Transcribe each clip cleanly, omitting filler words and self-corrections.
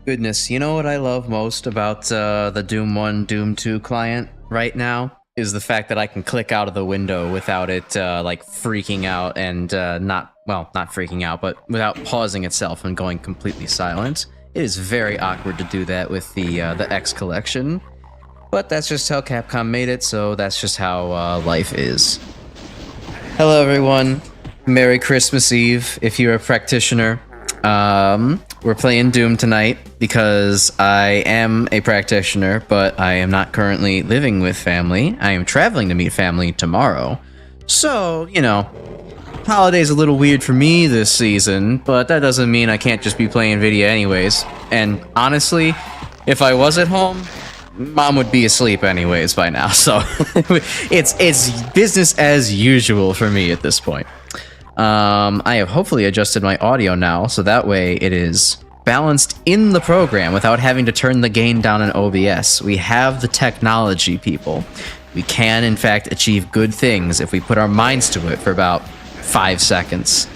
Goodness, you know what I love most about the Doom 1, Doom 2 client right now? Is the fact that I can click out of the window without it, like, freaking out and not freaking out, but without pausing itself and going completely silent. It is very awkward to do that with the X collection, but that's just how Capcom made it, so that's just how life is. Hello everyone, Merry Christmas Eve if you're a practitioner. We're playing Doom tonight because I am a practitioner, but I am not currently living with family. I am traveling to meet family tomorrow. So, you know, holiday's a little weird for me this season, but that doesn't mean I can't just be playing video anyways. And honestly, if I was at home, Mom would be asleep anyways by now, so it's business as usual for me at this point. I have hopefully adjusted my audio now, so that way it is balanced in the program without having to turn the gain down in OBS. We have the technology, people. We can, in fact, achieve good things if we put our minds to it for about 5 seconds.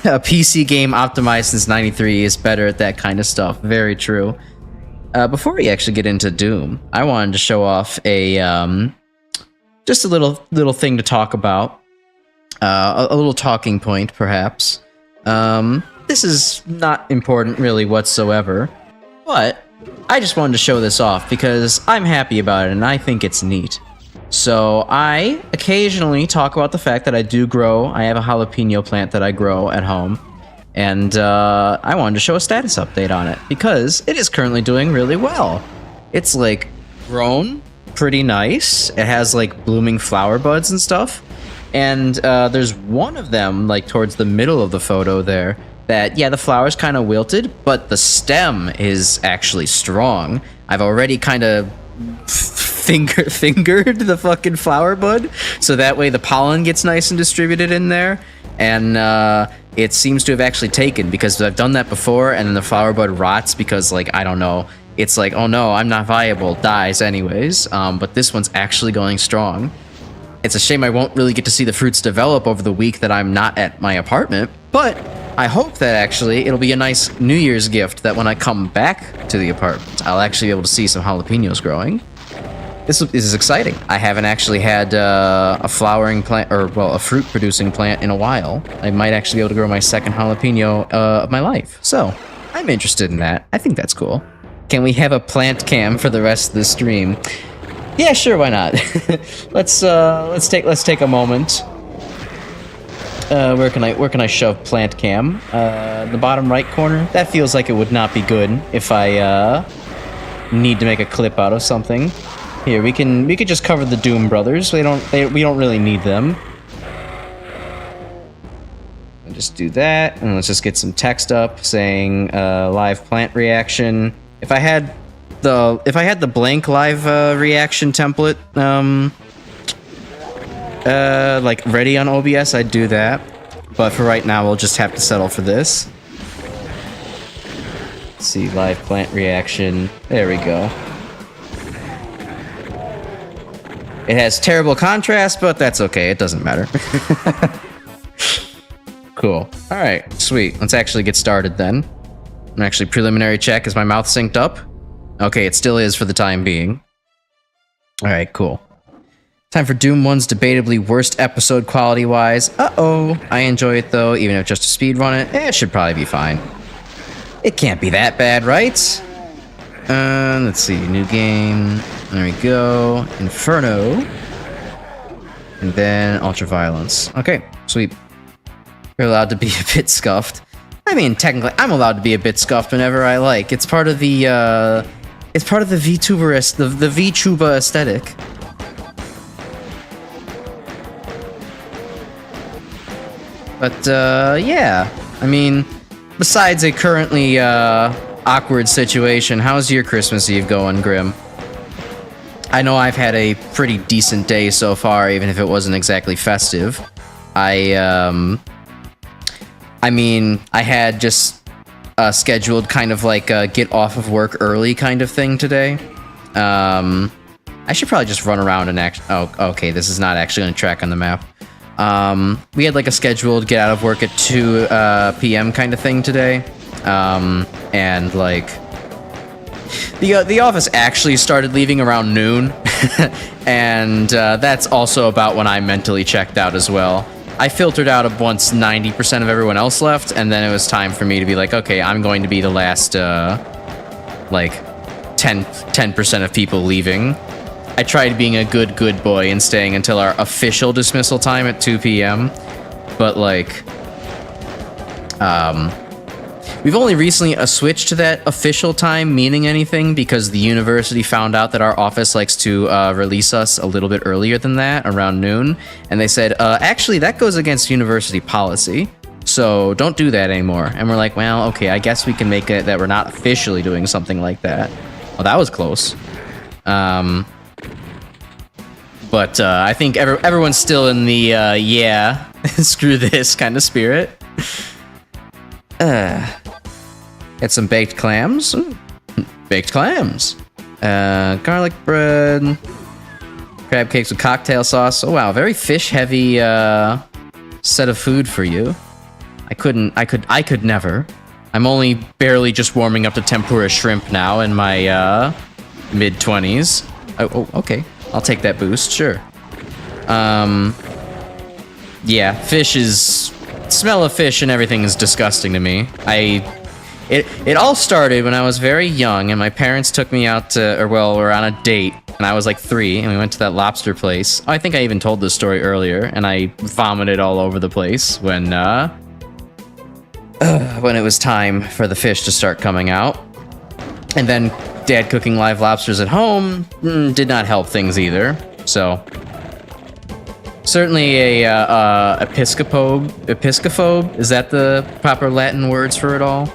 A PC game optimized since 93 is better at that kind of stuff. Very true. Before we actually get into Doom, I wanted to show off a just a little thing to talk about. A little talking point, perhaps. This is not important really whatsoever, but I just wanted to show this off because I'm happy about it and I think it's neat. So I occasionally talk about the fact that I have a jalapeno plant that I grow at home, and I wanted to show a status update on it because it is currently doing really well. It's like grown pretty nice. It has like blooming flower buds and stuff, and there's one of them like towards the middle of the photo there that, yeah, the flower's kind of wilted, but the stem is actually strong. I've already kind of fingered the fucking flower bud, so that way the pollen gets nice and distributed in there, and it seems to have actually taken, because I've done that before, and then the flower bud rots because, like, I don't know, it's like, oh no, I'm not viable, dies anyways, but this one's actually going strong. It's a shame I won't really get to see the fruits develop over the week that I'm not at my apartment, but I hope that actually it'll be a nice New Year's gift that when I come back to the apartment, I'll actually be able to see some jalapenos growing. This is exciting. I haven't actually had a flowering plant, or, well, a fruit-producing plant in a while. I might actually be able to grow my second jalapeno of my life. So, I'm interested in that. I think that's cool. Can we have a plant cam for the rest of the stream? Yeah, sure, why not? Let's take a moment. Where can I shove plant cam? The bottom right corner. That feels like it would not be good if I need to make a clip out of something. Here, we could just cover the Doom brothers. We don't really need them. I'll just do that, and let's just get some text up saying live plant reaction. If I had the blank live reaction template like ready on OBS, I'd do that. But for right now, we'll just have to settle for this. Let's see, live plant reaction. There we go. It has terrible contrast, but that's okay. It doesn't matter. Cool. All right, sweet. Let's actually get started then. And actually, preliminary check. Is my mouth synced up? Okay, it still is for the time being. All right, cool. Time for Doom 1's debatably worst episode quality-wise. Uh-oh. I enjoy it, though, even if just to speedrun it. It should probably be fine. It can't be that bad, right? Let's see. New game. There we go. Inferno. And then Ultraviolence. Okay, sweet. You're allowed to be a bit scuffed. I mean, technically, I'm allowed to be a bit scuffed whenever I like. It's part of the, Vtuber, the Vtuber aesthetic. But, yeah. I mean, besides a currently, awkward situation, how's your Christmas Eve going, Grim? I know I've had a pretty decent day so far, even if it wasn't exactly festive. I mean, I had just scheduled kind of like a get off of work early kind of thing today. I should probably just run around and oh, okay, this is not actually going to track on the map. We had like a scheduled get out of work at 2 p.m. kind of thing today. And like the office actually started leaving around noon. And that's also about when I mentally checked out as well. I filtered out of once 90% of everyone else left, and then it was time for me to be like, okay, I'm going to be the last like 10% of people leaving. I tried being a good boy and staying until our official dismissal time at 2 p.m. But like we've only recently switched to that official time meaning anything because the university found out that our office likes to release us a little bit earlier than that, around noon. And they said, actually, that goes against university policy, so don't do that anymore. And we're like, well, okay, I guess we can make it that we're not officially doing something like that. Well, that was close. But I think everyone's still in the, yeah, screw this kind of spirit. Get some baked clams. Baked clams. Garlic bread. Crab cakes with cocktail sauce. Oh wow, very fish-heavy set of food for you. I could never. I'm only barely just warming up to tempura shrimp now in my mid-20s. Oh, okay. I'll take that boost, sure. Yeah, fish is... Smell of fish and everything is disgusting to me. It all started when I was very young and my parents took me out to... Or, well, we're on a date and I was like 3 and we went to that lobster place. I think I even told this story earlier and I vomited all over the place when it was time for the fish to start coming out. And then Dad cooking live lobsters at home did not help things either. So, certainly a episcophobe, is that the proper Latin words for it all?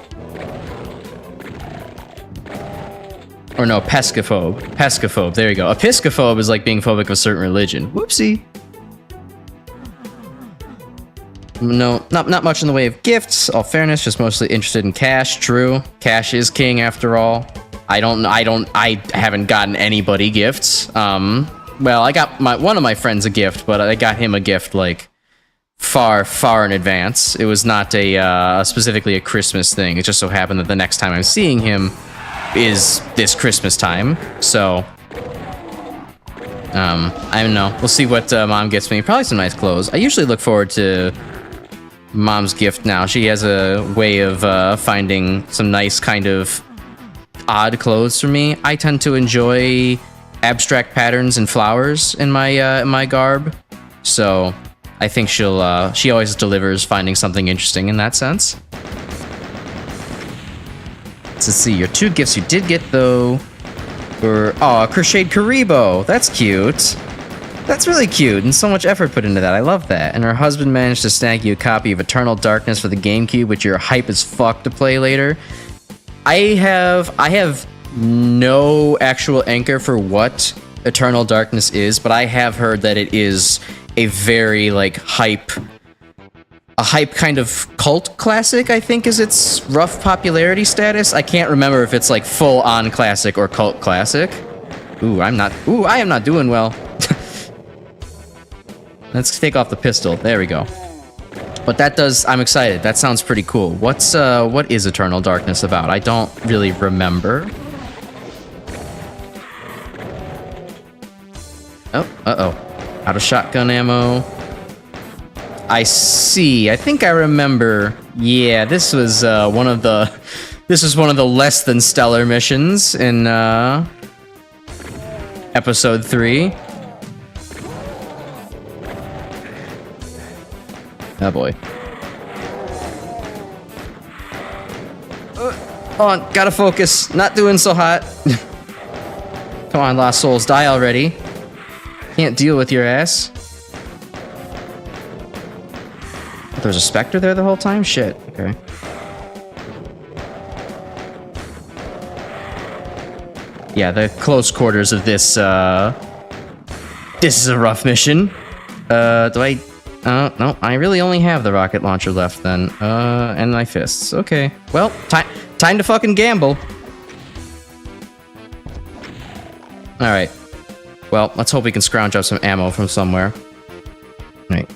Or no, pescophobe, there you go. Episcophobe is like being phobic of a certain religion. Whoopsie. No, not much in the way of gifts. All fairness, just mostly interested in cash. True, cash is king after all. I haven't gotten anybody gifts. Well, I got one of my friends a gift, but I got him a gift like far in advance. It was not specifically a Christmas thing. It just so happened that the next time I'm seeing him is this Christmas time. So, I don't know. We'll see what Mom gets me. Probably some nice clothes. I usually look forward to Mom's gift now. She has a way of finding some nice kind of odd clothes for me. I tend to enjoy abstract patterns and flowers in my garb, so I think she always delivers finding something interesting in that sense. Let's see, your 2 gifts you did get though were a crocheted Karibo. That's cute. That's really cute, and so much effort put into that. I love that. And her husband managed to snag you a copy of Eternal Darkness for the GameCube, which you're hype as fuck to play later. I have no actual anchor for what Eternal Darkness is, but I have heard that it is a very, like, hype kind of cult classic, I think is its rough popularity status. I can't remember if it's, like, full-on classic or cult classic. I am not doing well. Let's take off the pistol. There we go. But I'm excited. That sounds pretty cool. What is Eternal Darkness about? I don't really remember. Oh, uh-oh. Out of shotgun ammo. I see. I think I remember. Yeah, this was one of the less than stellar missions in episode 3. Oh boy. Hold on, gotta focus. Not doing so hot. Come on, Lost Souls, die already. Can't deal with your ass. There's a Spectre there the whole time? Shit, okay. Yeah, the close quarters of this, this is a rough mission. No, I really only have the rocket launcher left then. And my fists. Okay. Well, time to fucking gamble. Alright. Well, let's hope we can scrounge up some ammo from somewhere. Right.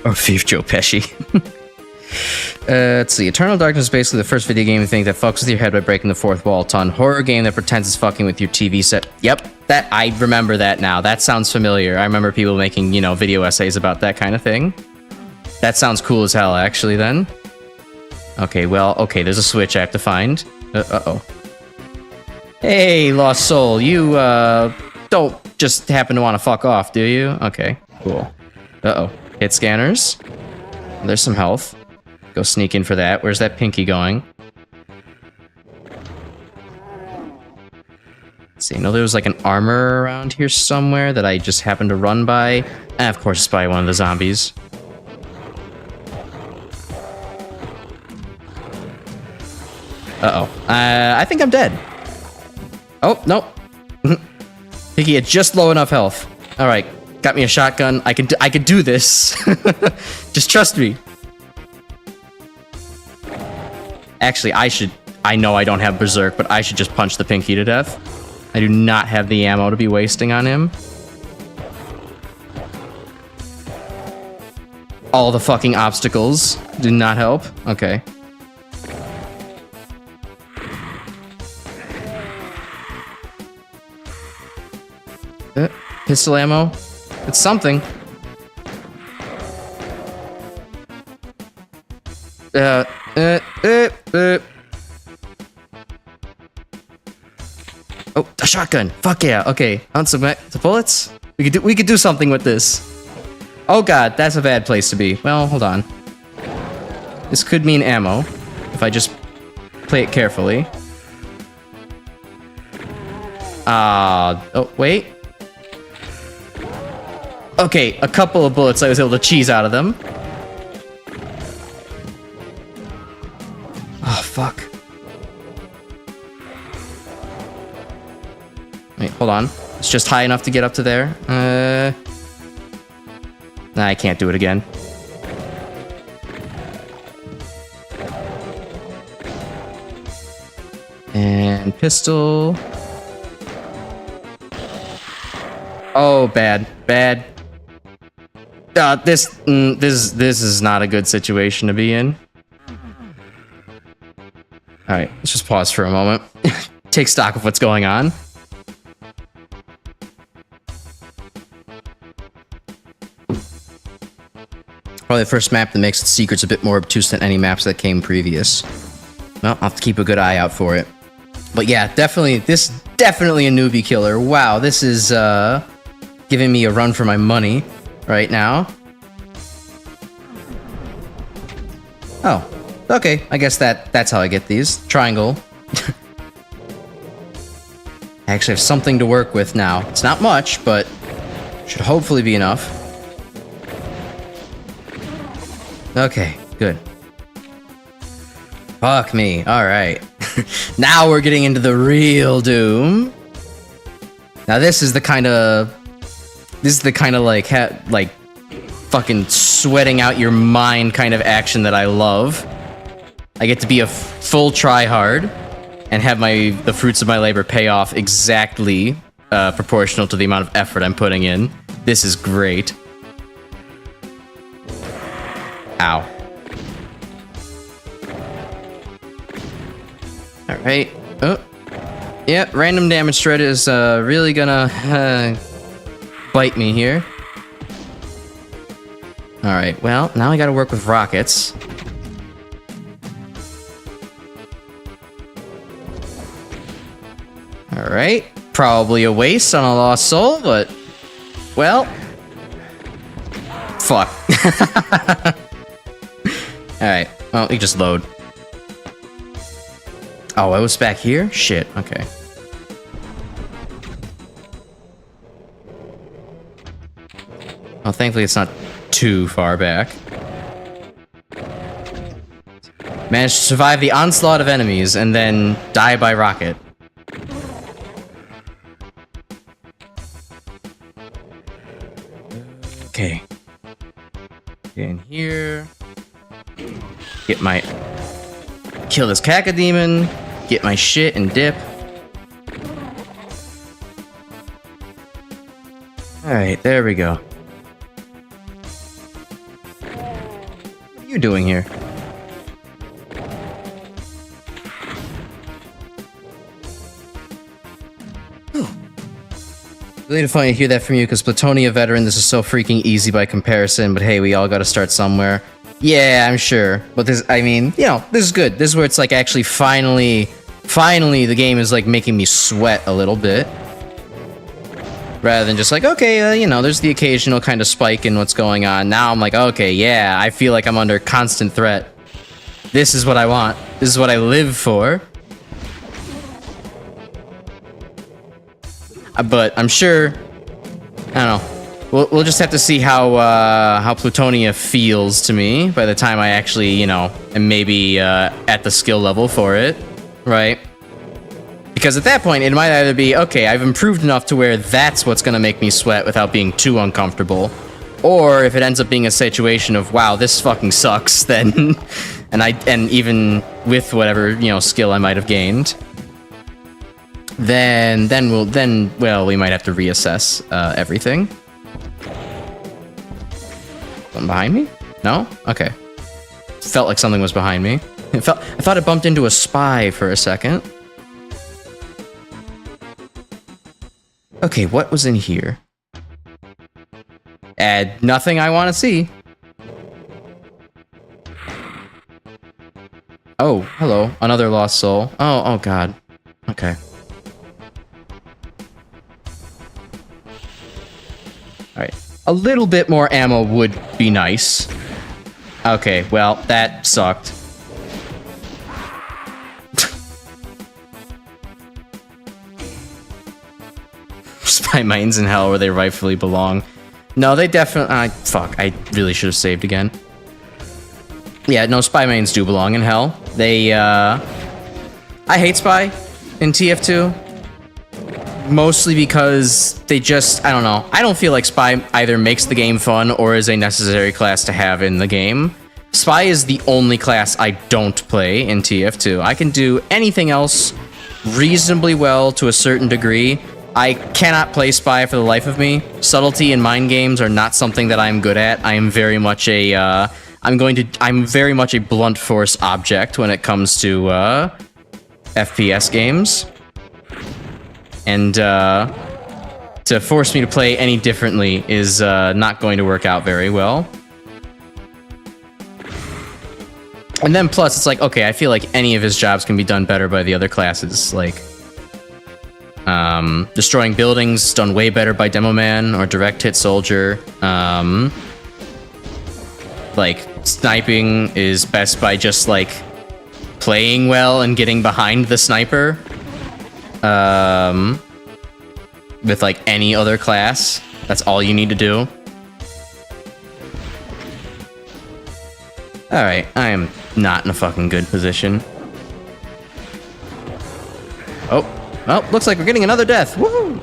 Or Thief Joe Pesci. Let's see. Eternal Darkness is basically the first video game you think that fucks with your head by breaking the fourth wall a ton. Horror game that pretends it's fucking with your TV set. Yep. I remember that now. That sounds familiar. I remember people making, video essays about that kind of thing. That sounds cool as hell, actually, then. Okay, there's a switch I have to find. Uh-oh. Hey, Lost Soul, you, don't just happen to want to fuck off, do you? Okay, cool. Uh-oh. Hit scanners. There's some health. Go sneak in for that. Where's that pinky going? Let's see, I know there was like an armor around here somewhere that I just happened to run by. And of course, it's by one of the zombies. Uh-oh. I think I'm dead. Oh, no. think he had just low enough health. Alright, got me a shotgun. I could do this. Just trust me. Actually, I know I don't have Berserk, but I should just punch the Pinky to death. I do not have the ammo to be wasting on him. All the fucking obstacles do not help. Okay. Pistol ammo. It's something. Oh, a shotgun. Fuck yeah. Okay, on some bullets. We could do something with this. Oh god, that's a bad place to be. Well, hold on. This could mean ammo if I just play it carefully. Oh wait. Okay, a couple of bullets I was able to cheese out of them. Oh, fuck. Wait, hold on. It's just high enough to get up to there. Nah, I can't do it again. And pistol. Oh, bad. Bad. This is not a good situation to be in. Alright, let's just pause for a moment. Take stock of what's going on. Probably the first map that makes its secrets a bit more obtuse than any maps that came previous. Well, I'll have to keep a good eye out for it. But yeah, definitely a newbie killer. Wow, this is giving me a run for my money right now. Oh, okay. I guess that's how I get these. Triangle. I actually have something to work with now. It's not much, but should hopefully be enough. Okay, good. Fuck me. All right. Now we're getting into the real Doom. Now this is the kind of like fucking sweating out your mind kind of action that I love. I get to be a full tryhard and have the fruits of my labor pay off exactly proportional to the amount of effort I'm putting in. This is great. Ow. Alright. Oh. Yeah, random damage threat is really gonna bite me here. Alright, well, now I gotta work with rockets. Alright. Probably a waste on a lost soul, but... well... fuck. Alright, well, we just load. Oh, I was back here? Shit, okay. Well, thankfully it's not too far back. Managed to survive the onslaught of enemies and then die by rocket. Okay. Get in here. Get my... kill this cacodemon. Get my shit and dip. Alright, there we go. What are you doing here? Really funny to hear that from you, because Platonia veteran, this is so freaking easy by comparison, but hey, we all gotta start somewhere. Yeah, I'm sure. But this, I mean, you know, this is good. This is where it's like actually finally the game is like making me sweat a little bit. Rather than just like, okay, you know, there's the occasional kind of spike in what's going on. Now I'm like, okay, yeah, I feel like I'm under constant threat. This is what I want. This is what I live for. But I'm sure, I don't know. We'll just have to see how Plutonia feels to me by the time I actually, you know, am maybe at the skill level for it, right? Because at that point, it might either be, okay, I've improved enough to where that's what's going to make me sweat without being too uncomfortable. Or if it ends up being a situation of, wow, this fucking sucks, then and even with whatever, you know, skill I might have gained, then we might have to reassess everything. Something behind me? No? Okay. Felt like something was behind me. I thought it bumped into a spy for a second. Okay, what was in here? Nothing I want to see. Oh, hello. Another lost soul. Oh god. Okay. Alright. A little bit more ammo would be nice. Okay, well, that sucked. Spy mines in hell where they rightfully belong. No, they definitely... fuck, I really should have saved again. Yeah, no, spy mains do belong in hell. They, I hate spy in TF2. Mostly because they just... I don't know. I don't feel like spy either makes the game fun or is a necessary class to have in the game. Spy is the only class I don't play in TF2. I can do anything else reasonably well to a certain degree. I cannot play spy for the life of me. Subtlety and mind games are not something that I'm good at. I am very much a, I'm very much a blunt force object when it comes to, FPS games. And, to force me to play any differently is, not going to work out very well. And then plus, it's like, okay, I feel like any of his jobs can be done better by the other classes, like... destroying buildings done way better by Demo Man or Direct Hit Soldier. Like, sniping is best by just, like, playing well and getting behind the sniper. With, like, any other class. That's all you need to do. Alright, I am not in a fucking good position. Oh. Oh, looks like we're getting another death. Woohoo!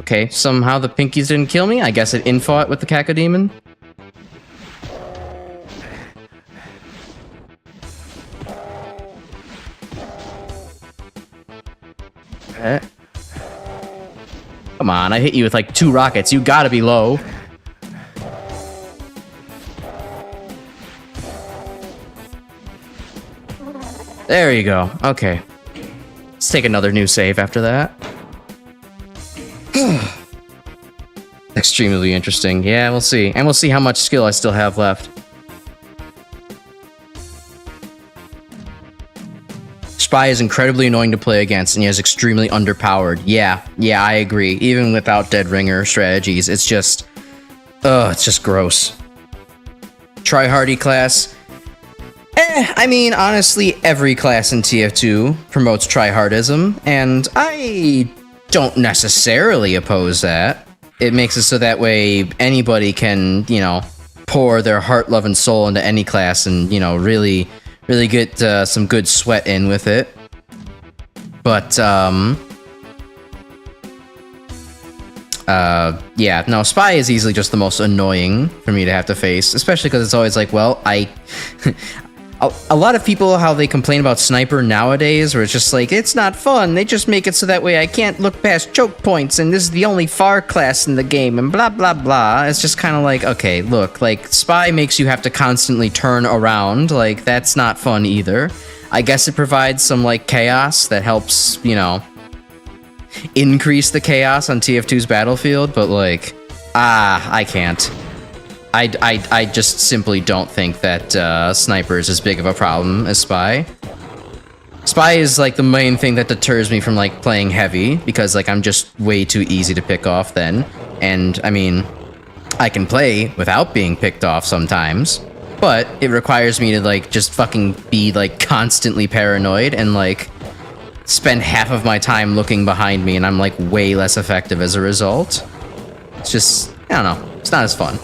Okay, somehow the pinkies didn't kill me. I guess it infought with the Cacodemon. Come on, I hit you with like 2 rockets. You gotta be low. There you go. Okay. Let's take another new save after that. Extremely interesting. Yeah, we'll see. And we'll see how much skill I still have left. Spy is incredibly annoying to play against, and he is extremely underpowered. Yeah, I agree. Even without Dead Ringer strategies, it's just... it's just gross. Tryhardy class... I mean, honestly, every class in TF2 promotes tryhardism, and I don't necessarily oppose that. It makes it so that way anybody can, you know, pour their heart, love, and soul into any class and, you know, really get some good sweat in with it. But, yeah, no, Spy is easily just the most annoying for me to have to face, especially because it's always like, well, a lot of people, how they complain about Sniper nowadays, where it's just like, it's not fun, they just make it so that way I can't look past choke points, and this is the only FAR class in the game, and blah blah blah. It's just kind of like, okay, look, like, Spy makes you have to constantly turn around, like, that's not fun either. I guess it provides some, like, chaos that helps, you know, increase the chaos on TF2's battlefield, but, like, I can't. I just simply don't think that Sniper is as big of a problem as Spy. Spy is, like, the main thing that deters me from, like, playing heavy, because, like, I'm just way too easy to pick off then. And, I mean, I can play without being picked off sometimes, but it requires me to, like, just fucking be, like, constantly paranoid and, like, spend half of my time looking behind me, and I'm, like, way less effective as a result. It's just, I don't know, it's not as fun.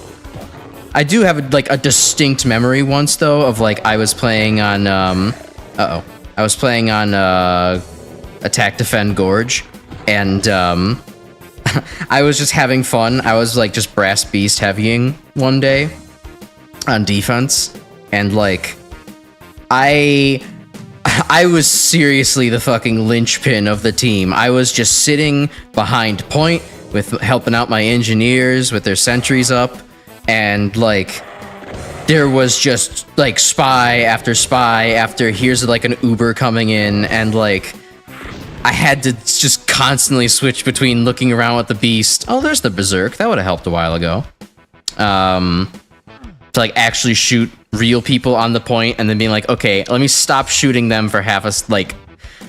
I do have, like, a distinct memory once, though, of, like, I was playing on, I was playing on, Attack, Defend, Gorge, and, I was just having fun. I was, like, just Brass Beast heavying one day, on defense, and like I was seriously the fucking linchpin of the team. I was just sitting behind point with helping out my engineers with their sentries up, and like there was just like spy after here's like an Uber coming in, and like I had to just constantly switch between looking around with the beast. Oh, there's the berserk. That would have helped a while ago. To like actually shoot real people on the point, and then being like, okay, let me stop shooting them for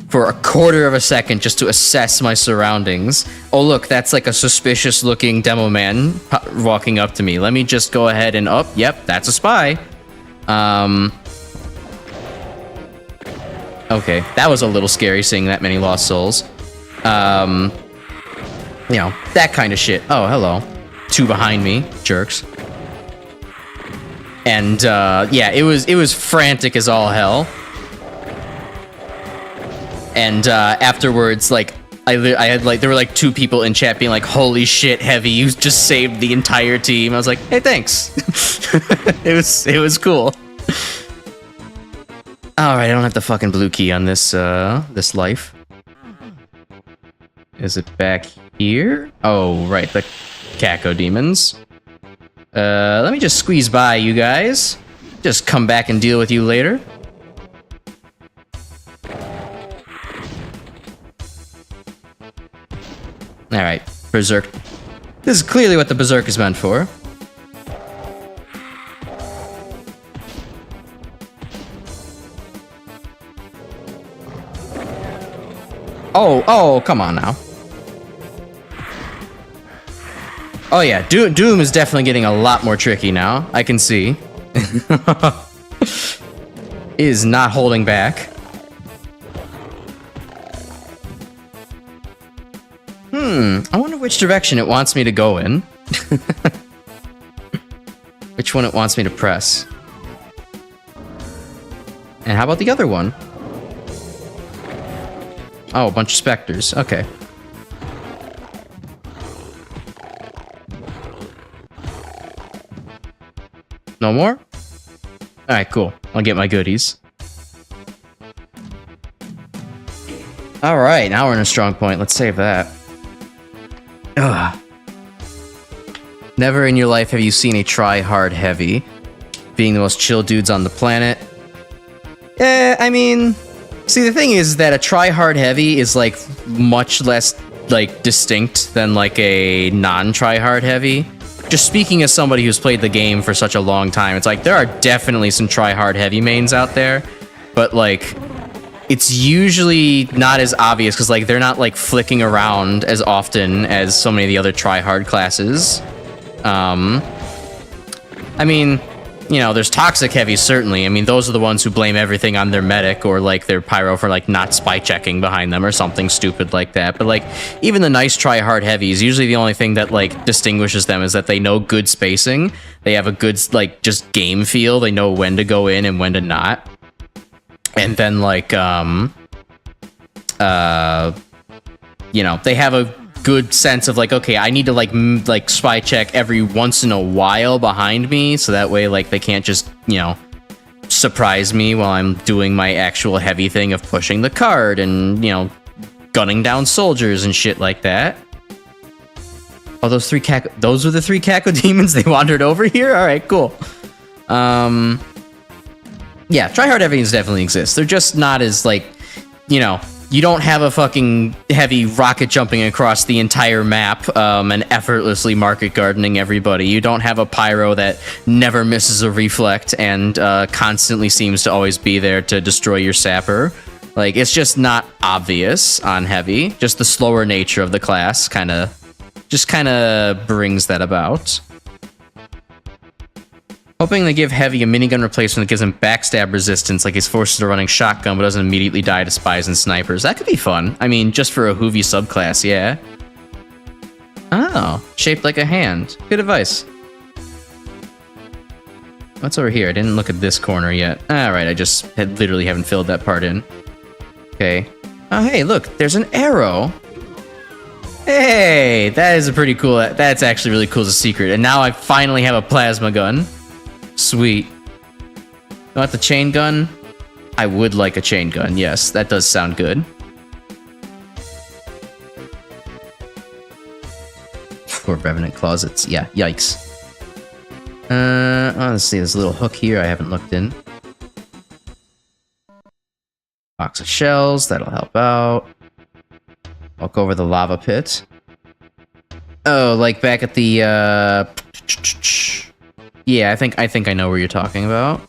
for a quarter of a second just to assess my surroundings. Oh look, that's like a suspicious looking demo man walking up to me. Let me just go ahead and yep, that's a spy. Okay, that was a little scary seeing that many lost souls. You know, that kind of shit. Oh, hello. Two behind me, jerks. And yeah, it was frantic as all hell. And afterwards, like I had like there were like two people in chat being like, "Holy shit, Heavy, you just saved the entire team." I was like, "Hey, thanks." it was cool. All right, I don't have the fucking blue key on this this life. Is it back here? Oh, right, the Caco demons. Let me just squeeze by you guys. Just come back and deal with you later. Alright, Berserk. This is clearly what the Berserk is meant for. Oh, come on now. Oh yeah, Doom is definitely getting a lot more tricky now. I can see. Is not holding back. I wonder which direction it wants me to go in. Which one it wants me to press. And how about the other one? Oh, a bunch of specters. Okay. No more? Alright, cool. I'll get my goodies. Alright, now we're in a strong point. Let's save that. Ugh. Never in your life have you seen a try-hard heavy being the most chill dudes on the planet. I mean... See, the thing is that a try-hard heavy is, like, much less, like, distinct than, like, a non-try-hard heavy. Just speaking as somebody who's played the game for such a long time, it's like, there are definitely some try-hard heavy mains out there, but, like, it's usually not as obvious, because, like, they're not, like, flicking around as often as so many of the other try-hard classes. I mean... You know, there's toxic heavies, certainly. I mean, those are the ones who blame everything on their medic or, like, their pyro for, like, not spy checking behind them or something stupid like that. But, like, even the nice try-hard heavies, usually the only thing that, like, distinguishes them is that they know good spacing. They have a good, like, just game feel. They know when to go in and when to not. And then, like, you know, they have a good sense of like, okay, I need to like spy check every once in a while behind me, so that way like they can't just, you know, surprise me while I'm doing my actual heavy thing of pushing the card and, you know, gunning down soldiers and shit like that. Oh, those were the three Caco demons. They wandered over here. All right, cool. Yeah, tryhard heavies definitely exist. They're just not as like, you know. You don't have a fucking heavy rocket jumping across the entire map and effortlessly market gardening everybody. You don't have a pyro that never misses a reflect and constantly seems to always be there to destroy your sapper. Like, it's just not obvious on heavy. Just the slower nature of the class kind of brings that about. Hoping they give Heavy a minigun replacement that gives him backstab resistance, like he's forced to running shotgun but doesn't immediately die to spies and snipers. That could be fun. I mean, just for a Hoovy subclass, yeah. Oh, shaped like a hand. Good advice. What's over here? I didn't look at this corner yet. Alright, I just literally haven't filled that part in. Okay. Oh, hey, look, there's an arrow. Hey, that is a pretty cool... That's actually really cool as a secret. And now I finally have a plasma gun. Sweet. You want the chain gun? I would like a chain gun, yes. That does sound good. Or Revenant closets. Yeah, yikes. Let's see, there's a little hook here I haven't looked in. Box of shells, that'll help out. Walk over the lava pit. Oh, like back at the, yeah, I think I know where you're talking about.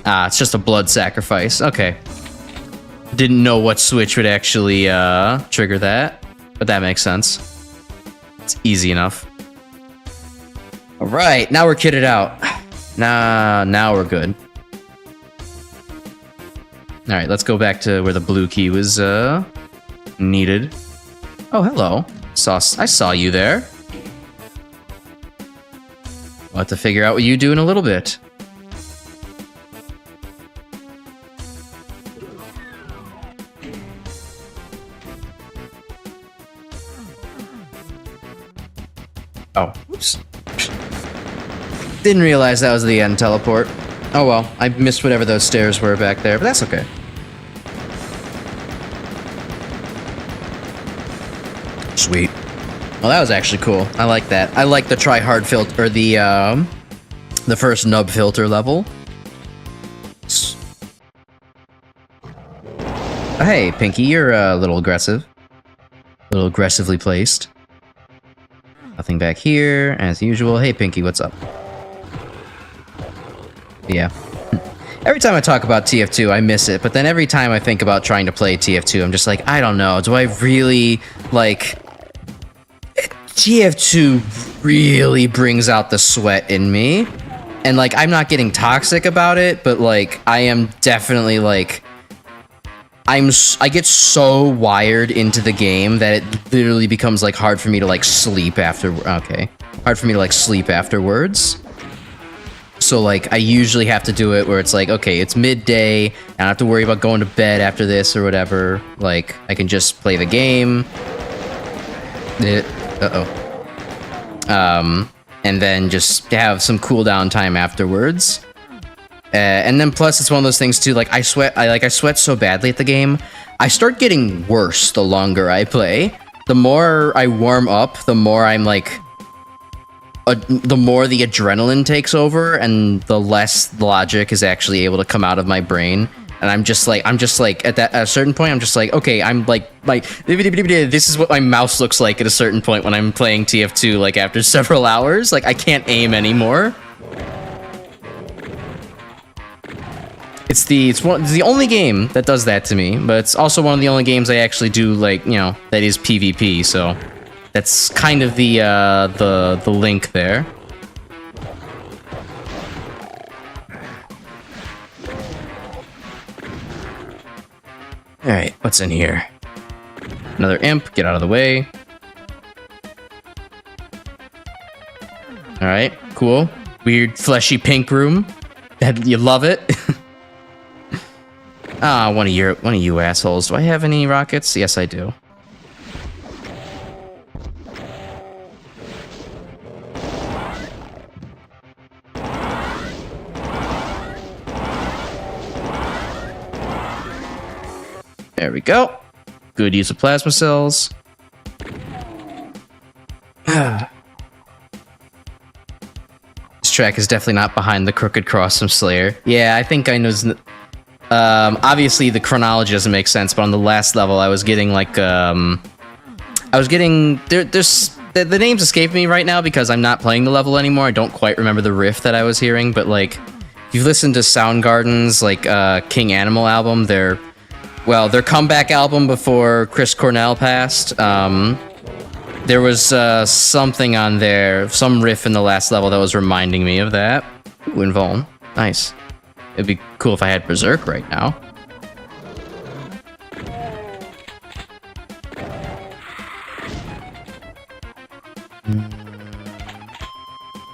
Ah, it's just a blood sacrifice. Okay. Didn't know what switch would actually trigger that, but that makes sense. It's easy enough. All right, now we're kitted out. Now we're good. All right, let's go back to where the blue key was needed. Oh, hello. I saw you there. We'll have to figure out what you do in a little bit. Oh, oops. Didn't realize that was the end teleport. Oh well, I missed whatever those stairs were back there, but that's okay. Sweet. Well, that was actually cool. I like that. I like the try hard filter, or the first nub filter level. Hey, Pinky, you're a little aggressive. A little aggressively placed. Nothing back here, as usual. Hey, Pinky, what's up? Yeah. Every time I talk about TF2, I miss it, but then every time I think about trying to play TF2, I'm just like, I don't know, do I really, like... TF2 really brings out the sweat in me, and, like, I'm not getting toxic about it, but, like, I am definitely, like... I get so wired into the game that it literally becomes, like, hard for me to, like, sleep after... Okay. Hard for me to, like, sleep afterwards. So, like, I usually have to do it where it's like, okay, it's midday, and I don't have to worry about going to bed after this or whatever. Like, I can just play the game. And then just have some cooldown time afterwards. And then plus it's one of those things too, like I sweat so badly at the game, I start getting worse the longer I play. The more I warm up, the more I'm like, the more the adrenaline takes over and the less logic is actually able to come out of my brain. And I'm just like at a certain point, I'm just like, okay, I'm like this is what my mouse looks like at a certain point when I'm playing TF2, like after several hours, like I can't aim anymore. It's the only game that does that to me, but it's also one of the only games I actually do, like, you know, that is PvP, so that's kind of the link there. Alright, what's in here? Another imp, get out of the way. Alright, cool. Weird fleshy pink room. You love it. Ah, one of you assholes. Do I have any rockets? Yes, I do. There we go. Good use of plasma cells. This track is definitely not behind the crooked cross from Slayer. Yeah, I think I know. Obviously the chronology doesn't make sense, but on the last level I was getting like the names escape me right now because I'm not playing the level anymore. I don't quite remember the riff that I was hearing, but like if you've listened to Soundgarden's like King Animal album, their comeback album before Chris Cornell passed, there was something on there, some riff in the last level that was reminding me of that. Ooh, Invuln. Nice. It'd be cool if I had Berserk right now.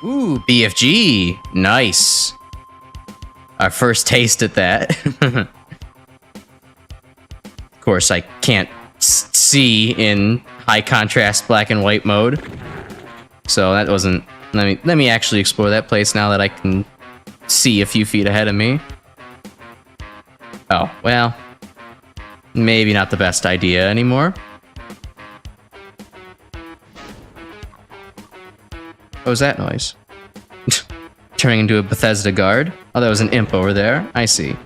Ooh, BFG. Nice. Our first taste at that. Of course, I can't see in high contrast black and white mode. So that wasn't... Let me actually explore that place now that I can see a few feet ahead of me. Oh, well... maybe not the best idea anymore. What was that noise? Turning into a Bethesda guard? Oh, that was an imp over there. I see.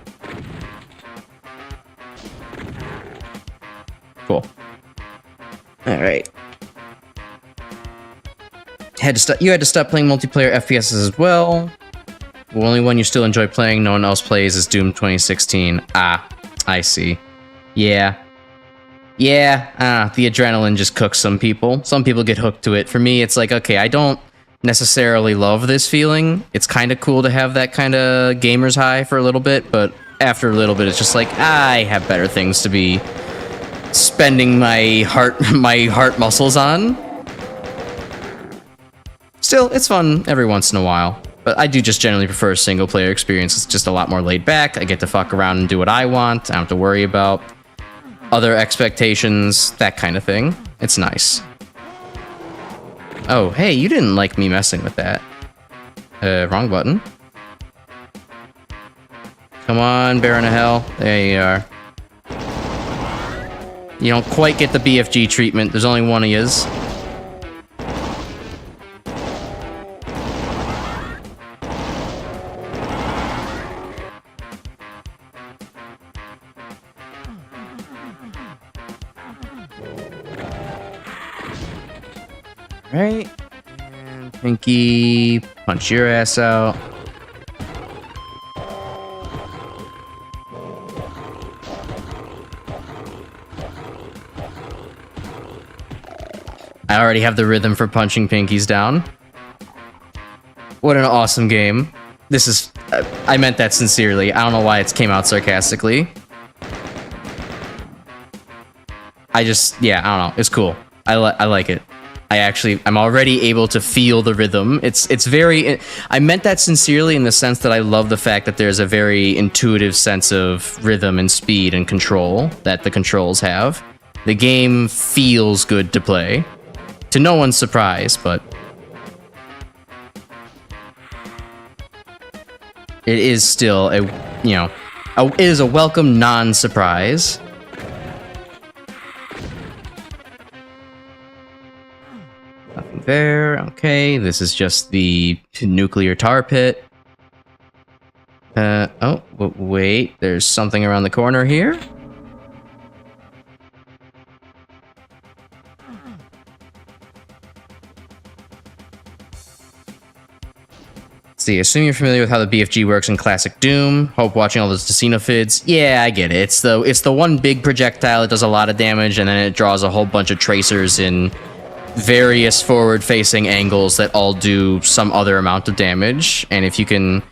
Cool. Alright. You had to stop playing multiplayer FPSs as well. The only one you still enjoy playing, no one else plays, is Doom 2016. Ah, I see. Yeah. Yeah, the adrenaline just cooks some people. Some people get hooked to it. For me, it's like, okay, I don't necessarily love this feeling. It's kind of cool to have that kind of gamer's high for a little bit, but after a little bit, it's just like, I have better things to be spending my heart muscles on. Still, it's fun every once in a while. But I do just generally prefer a single-player experience. It's just a lot more laid back. I get to fuck around and do what I want. I don't have to worry about other expectations, that kind of thing. It's nice. Oh, hey, you didn't like me messing with that. Wrong button. Come on, Baron of Hell. There you are. You don't quite get the BFG treatment. There's only one of yous. Right, and Pinky, punch your ass out. I already have the rhythm for punching Pinkies down. What an awesome game. This is... I meant that sincerely. I don't know why it came out sarcastically. I don't know. It's cool. I like it. I'm already able to feel the rhythm. It's very... I meant that sincerely in the sense that I love the fact that there's a very intuitive sense of rhythm and speed and control that the controls have. The game feels good to play. To no one's surprise, but... it is still it is a welcome non-surprise. Nothing there. Okay, this is just the nuclear tar pit. Oh, wait, there's something around the corner here. See, assume you're familiar with how the BFG works in classic Doom. Hope watching all those casino vids. Yeah, I get it. It's the one big projectile that does a lot of damage, and then it draws a whole bunch of tracers in various forward-facing angles that all do some other amount of damage. And if you can,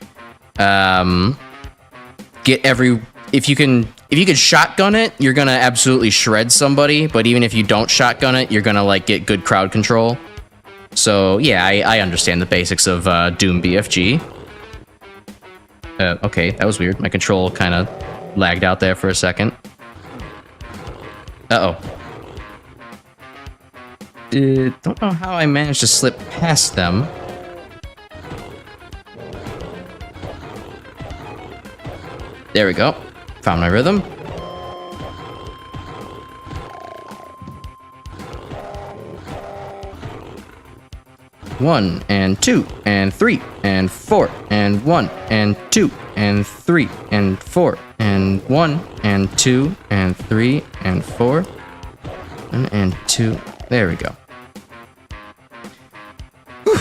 if you can shotgun it, you're gonna absolutely shred somebody. But even if you don't shotgun it, you're gonna like get good crowd control. So, yeah, I understand the basics of Doom BFG. Okay, that was weird. My control kind of lagged out there for a second. Uh-oh. Don't know how I managed to slip past them. There we go. Found my rhythm. One and two and three and four and one and two and three and four and one and two and three and four and two. There we go. Whew.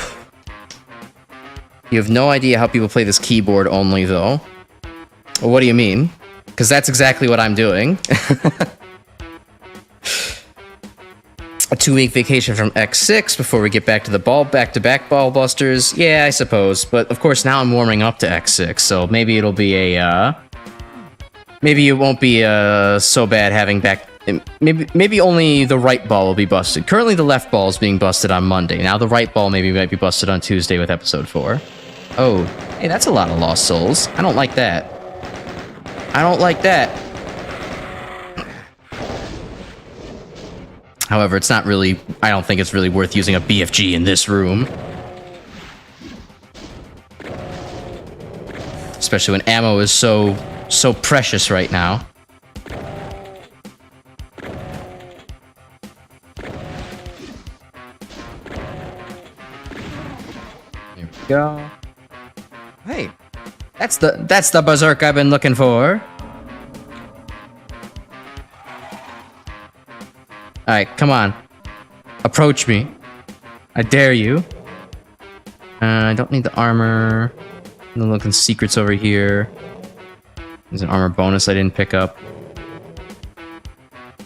You have no idea how people play this keyboard only, though. Well, what do you mean? Because that's exactly what I'm doing. A 2-week vacation from X6 before we get back to the back-to-back ball busters. Yeah, I suppose. But of course, now I'm warming up to X6, so maybe it'll be a maybe it won't be so bad having back. Maybe only the right ball will be busted. Currently, the left ball is being busted on Monday. Now the right ball might be busted on Tuesday with episode 4. Oh, hey, that's a lot of lost souls. I don't like that. I don't like that. However, it's not really... I don't think it's really worth using a BFG in this room. Especially when ammo is so precious right now. Here we go. Hey, that's the berserk I've been looking for. Alright, come on. Approach me. I dare you. I don't need the armor. No looking secrets over here. There's an armor bonus I didn't pick up.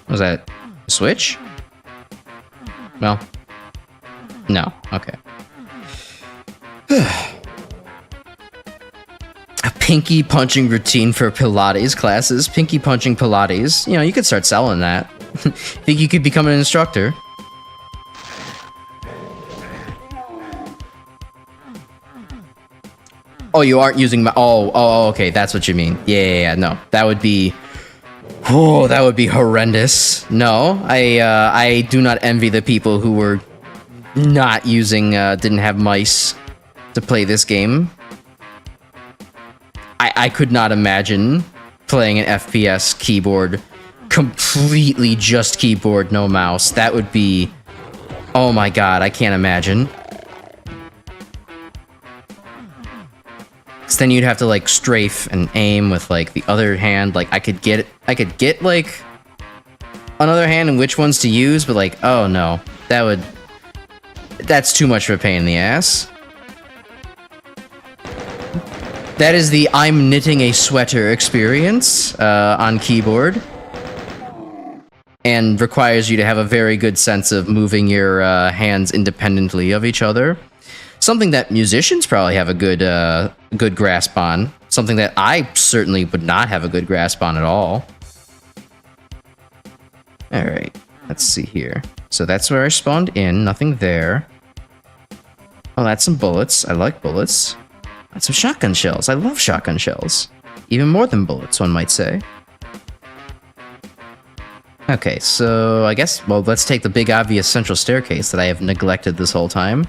What was that? A switch? Well. No. Okay. A pinky punching routine for Pilates classes. Pinky punching Pilates. You know, you could start selling that. Think you could become an instructor? Oh, you aren't using my... Oh, okay, that's what you mean. Yeah, no. That would be... Oh, that would be horrendous. No, I do not envy the people who were not using... didn't have mice to play this game. I could not imagine playing an FPS keyboard... completely just keyboard, no mouse. That would be... Oh my god, I can't imagine. Because then you'd have to, like, strafe and aim with, like, the other hand. Like, I could get, like, another hand and which ones to use, but, like, oh no. That's too much of a pain in the ass. That is the I'm knitting a sweater experience on keyboard. And requires you to have a very good sense of moving your hands independently of each other. Something that musicians probably have a good grasp on. Something that I certainly would not have a good grasp on at all. Alright, let's see here. So that's where I spawned in, nothing there. Oh, that's some bullets. I like bullets. That's some shotgun shells. I love shotgun shells. Even more than bullets, one might say. Okay, so I guess, well, let's take the big obvious central staircase that I have neglected this whole time.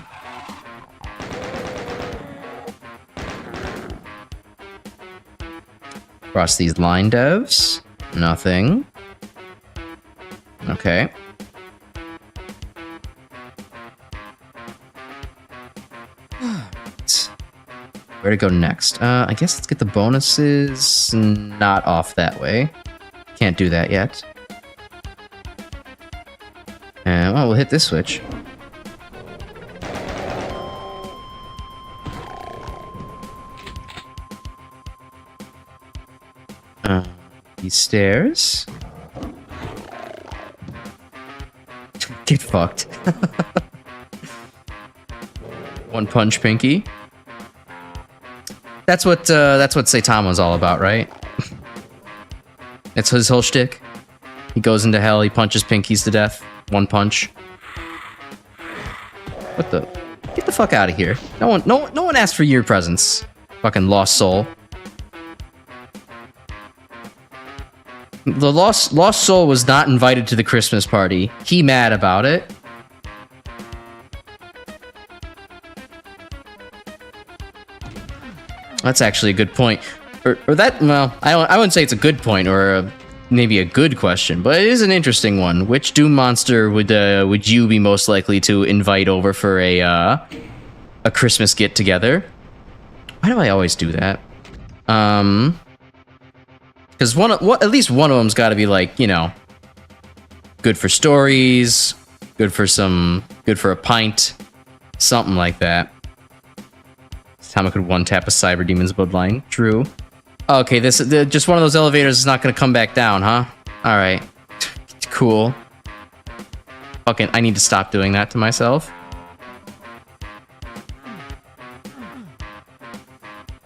Across these line devs. Nothing. Okay. Where to go next? I guess let's get the bonuses not off that way. Can't do that yet. And, well, we'll hit this switch. These stairs. Get fucked. One punch pinky. That's what Saitama's all about, right? That's his whole shtick. He goes into hell, he punches pinkies to death. One punch. What the? Get the fuck out of here. No one asked for your presence. Fucking lost soul. The lost soul was not invited to the Christmas party. He mad about it. That's actually a good point. Or that, well, I wouldn't say it's a good point or maybe a good question, but it is an interesting one. Which Doom monster would you be most likely to invite over for a Christmas get together? Why do I always do that? Because at least one of them's got to be like, you know, good for stories, good for a pint, something like that. This time I could one-tap a Cyber Demon's bloodline. True. Okay, just one of those elevators is not going to come back down, huh? All right. Cool. Fucking, I need to stop doing that to myself.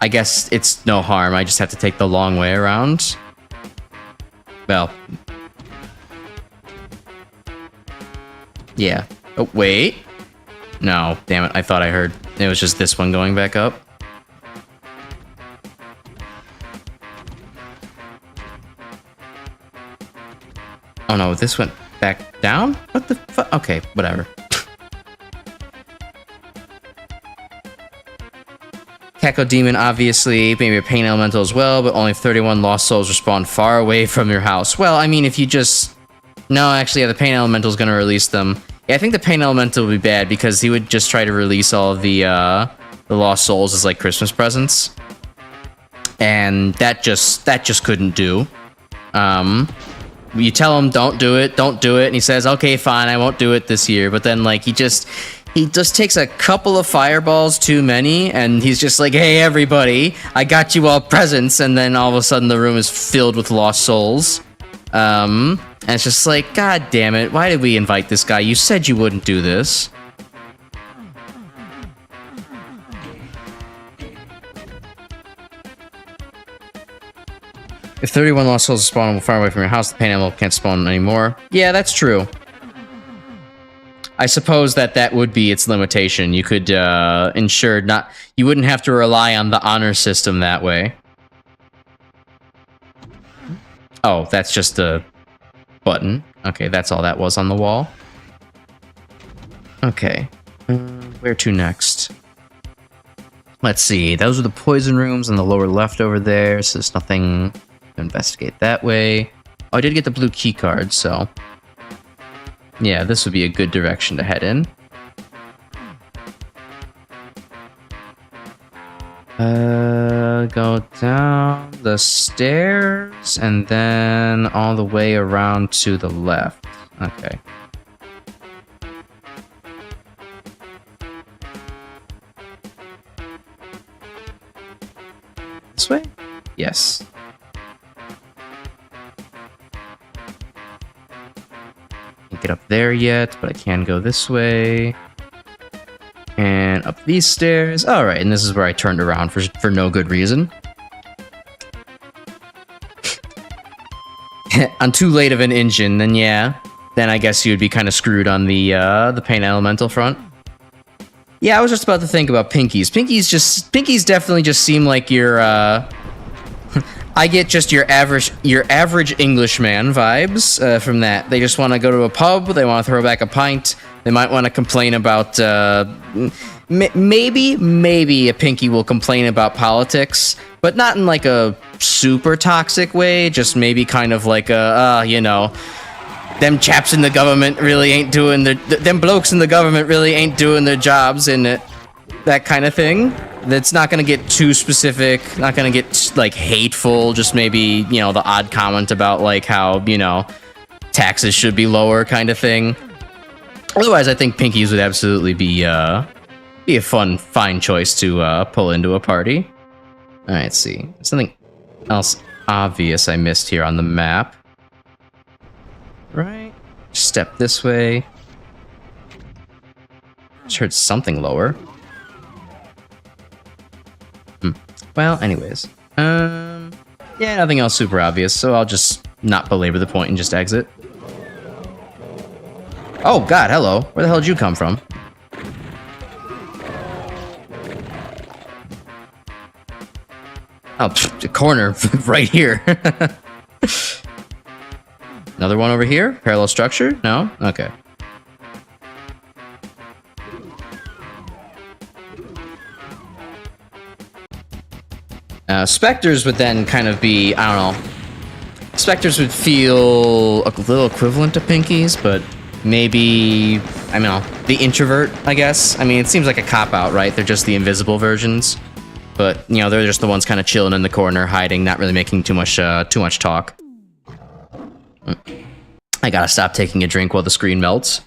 I guess it's no harm. I just have to take the long way around. Well. Yeah. Oh, wait. No, damn it. I thought I heard. It was just this one going back up. Oh no, this went back down? What the fuck? Okay, whatever. Cacodemon, obviously, maybe a pain elemental as well, but only 31 lost souls respawn far away from your house. Well, I mean, if you just... No, actually, yeah, the pain elemental is going to release them. Yeah, I think the pain elemental would be bad because he would just try to release all of the lost souls as like Christmas presents, and that just couldn't do. You tell him don't do it, and he says, okay, fine, I won't do it this year. But then like he just takes a couple of fireballs too many, and he's just like, hey everybody, I got you all presents, and then all of a sudden the room is filled with lost souls. And it's just like, god damn it, why did we invite this guy? You said you wouldn't do this. If 31 lost souls spawn far away from your house, the pain animal can't spawn anymore. Yeah, that's true. I suppose that would be its limitation. You could ensure you wouldn't have to rely on the honor system that way. Oh, that's just a button. Okay, that's all that was on the wall. Okay, where to next? Let's see, those are the poison rooms on the lower left over there, so there's nothing to investigate that way. Oh, I did get the blue key card, so... yeah, this would be a good direction to head in. Go down the stairs, and then all the way around to the left. Okay. This way? Yes. Can't get up there yet, but I can go this way. And up these stairs. Alright, and this is where I turned around for no good reason. On too late of an engine, then yeah. Then I guess you'd be kind of screwed on the pain elemental front. Yeah, I was just about to think about Pinkies. Pinkies definitely just seem like your, I get just your average Englishman vibes from that. They just want to go to a pub, they want to throw back a pint, they might want to complain about, maybe a Pinky will complain about politics, but not in like a super toxic way, just maybe kind of like a, you know, them chaps in the government really ain't doing them blokes in the government really ain't doing their jobs, and that kind of thing. That's not gonna get too specific, not gonna get like hateful, just maybe, you know, the odd comment about like how, you know, taxes should be lower kind of thing. Otherwise, I think Pinkies would absolutely be a fine choice to pull into a party. All right, let's see. Something else obvious I missed here on the map. Right. Step this way. Just heard something lower. Well, anyways. Yeah, nothing else super obvious, so I'll just not belabor the point and just exit. Oh, God, hello. Where the hell did you come from? Oh, the corner right here. Another one over here? Parallel structure? No? Okay. Spectres would then kind of be, I don't know. Spectres would feel a little equivalent to Pinkies, but maybe, I don't know, the introvert, I guess. I mean, it seems like a cop-out, right? They're just the invisible versions. But, you know, they're just the ones kind of chilling in the corner, hiding, not really making too much talk. I gotta stop taking a drink while the screen melts.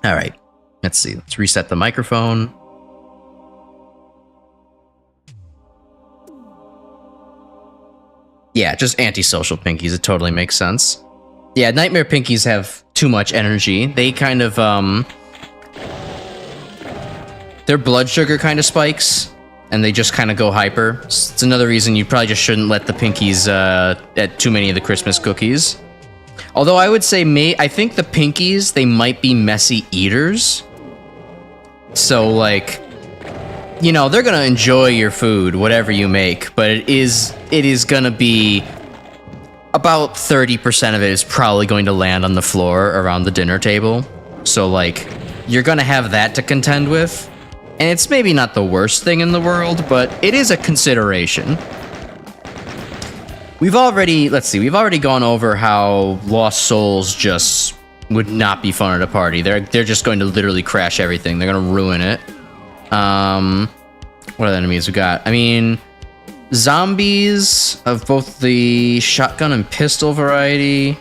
Alright, let's see. Let's reset the microphone. Yeah, just antisocial Pinkies. It totally makes sense. Yeah, Nightmare Pinkies have too much energy. They kind of, their blood sugar kind of spikes, and they just kind of go hyper. It's another reason you probably just shouldn't let the Pinkies at too many of the Christmas cookies. Although I would say, I think the Pinkies, they might be messy eaters. So, like, you know, they're gonna enjoy your food, whatever you make, but it is gonna be about 30% of it is probably going to land on the floor around the dinner table. So like, you're gonna have that to contend with. And it's maybe not the worst thing in the world, but it is a consideration. We've already gone over how Lost Souls just would not be fun at a party. They're just going to literally crash everything. They're gonna ruin it. What other enemies we got? I mean, zombies of both the shotgun and pistol variety.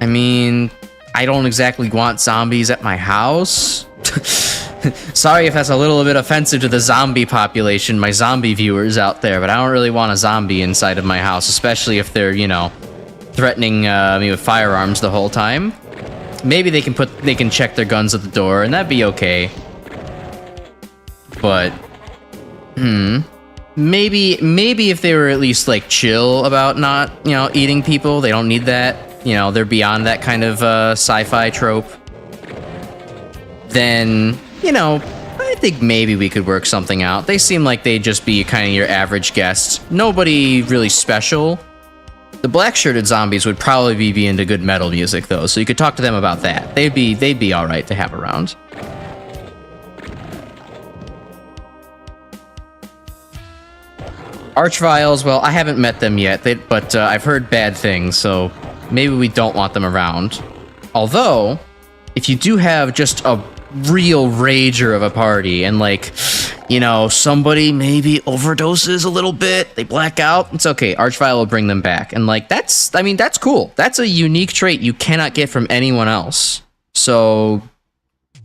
I mean, I don't exactly want zombies at my house. Sorry if that's a little bit offensive to the zombie population, my zombie viewers out there, but I don't really want a zombie inside of my house, especially if they're, you know, threatening me with firearms the whole time. Maybe they can check their guns at the door, and that'd be okay. But, maybe if they were at least like chill about not, you know, eating people, they don't need that. You know, they're beyond that kind of sci-fi trope. Then, you know, I think maybe we could work something out. They seem like they'd just be kind of your average guest. Nobody really special. The black-shirted zombies would probably be into good metal music, though, so you could talk to them about that. They'd be all right to have around. Archviles, well, I haven't met them yet, but I've heard bad things, so maybe we don't want them around. Although, if you do have just a real rager of a party and, like, you know, somebody maybe overdoses a little bit, they black out, it's okay. Archvile will bring them back. And, like, that's cool. That's a unique trait you cannot get from anyone else. So,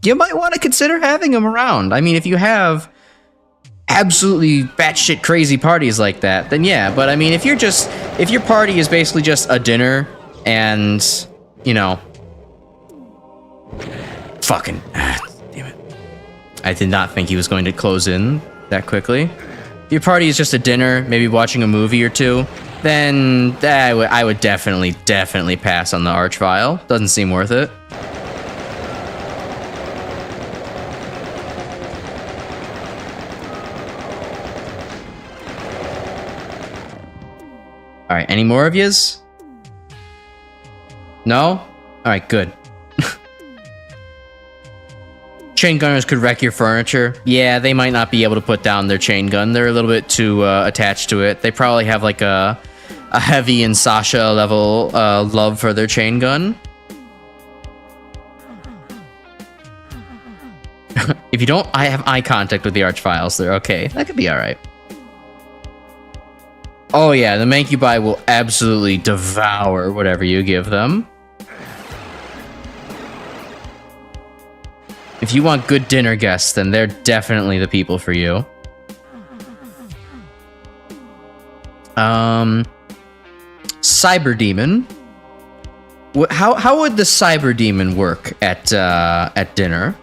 you might want to consider having them around. I mean, if you have absolutely batshit crazy parties like that, then yeah. But I mean, if your party is basically just a dinner and, you know, fucking, damn it. I did not think he was going to close in that quickly. If your party is just a dinner, maybe watching a movie or two, then I would definitely pass on the Archvile. Doesn't seem worth it. All right, any more of yous? No? All right, good. Chain gunners could wreck your furniture. Yeah, they might not be able to put down their chain gun. They're a little bit too attached to it. They probably have like a Heavy and Sasha level love for their chain gun. If you don't, I have eye contact with the Archviles. They're okay. That could be all right. Oh yeah, the Mancubi will absolutely devour whatever you give them. If you want good dinner guests, then they're definitely the people for you. Cyber Demon. How would the Cyber Demon work at dinner?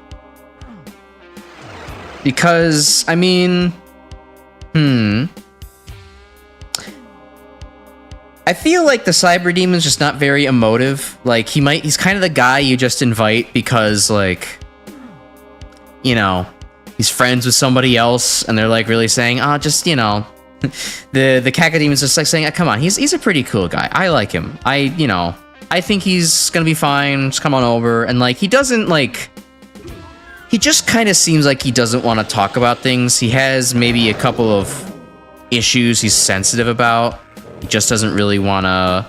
Because I mean, I feel like the Cyber Demon's just not very emotive. Like, he's kind of the guy you just invite because, like, you know, he's friends with somebody else and they're like really saying, oh, just, you know, the Cacademon's just like saying, oh, come on, he's a pretty cool guy. I like him. I think he's gonna be fine. Just come on over. And like, he doesn't like, he just kind of seems like he doesn't want to talk about things. He has maybe a couple of issues he's sensitive about. He just doesn't really want to,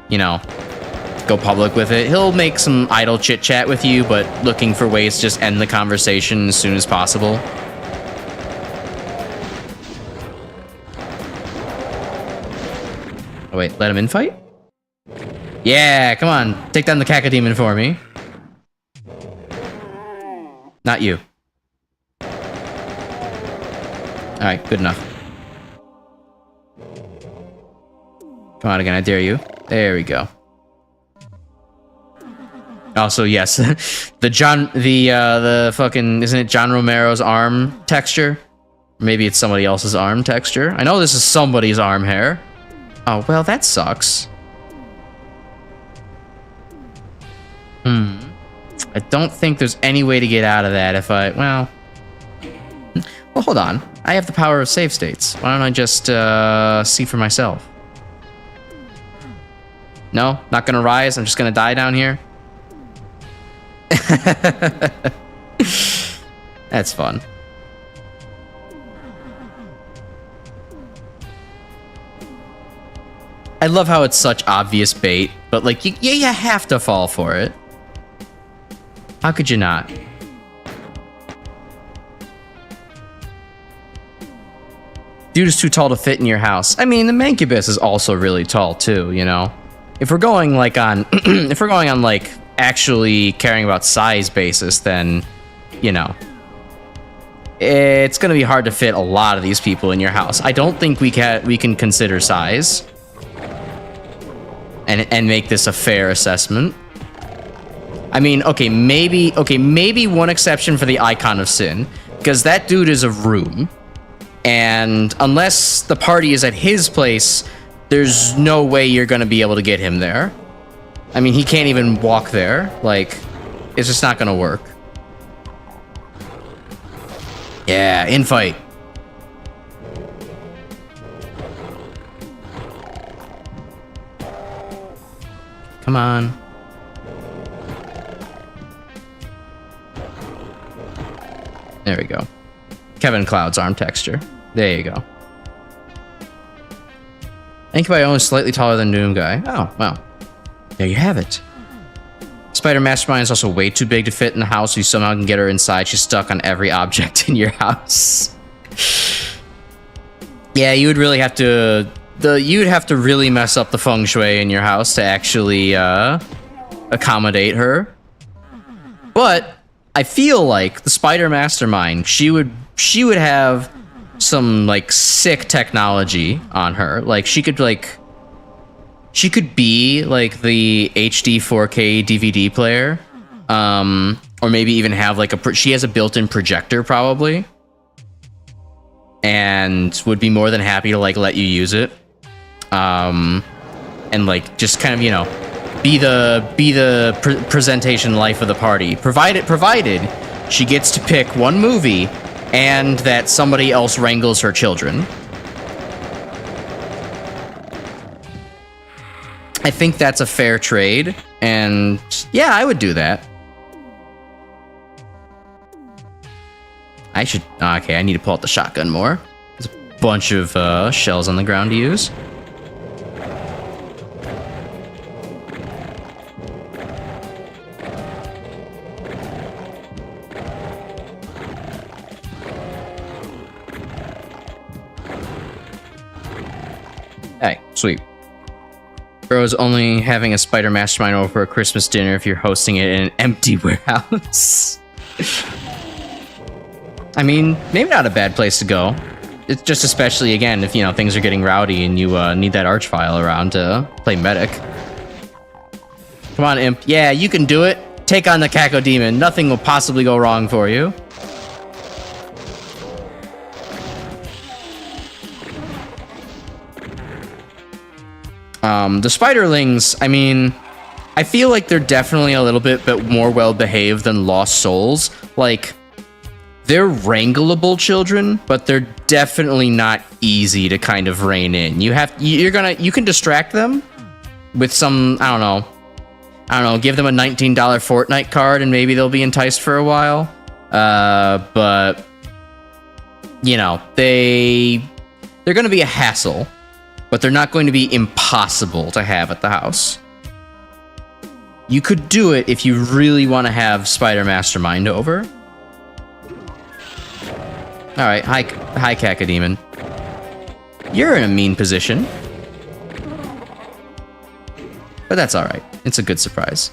you know, go public with it. He'll make some idle chit chat with you, but looking for ways to just end the conversation as soon as possible. Oh wait, let him infight? Yeah, come on, take down the Cacodemon for me. Not you. Alright, good enough. Come on again, I dare you. There we go. Also, yes, the fucking, isn't it John Romero's arm texture? Maybe it's somebody else's arm texture. I know this is somebody's arm hair. Oh, well, that sucks. I don't think there's any way to get out of that if I, well, Well, hold on. I have the power of save states. Why don't I just see for myself? No? Not gonna rise? I'm just gonna die down here? That's fun. I love how it's such obvious bait, but like, you have to fall for it. How could you not? Dude is too tall to fit in your house. I mean, the Mancubus is also really tall too, you know? If we're going like on, if we're going on like actually caring about size basis, then, you know, it's gonna be hard to fit a lot of these people in your house. I don't think we can consider size and make this a fair assessment. I mean, okay, maybe one exception for the Icon of Sin, because that dude is a room, and unless the party is at his place, there's no way you're gonna be able to get him there. I mean, he can't even walk there. Like, it's just not gonna work. Yeah, infight. Come on. There we go. Kevin Cloud's arm texture. There you go. Incubi only slightly taller than Doom Guy. Oh, well. There you have it. Spider Mastermind is also way too big to fit in the house, so you somehow can get her inside. She's stuck on every object in your house. Yeah, you would really have to... you'd have to really mess up the feng shui in your house to actually accommodate her. But I feel like the Spider Mastermind, she would have some like sick technology on her. Like she could be like the HD 4K DVD player, or maybe even have like she has a built-in projector probably, and would be more than happy to like let you use it. And like just kind of, you know, be the presentation life of the party, provided she gets to pick one movie and that somebody else wrangles her children. I think that's a fair trade, and yeah, I would do that. Okay, I need to pull out the shotgun more. There's a bunch of shells on the ground to use. Hey, sweet. Bro's only having a Spider Mastermind over for a Christmas dinner if you're hosting it in an empty warehouse. I mean, maybe not a bad place to go. It's just especially, again, if, you know, things are getting rowdy and you need that Archvile around to play medic. Come on, Imp. Yeah, you can do it. Take on the Cacodemon. Nothing will possibly go wrong for you. The Spiderlings, I mean, I feel like they're definitely a little bit more well-behaved than Lost Souls. Like, they're wrangleable children, but they're definitely not easy to kind of rein in. You can distract them with some, I don't know, give them a $19 Fortnite card and maybe they'll be enticed for a while. But, you know, they're gonna be a hassle. But they're not going to be impossible to have at the house. You could do it if you really want to have Spider Mastermind over. Alright, hi Cacodemon. You're in a mean position. But that's alright. It's a good surprise.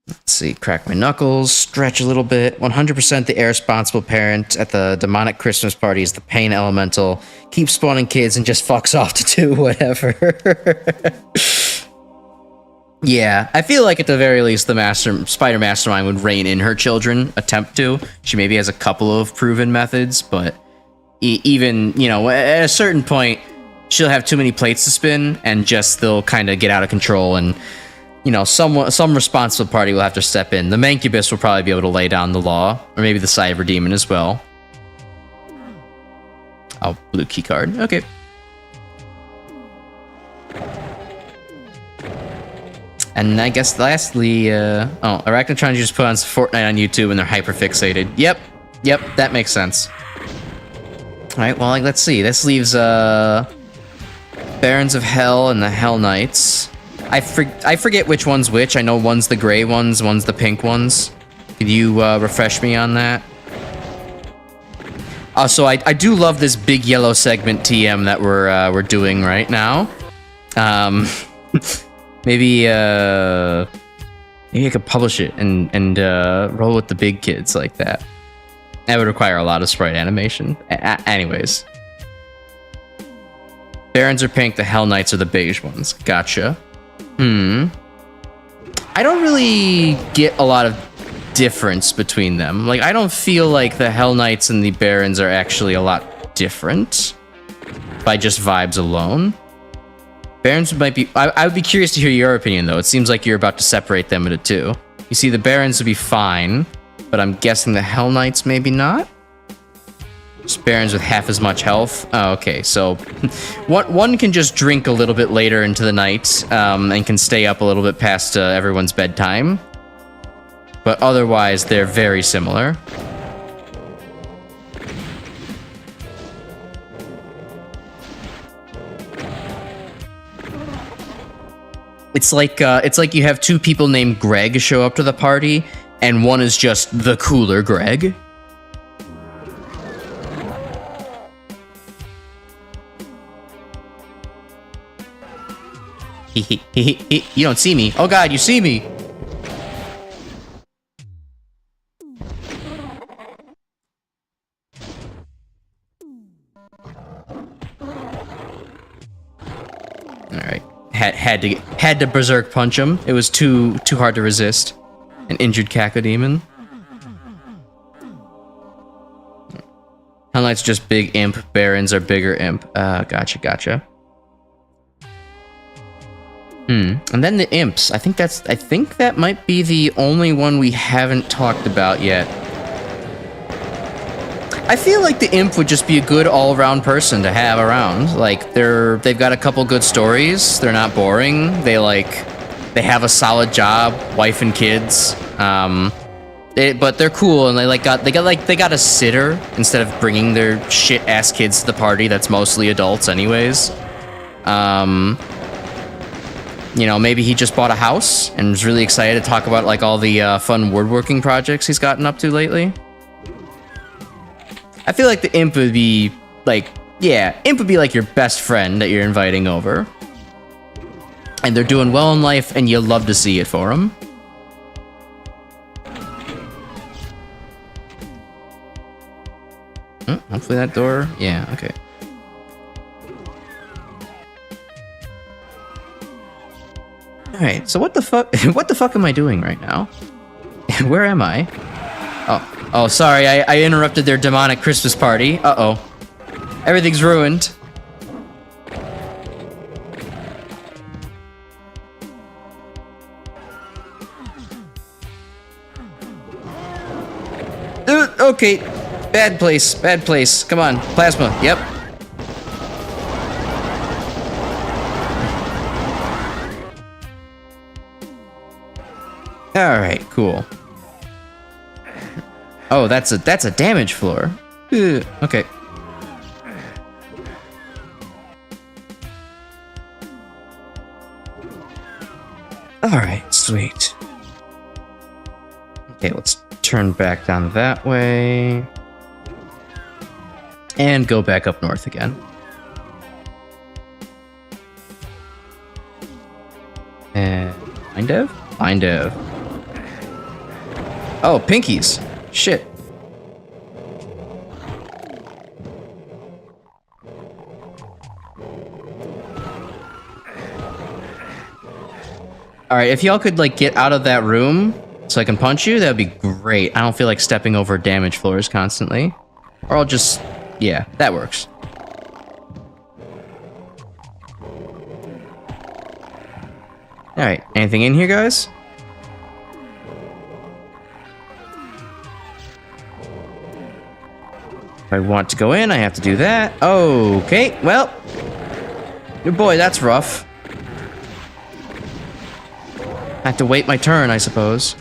Let's see, crack my knuckles, stretch a little bit. 100% the irresponsible parent at the demonic Christmas party is the pain elemental. Keeps spawning kids and just fucks off to do whatever. Yeah, I feel like at the very least the Spider Mastermind would rein in her children, attempt to. She maybe has a couple of proven methods, but even, you know, at a certain point, she'll have too many plates to spin and just they'll kind of get out of control and you know, some responsible party will have to step in. The Mancubus will probably be able to lay down the law, or maybe the Cyber Demon as well. Oh, blue key card. Okay. And I guess lastly, Arachnotron just put on Fortnite on YouTube and they're hyper fixated. Yep, that makes sense. All right, well, let's see. This leaves Barons of Hell and the Hell Knights. I forget which one's which. I know one's the gray ones, one's the pink ones. Could you refresh me on that? Also, I do love this big yellow segment TM that we're doing right now. Maybe I could publish it and roll with the big kids like that. That would require a lot of sprite animation. Anyways. Barons are pink, the Hell Knights are the beige ones. Gotcha. I don't really get a lot of difference between them. Like, I don't feel like the Hell Knights and the Barons are actually a lot different by just vibes alone. Barons might be... I would be curious to hear your opinion, though. It seems like you're about to separate them into two. You see, the Barons would be fine, but I'm guessing the Hell Knights maybe not? Just Barons with half as much health. Oh, okay, so one can just drink a little bit later into the night and can stay up a little bit past everyone's bedtime. But otherwise, they're very similar. It's like you have two people named Greg show up to the party, and one is just the cooler Greg. You don't see me. Oh god, you see me. All right. Had to berserk punch him. It was too hard to resist. An injured Cacodemon. Hell Knight's just big imp. Barons are bigger imp. Gotcha. And then the imps. I think that might be the only one we haven't talked about yet. I feel like the imp would just be a good all-around person to have around. Like, they've got a couple good stories. They're not boring. They have a solid job, wife and kids. But they're cool, and they got a sitter instead of bringing their shit-ass kids to the party. That's mostly adults, anyways. You know, maybe he just bought a house and was really excited to talk about like all the fun woodworking projects he's gotten up to lately. I feel like the imp would be like, yeah, imp would be like your best friend that you're inviting over. And they're doing well in life and you love to see it for them. Hopefully that door, yeah, okay. Alright, so what the fuck am I doing right now? Where am I? Oh, sorry, I interrupted their demonic Christmas party. Uh-oh. Everything's ruined. Okay. Bad place. Come on, plasma, yep. Alright, cool. Oh, that's a damage floor. Okay. Alright, sweet. Okay, let's turn back down that way. And go back up north again. And Mind Dev. Oh, pinkies. Shit. Alright, if y'all could, like, get out of that room so I can punch you, that would be great. I don't feel like stepping over damage floors constantly. Or I'll just... yeah, that works. Alright, anything in here, guys? If I want to go in, I have to do that. Okay, well. Good boy, that's rough. I have to wait my turn, I suppose.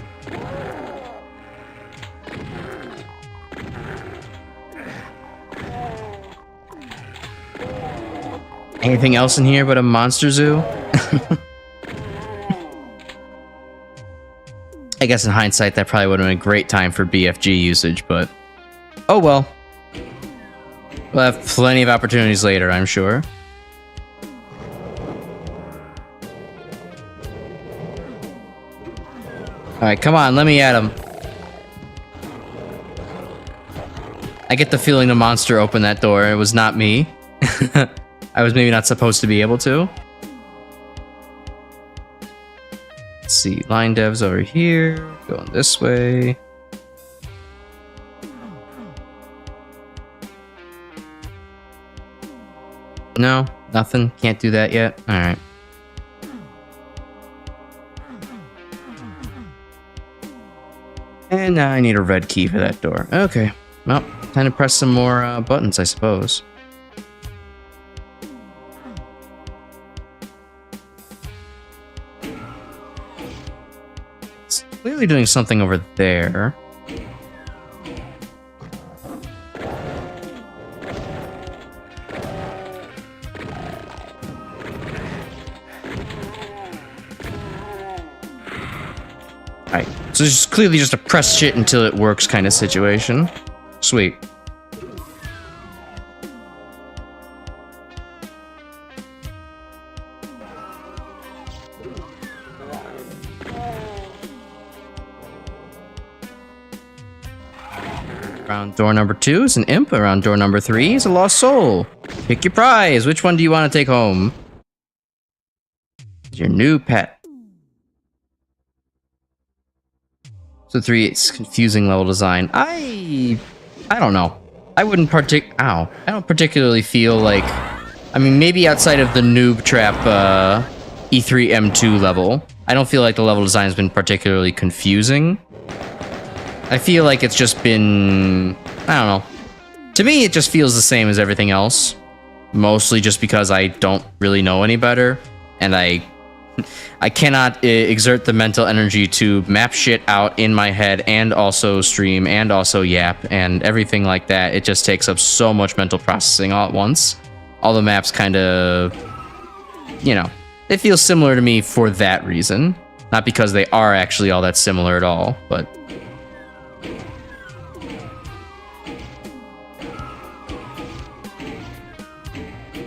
Anything else in here but a monster zoo? I guess in hindsight, that probably would have been a great time for BFG usage, but... oh well. We'll have plenty of opportunities later, I'm sure. Alright, come on, let me at him. I get the feeling the monster opened that door. It was not me. I was maybe not supposed to be able to. Let's see, line devs over here. Going this way. No, nothing. Can't do that yet. Alright. And now I need a red key for that door. Okay. Well, time to press some more buttons, I suppose. It's clearly doing something over there. Alright, so it's clearly just a press shit until it works kind of situation. Sweet. Around door number 2 is an imp. Around door number 3 is a lost soul. Pick your prize. Which one do you want to take home? Your new pet. So 3, it's confusing level design. I don't know. I don't particularly feel like... I mean, maybe outside of the noob trap E3 M2 level, I don't feel like the level design has been particularly confusing. I feel like it's just been... I don't know. To me, it just feels the same as everything else. Mostly just because I don't really know any better. And I cannot exert the mental energy to map shit out in my head and also stream and also yap and everything like that. It just takes up so much mental processing all at once. All the maps kind of, you know, it feels similar to me for that reason. Not because they are actually all that similar at all, but...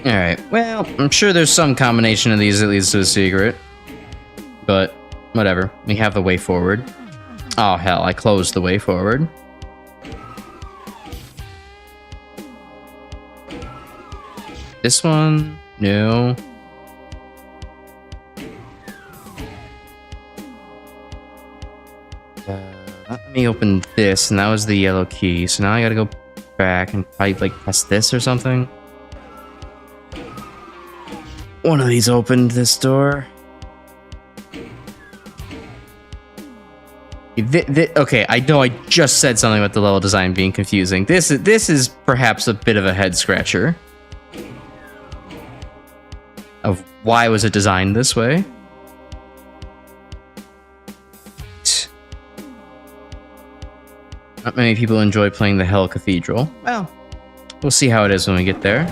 Alright, well, I'm sure there's some combination of these that leads to a secret. But, whatever. We have the way forward. Oh, hell, I closed the way forward. This one? No. Let me open this, and that was the yellow key. So now I gotta go back and probably, like, press this or something. One of these opened this door. Okay, I know I just said something about the level design being confusing. This is perhaps a bit of a head scratcher of why was it designed this way. Not many people enjoy playing the Hell Cathedral. Well, we'll see how it is when we get there.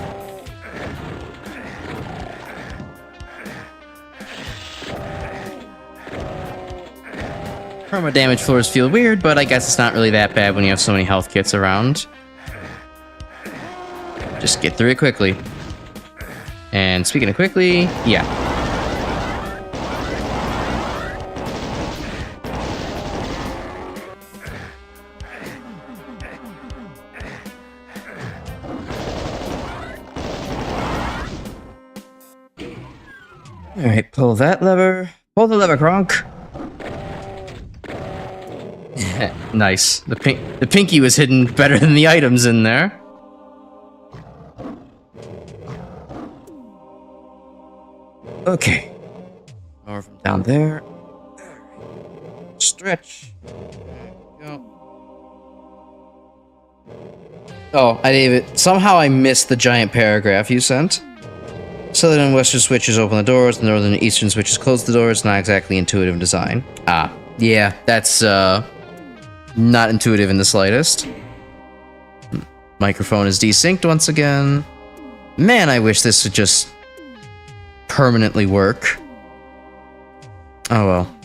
Perma damage floors feel weird, but I guess it's not really that bad when you have so many health kits around. Just get through it quickly. And speaking of quickly, yeah. Alright, pull that lever. Pull the lever, Kronk. Nice. The pinky was hidden better than the items in there. Okay. More from down there. Stretch. There we go. Oh, David. Somehow I missed the giant paragraph you sent. Southern and western switches open the doors, the northern and eastern switches close the doors. Not exactly intuitive design. Ah, yeah, that's not intuitive in the slightest. Microphone is desynced once again. Man, I wish this would just permanently work. Oh well.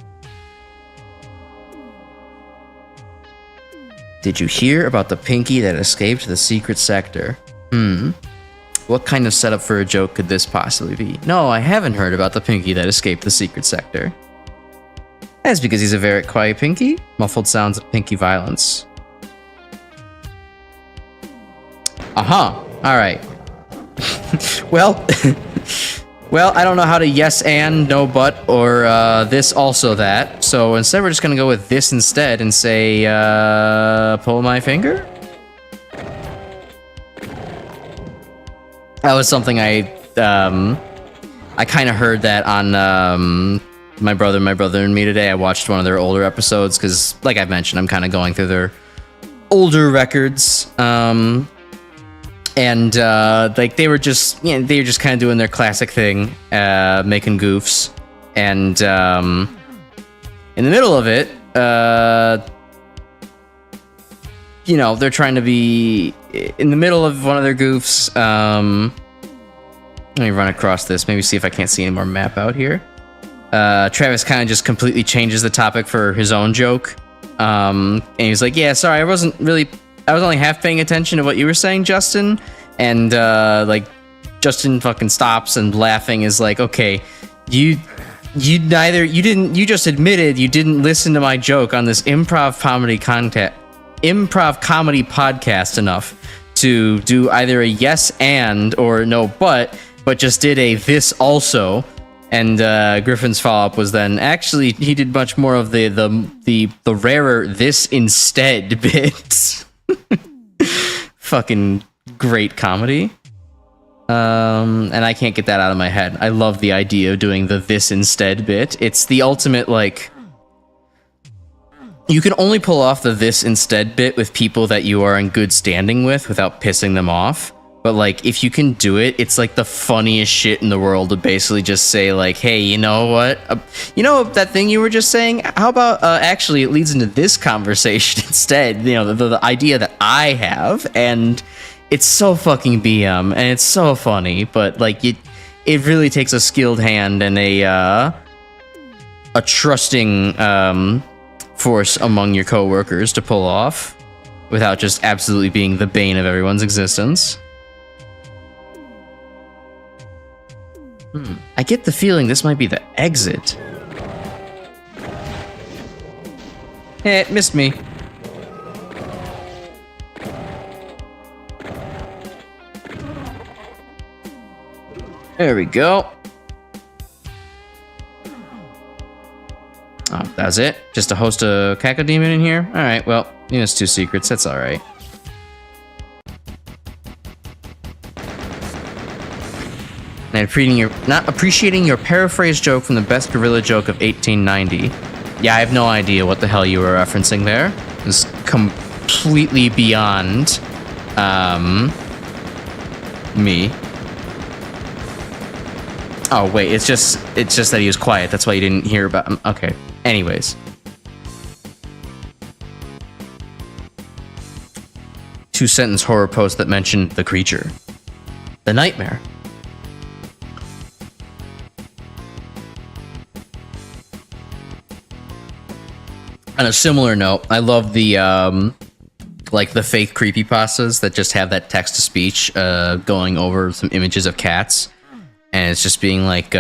Did you hear about the Pinky that escaped the secret sector? What kind of setup for a joke could this possibly be? No, I haven't heard about the Pinky that escaped the secret sector. That's because he's a very quiet Pinky. Muffled sounds of Pinky violence. Alright. Well, well, I don't know how to yes and, no but, or this also that. So instead we're just gonna go with this instead and say, pull my finger? That was something I kind of heard that on my brother and me today. I watched one of their older episodes because, like I've mentioned, I'm kind of going through their older records. And like they were just, you know, they were just kind of doing their classic thing, making goofs. And in the middle of it, you know, they're trying to be in the middle of one of their goofs. Let me run across this, maybe see if I can't see any more map out here. Travis kind of just completely changes the topic for his own joke. And he's like, yeah, sorry, I was only half paying attention to what you were saying, Justin. And like Justin fucking stops and laughing is like, okay, you just admitted you didn't listen to my joke on this improv comedy podcast enough to do either a yes and or no but just did a this also. And Griffin's follow-up was then actually he did much more of the rarer this instead bit. Fucking great comedy. And I can't get that out of my head. I love the idea of doing the this instead bit. It's the ultimate, like, you can only pull off the this instead bit with people that you are in good standing with without pissing them off. But like, if you can do it, it's like the funniest shit in the world to basically just say like, hey, you know what? You know that thing you were just saying? How about actually it leads into this conversation instead? You know, the idea that I have, and it's so fucking BM and it's so funny, but like it really takes a skilled hand and a trusting force among your coworkers to pull off without just absolutely being the bane of everyone's existence. I get the feeling this might be the exit. Hey, it missed me. There we go. Oh, that's it? Just to host a cacodemon in here? Alright, well, you missed 2 secrets, that's alright. And not appreciating your paraphrase joke from the best gorilla joke of 1890. Yeah, I have no idea what the hell you were referencing there. It's completely beyond me. Oh wait, it's just that he was quiet. That's why you didn't hear about him. Okay. Anyways. Two-sentence horror post that mentioned the creature. The nightmare. On a similar note, I love the like the fake creepypastas that just have that text-to-speech going over some images of cats. And it's just being like,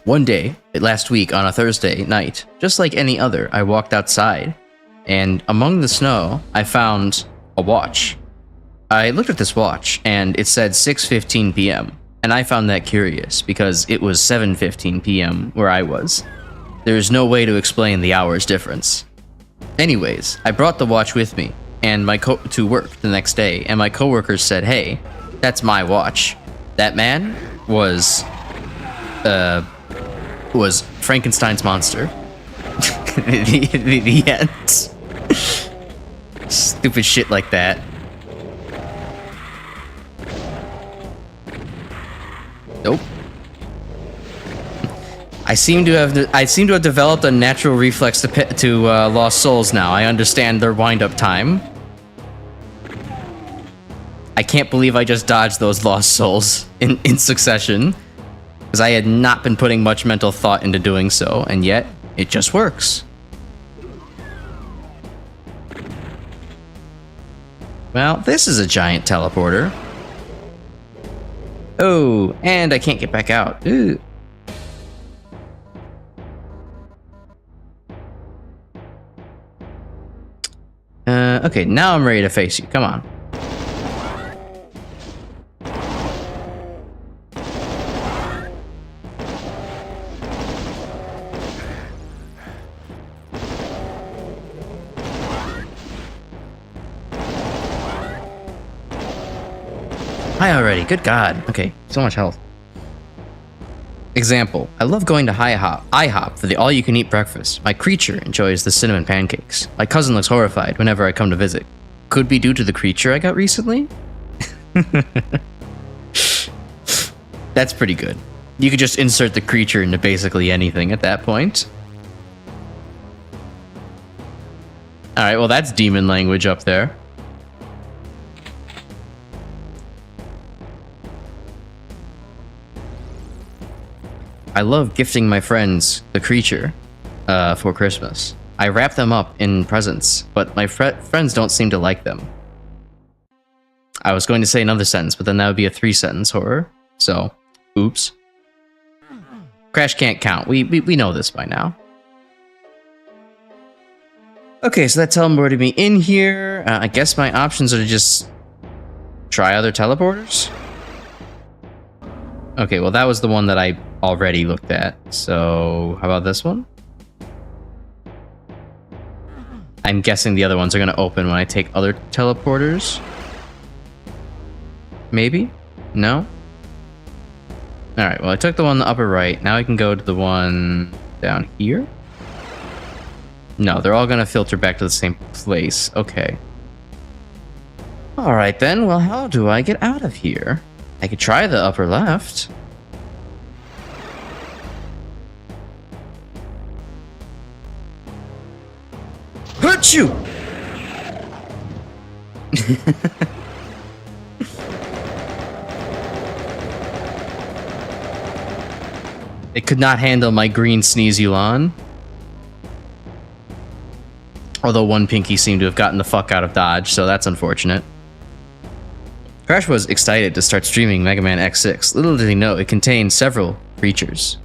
one day, last week on a Thursday night, just like any other, I walked outside, and among the snow, I found a watch. I looked at this watch, and it said 6:15 p.m., and I found that curious, because it was 7:15 p.m. where I was. There's no way to explain the hours difference. Anyways, I brought the watch with me, and to work the next day, and my coworkers said, hey, that's my watch. That man was was Frankenstein's monster. The end. Stupid shit like that. Nope. I seem to have developed a natural reflex to lost souls now. I understand their wind-up time. I can't believe I just dodged those lost souls in succession, because I had not been putting much mental thought into doing so, and yet it just works. Well, this is a giant teleporter. Oh, and I can't get back out. Ooh. Okay, now I'm ready to face you. Come on. Hi already, good God. Okay, so much health. Example, I love going to IHOP for the all-you-can-eat breakfast. My creature enjoys the cinnamon pancakes. My cousin looks horrified whenever I come to visit. Could be due to the creature I got recently? That's pretty good. You could just insert the creature into basically anything at that point. Alright, well that's demon language up there. I love gifting my friends the creature for Christmas. I wrap them up in presents, but my friends don't seem to like them. I was going to say another sentence, but then that would be a 3-sentence horror. So, oops. Crash can't count. We know this by now. Okay, so that teleported me in here. I guess my options are to just try other teleporters. Okay, well that was the one that I already looked at. So how about this one? I'm guessing the other ones are going to open when I take other teleporters. Maybe? No? Alright, well I took the one in the upper right. Now I can go to the one down here. No, they're all going to filter back to the same place. Okay. Alright then, well how do I get out of here? I could try the upper left. Hurt you! It could not handle my green sneeze Yulan. Although one pinky seemed to have gotten the fuck out of dodge, so that's unfortunate. Crash was excited to start streaming Mega Man X6. Little did he know it contained several creatures.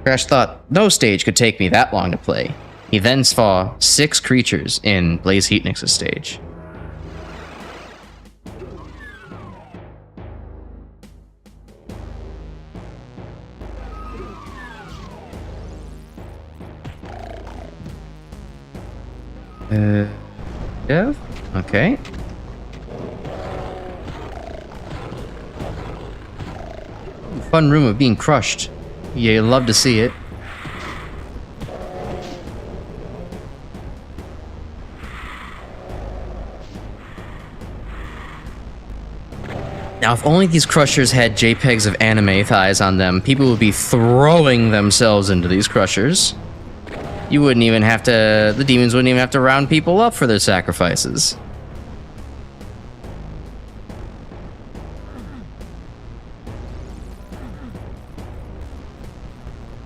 Crash thought no stage could take me that long to play. He then saw 6 creatures in Blaze Heatnix's stage. Yeah? Okay. Fun room of being crushed. Yeah, you'd love to see it. Now, if only these crushers had JPEGs of anime thighs on them, people would be throwing themselves into these crushers. You wouldn't even have to... The demons wouldn't even have to round people up for their sacrifices.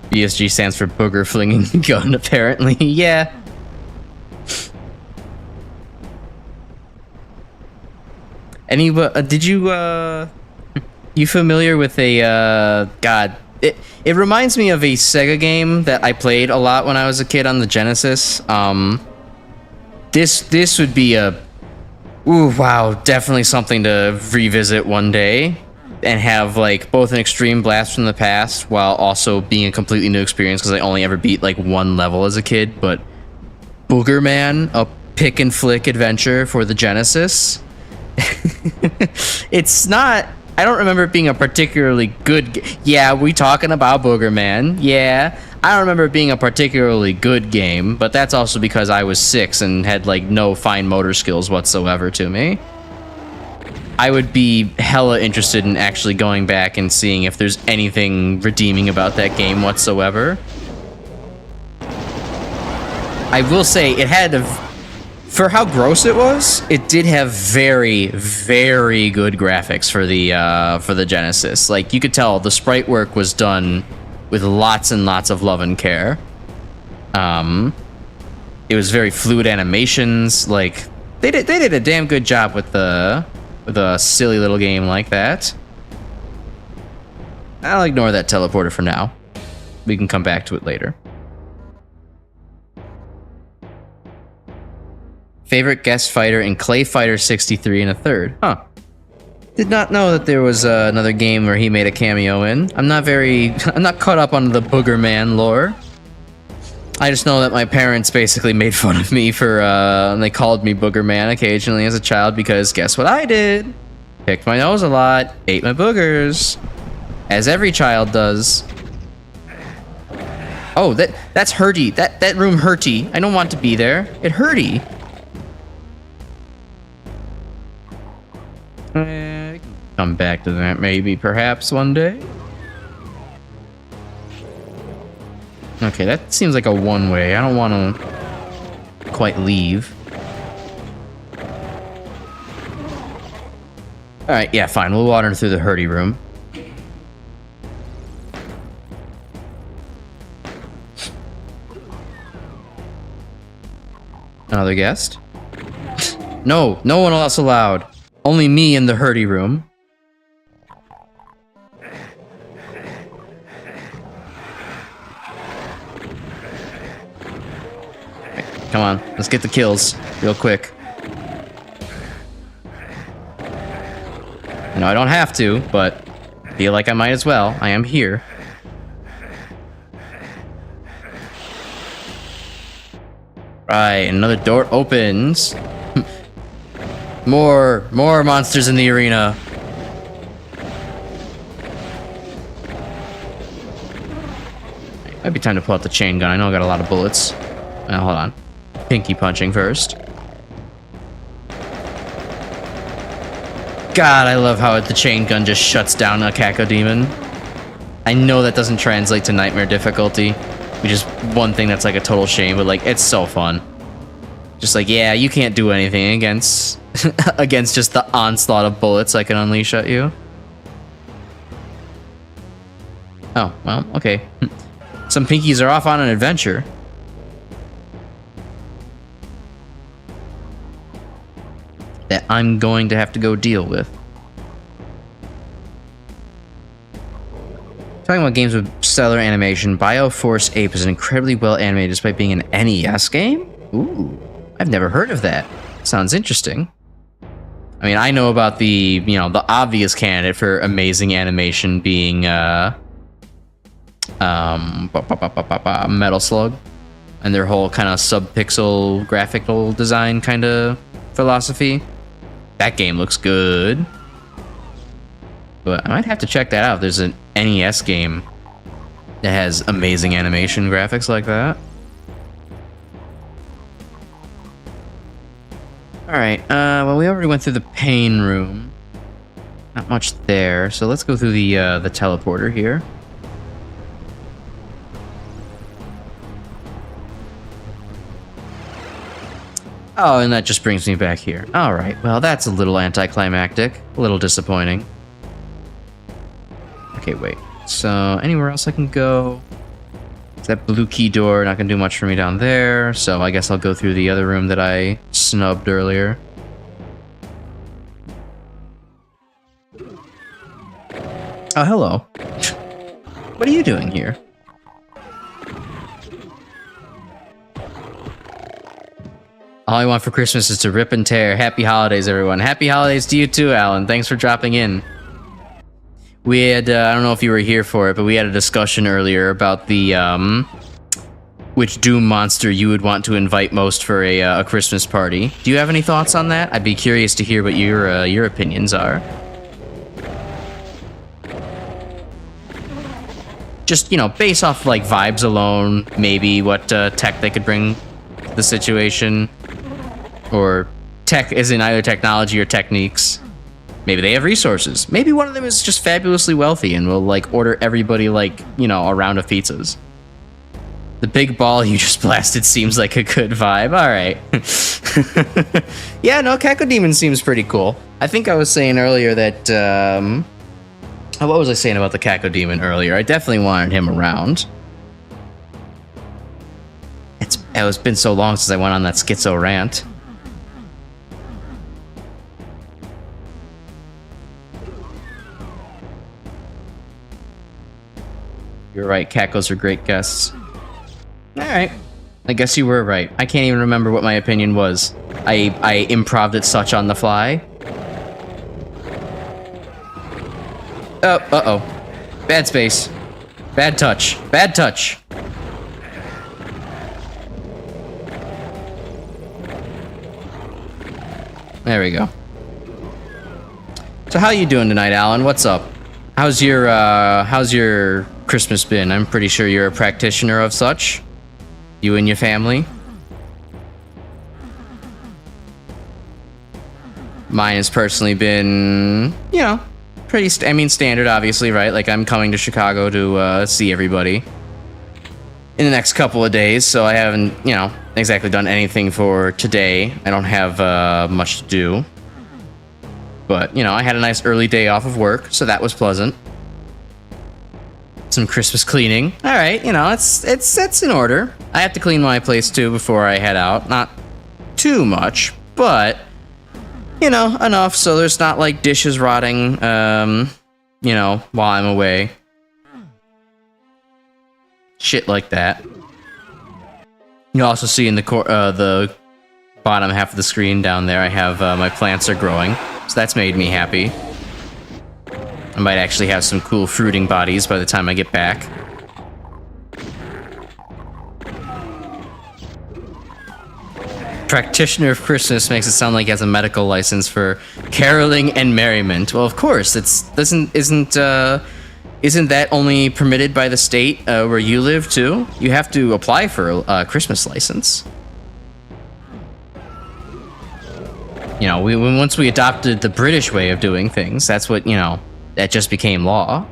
BSG stands for booger flinging gun, apparently. Yeah. Did you, you familiar with a, God... It reminds me of a Sega game that I played a lot when I was a kid on the Genesis. This would be a... Ooh, wow, definitely something to revisit one day. And have, like, both an extreme blast from the past while also being a completely new experience, because I only ever beat, like, one level as a kid. But Booger Man, a pick and flick adventure for the Genesis. It's not I don't remember it being a particularly good. Yeah, we talking about Booger Man? Yeah, I don't remember it being a particularly good game, but that's also because I was 6 and had like no fine motor skills whatsoever to me. I would be hella interested in actually going back and seeing if there's anything redeeming about that game whatsoever. I will say it had a. For how gross it was, it did have very, very good graphics for the Genesis. Like, you could tell the sprite work was done with lots and lots of love and care. It was very fluid animations. Like, they did a damn good job with a silly little game like that. I'll ignore that teleporter for now. We can come back to it later. Favorite guest fighter in Clay Fighter 63 and a third. Huh. Did not know that there was another game where he made a cameo in. I'm not caught up on the Booger Man lore. I just know that my parents basically made fun of me for, and they called me Booger Man occasionally as a child because guess what I did? Picked my nose a lot, ate my boogers. As every child does. Oh, that's hurty. That room hurty. I don't want to be there. It hurty. Come back to that maybe, perhaps, one day. Okay, that seems like a one-way. I don't want to quite leave. Alright, yeah, fine. We'll wander through the hurdy room. Another guest? No, no one else allowed. Only me in the hurdy room. Come on, let's get the kills real quick. No, I don't have to, but feel like I might as well. I am here. Right, another door opens. More monsters in the arena. Might be time to pull out the chain gun. I know I got a lot of bullets. Now, hold on. Pinky punching first. God, I love how the chain gun just shuts down a Cacodemon. I know that doesn't translate to nightmare difficulty, which is one thing that's like a total shame, but like, it's so fun. Just like, yeah, you can't do anything against against just the onslaught of bullets I can unleash at you. Oh, well, okay. Some pinkies are off on an adventure. That I'm going to have to go deal with. Talking about games with stellar animation, Bioforce Ape is incredibly well animated despite being an NES game? Ooh, I've never heard of that. Sounds interesting. I mean, I know about the, you know, the obvious candidate for amazing animation being, Metal Slug. And their whole kind of sub-pixel graphical design kind of philosophy. That game looks good. But I might have to check that out. There's an NES game that has amazing animation graphics like that. Alright, well, we already went through the pain room. Not much there, so let's go through the teleporter here. Oh, and that just brings me back here. Alright, well, that's a little anticlimactic. A little disappointing. Okay, wait. So, anywhere else I can go? That blue key door, not gonna do much for me down there, so I guess I'll go through the other room that I snubbed earlier. Oh, hello. What are you doing here? All I want for Christmas is to rip and tear. Happy holidays, everyone. Happy holidays to you too, Alan. Thanks for dropping in. We had, I don't know if you were here for it, but we had a discussion earlier about the, which Doom monster you would want to invite most for a Christmas party. Do you have any thoughts on that? I'd be curious to hear what your opinions are. Just, you know, based off like vibes alone, maybe what tech they could bring to the situation, or tech is in either technology or techniques. Maybe they have resources. Maybe one of them is just fabulously wealthy and will like order everybody like, you know, a round of pizzas. The big ball you just blasted seems like a good vibe. All right. Yeah, no, Cacodemon seems pretty cool. I think I was saying earlier that, what was I saying about the Cacodemon earlier? I definitely wanted him around. It's been so long since I went on that schizo rant. You're right, Cacos are great guests. Alright. I guess you were right. I can't even remember what my opinion was. I improv'd it such on the fly. Oh, uh-oh. Bad space. Bad touch. Bad touch. There we go. So how you doing tonight, Alan? What's up? How's your Christmas been? I'm pretty sure you're a practitioner of such. You and your family. Mine has personally been, you know, pretty, standard, obviously, right? Like, I'm coming to Chicago to see everybody in the next couple of days, so I haven't, you know, exactly done anything for today. I don't have much to do. But, you know, I had a nice early day off of work, so that was pleasant. Some Christmas cleaning. All right, you know, it's in order. I have to clean my place too before I head out. Not too much, but you know, enough so there's not like dishes rotting, you know, while I'm away. Shit like that. You also see in the bottom half of the screen down there, I have my plants are growing, so that's made me happy. I might actually have some cool fruiting bodies by the time I get back. Practitioner of Christmas makes it sound like he has a medical license for caroling and merriment. Well, of course, isn't that only permitted by the state where you live too? You have to apply for a Christmas license. You know, once we adopted the British way of doing things, that's what, you know, that just became law.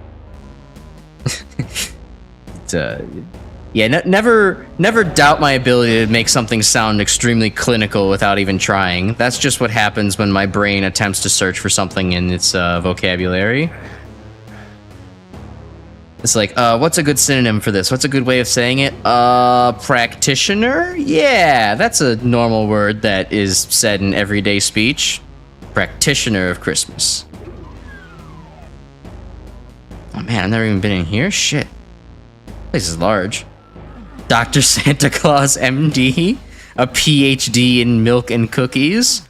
Yeah, never doubt my ability to make something sound extremely clinical without even trying. That's just what happens when my brain attempts to search for something in its vocabulary. It's like, what's a good synonym for this? What's a good way of saying it? Practitioner? Yeah, that's a normal word that is said in everyday speech. Practitioner of Christmas. Oh man, I've never even been in here? Shit. This is large. Dr. Santa Claus, MD? A PhD in milk and cookies?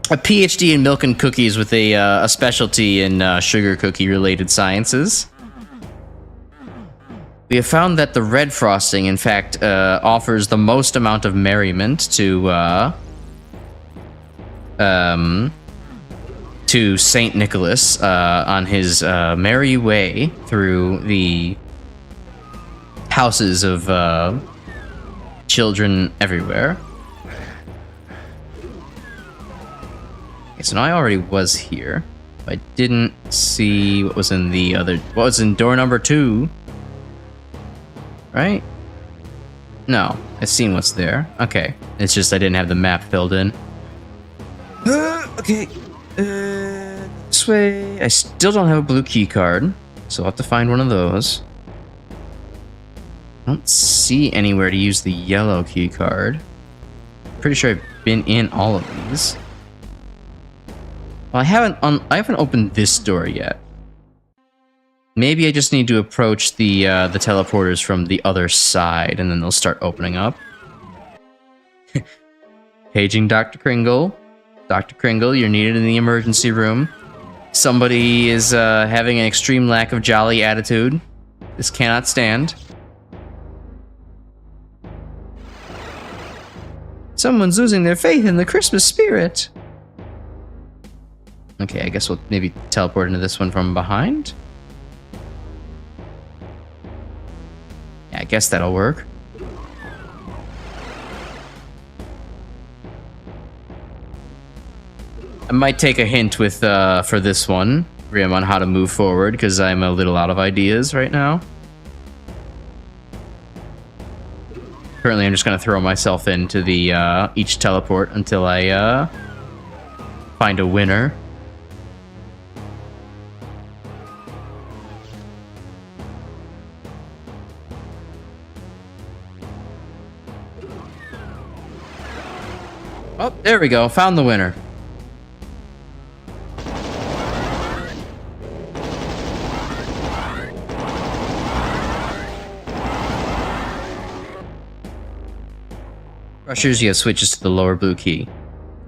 A PhD in milk and cookies with a specialty in sugar cookie related sciences. We have found that the red frosting, in fact, offers the most amount of merriment to Saint Nicholas on his merry way through the houses of children everywhere. Okay, so now I already was here. I didn't see what was in the other. What was in door number 2? Right? No, I've seen what's there. Okay, it's just I didn't have the map filled in. Okay. This way. I still don't have a blue key card, so I'll have to find one of those. I don't see anywhere to use the yellow key card. Pretty sure I've been in all of these. Well, I haven't opened this door yet. Maybe I just need to approach the teleporters from the other side, and then they'll start opening up. Paging Dr. Kringle. Dr. Kringle, you're needed in the emergency room. Somebody is having an extreme lack of jolly attitude. This cannot stand. Someone's losing their faith in the Christmas spirit. Okay, I guess we'll maybe teleport into this one from behind. I guess that'll work. I might take a hint with for this one, Grim, on how to move forward, because I'm a little out of ideas right now. Currently, I'm just going to throw myself into the each teleport until I find a winner. Oh, there we go. Found the winner. Rushers, you have switches to the lower blue key.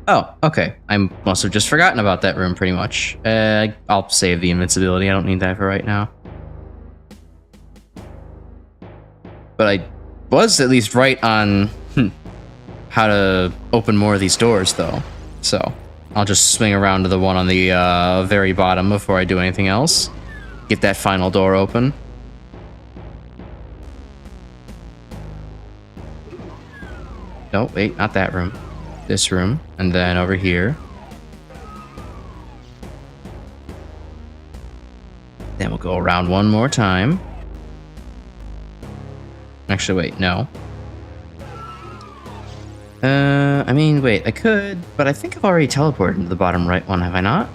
Oh, okay. I must have just forgotten about that room pretty much. I'll save the invincibility. I don't need that for right now. But I was at least right on how to open more of these doors, though. So I'll just swing around to the one on the very bottom before I do anything else. Get that final door open. No, wait, not that room. This room, and then over here. Then we'll go around one more time. Actually, wait, no. I mean, wait, I could, but I think I've already teleported into the bottom right one, have I not?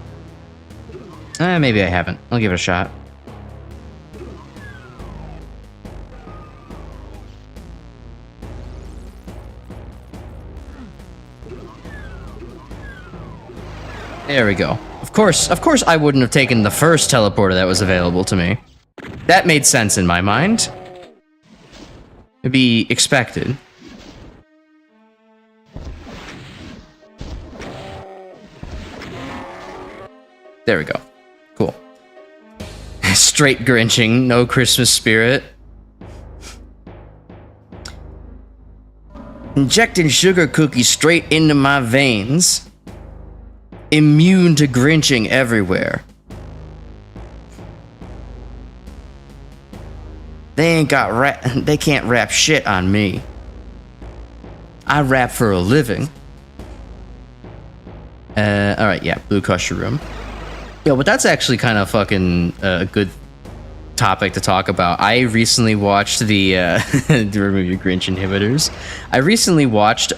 Maybe I haven't. I'll give it a shot. There we go. Of course I wouldn't have taken the first teleporter that was available to me. That made sense in my mind. It'd be expected. There we go. Cool. Straight Grinching, no Christmas spirit. Injecting sugar cookies straight into my veins. Immune to Grinching everywhere. They can't rap shit on me. I rap for a living. Alright, yeah, Blue Crusher Room. Yo, but that's actually kind of fucking a good topic to talk about. I recently watched the to remove your Grinch inhibitors. I recently watched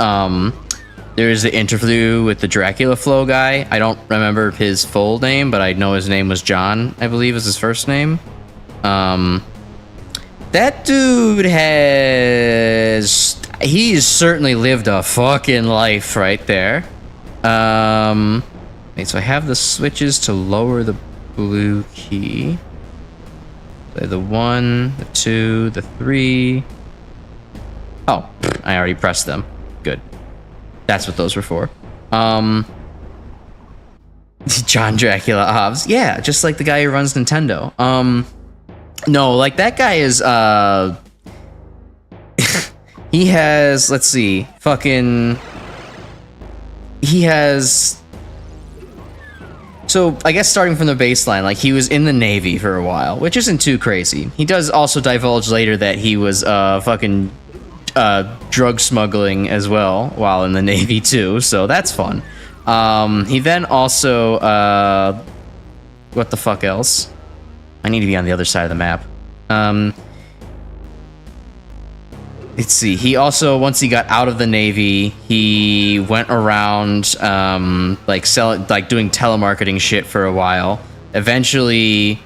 there's the interview with the Dracula Flow guy. I don't remember his full name, but I know his name was John, I believe is his first name. That dude he's certainly lived a fucking life right there. Wait, so I have the switches to lower the blue key. Play the 1, the 2, the 3. Oh, I already pressed them. Good. That's what those were for. John Dracula Hobbs. Yeah, just like the guy who runs Nintendo. No, like that guy is, he has, let's see, so I guess starting from the baseline, like he was in the Navy for a while, which isn't too crazy. He does also divulge later that he was drug smuggling as well while in the Navy too, so that's fun. He then also what the fuck else? I need to be on the other side of the map. Let's see. He also, once he got out of the Navy, he went around doing telemarketing shit for a while. Eventually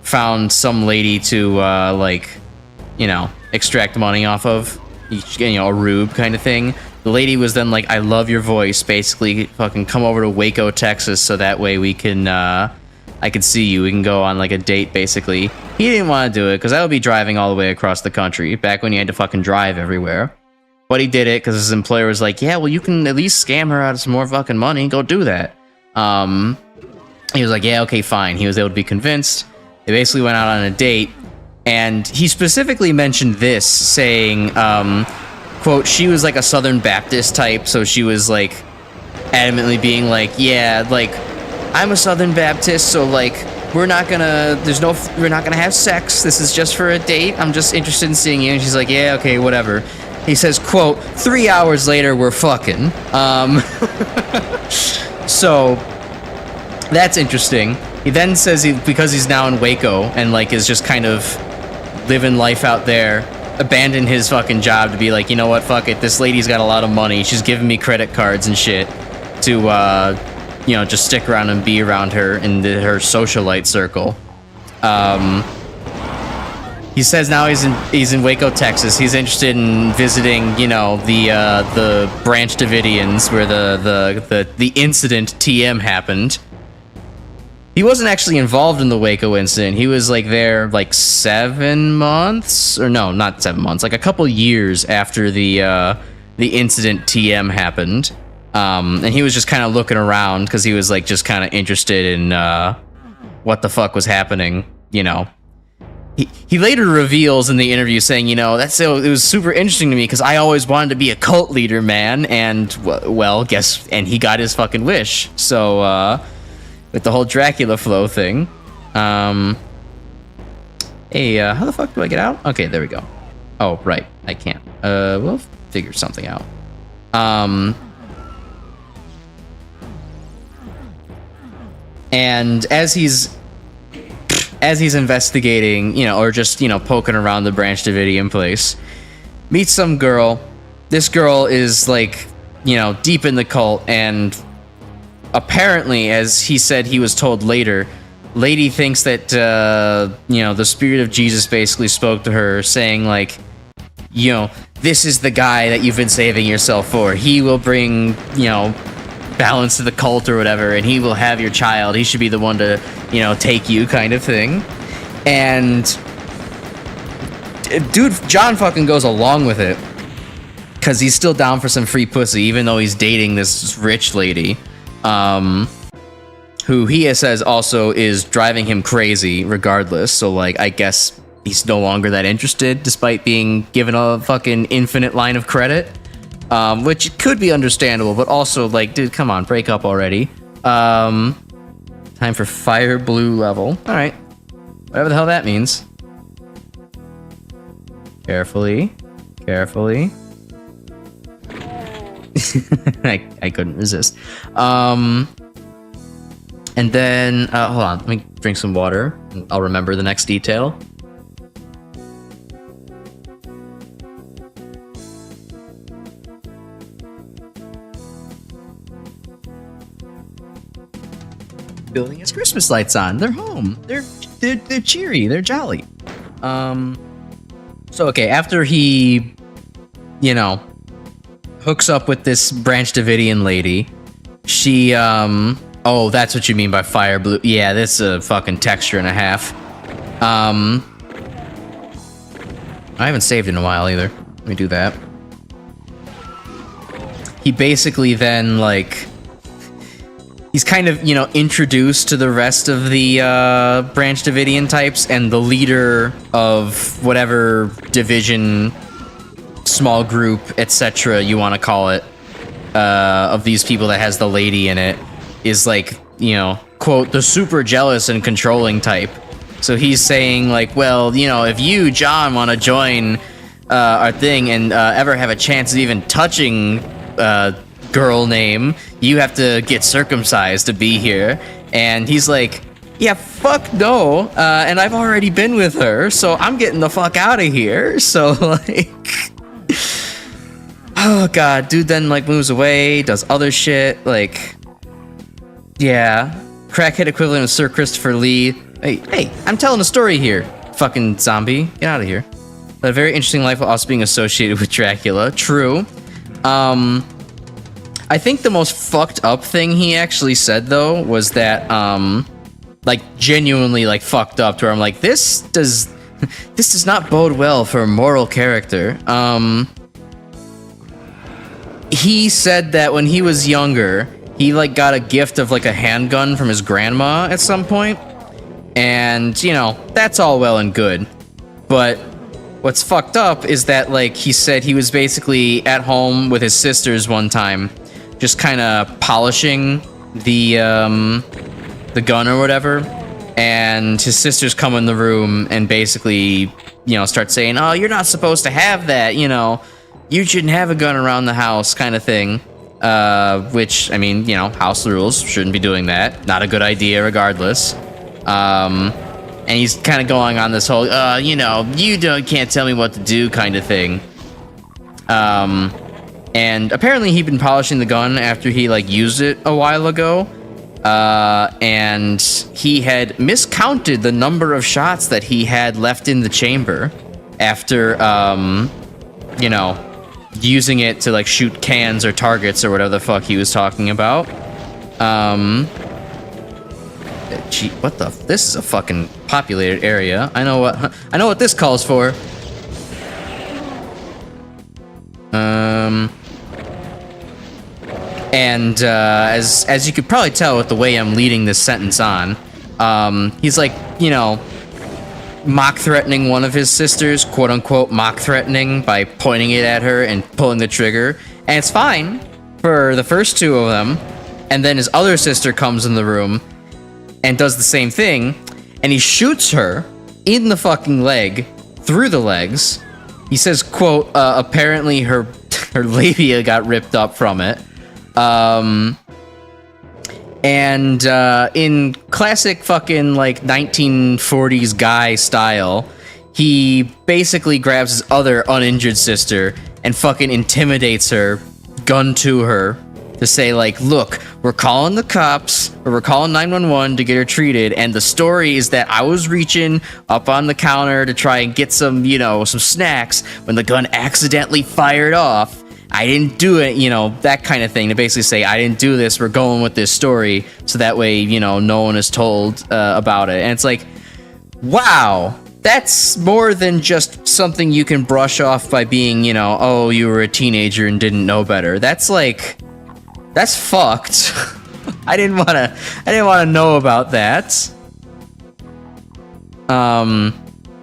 found some lady to extract money off of, a rube kind of thing. The lady was then like, "I love your voice," basically fucking come over to Waco, Texas, so that way we can I could see you. We can go on like a date, basically. He didn't want to do it because I would be driving all the way across the country back when you had to fucking drive everywhere. But he did it because his employer was like, "Yeah, well, you can at least scam her out of some more fucking money. Go do that." He was like, "Yeah, okay, fine." He was able to be convinced. They basically went out on a date, and he specifically mentioned this, saying, quote, she was like a Southern Baptist type, so she was like adamantly being like, "Yeah, like, I'm a Southern Baptist, so like we're not gonna have sex. This is just for a date. I'm just interested in seeing you. And she's like, yeah, okay, whatever. He says, quote, 3 hours later, we're fucking. So that's interesting. He then says because he's now in Waco and like is just kind of living life out there, abandoned his fucking job to be like, you know what, fuck it. This lady's got a lot of money. She's giving me credit cards and shit to, you know, just stick around and be around her in her socialite circle. He says now he's in Waco, Texas. He's interested in visiting, you know, the Branch Davidians where the incident TM happened. He wasn't actually involved in the Waco incident. He was like there like 7 months, or no, not 7 months, like a couple years after the incident TM happened. And he was just kind of looking around because he was like just kind of interested in what the fuck was happening, you know. He later reveals in the interview saying, you know, it was super interesting to me because I always wanted to be a cult leader, man. And well, and he got his fucking wish. So with the whole Dracula flow thing, hey, how the fuck do I get out? Okay, there we go. Oh, right, I can't. We'll figure something out. And as he's investigating, you know, or just, you know, poking around the Branch Davidian place, meets some girl. This girl is like, you know, deep in the cult, and apparently, as he said he was told later, lady thinks that, you know, the spirit of Jesus basically spoke to her saying like, you know, this is the guy that you've been saving yourself for. He will bring, you know, balance to the cult or whatever, and he will have your child. He should be the one to, you know, take you, kind of thing. And dude, John fucking goes along with it because he's still down for some free pussy, even though he's dating this rich lady, who he says also is driving him crazy regardless. So like, I guess he's no longer that interested despite being given a fucking infinite line of credit. Which could be understandable, but also, like, dude, come on, break up already. Time for fire blue level. Alright. Whatever the hell that means. Carefully. Carefully. I couldn't resist. And then, hold on, let me drink some water. I'll remember the next detail. Building his Christmas lights on. They're home. They're cheery. They're jolly. So okay, after he, you know, hooks up with this Branch Davidian lady, she oh, that's what you mean by fire blue. Yeah, that's a fucking texture and a half. I haven't saved in a while either. Let me do that. He basically then, like, he's kind of, you know, introduced to the rest of the Branch Davidian types, and the leader of whatever division, small group, etc. you want to call it, of these people that has the lady in it, is like, you know, quote, the super jealous and controlling type. So he's saying like, well, you know, if you, John, want to join our thing and ever have a chance of even touching girl name, you have to get circumcised to be here. And he's like, yeah, fuck no, and I've already been with her, so I'm getting the fuck out of here. So like, oh god, dude then like moves away, does other shit, like, yeah, crackhead equivalent of Sir Christopher Lee. Hey, I'm telling a story here, fucking zombie, get out of here. A very interesting life while also being associated with Dracula. True. I think the most fucked up thing he actually said, though, was that, like, genuinely, like, fucked up to where I'm like, this does not bode well for a moral character. He said that when he was younger, he, like, got a gift of, like, a handgun from his grandma at some point. And, you know, that's all well and good. But what's fucked up is that, like, he said he was basically at home with his sisters one time, just kind of polishing the gun or whatever, and his sisters come in the room and basically, you know, start saying, oh, you're not supposed to have that, you know, you shouldn't have a gun around the house, kind of thing. Which, I mean, you know, house rules, shouldn't be doing that. Not a good idea regardless. And he's kind of going on this whole, you know, can't tell me what to do kind of thing. And apparently he'd been polishing the gun after he, like, used it a while ago. And he had miscounted the number of shots that he had left in the chamber after, you know, using it to, like, shoot cans or targets or whatever the fuck he was talking about. Gee, what the? This is a fucking populated area. I know what this calls for. And as you could probably tell with the way I'm leading this sentence on, he's like, you know, mock threatening one of his sisters, quote unquote mock threatening, by pointing it at her and pulling the trigger. And it's fine for the first two of them. And then his other sister comes in the room and does the same thing. And he shoots her in the fucking leg, through the legs. He says, quote, apparently her labia got ripped up from it. And in classic fucking, like, 1940s guy style, he basically grabs his other uninjured sister and fucking intimidates her, gun to her, to say, like, look, we're calling the cops, or we're calling 911 to get her treated, and the story is that I was reaching up on the counter to try and get some, you know, some snacks when the gun accidentally fired off. I didn't do it, you know, that kind of thing, to basically say, I didn't do this, we're going with this story, so that way, you know, no one is told about it. And it's like, wow, that's more than just something you can brush off by being, you know, oh, you were a teenager and didn't know better. That's like, that's fucked. I didn't want to know about that.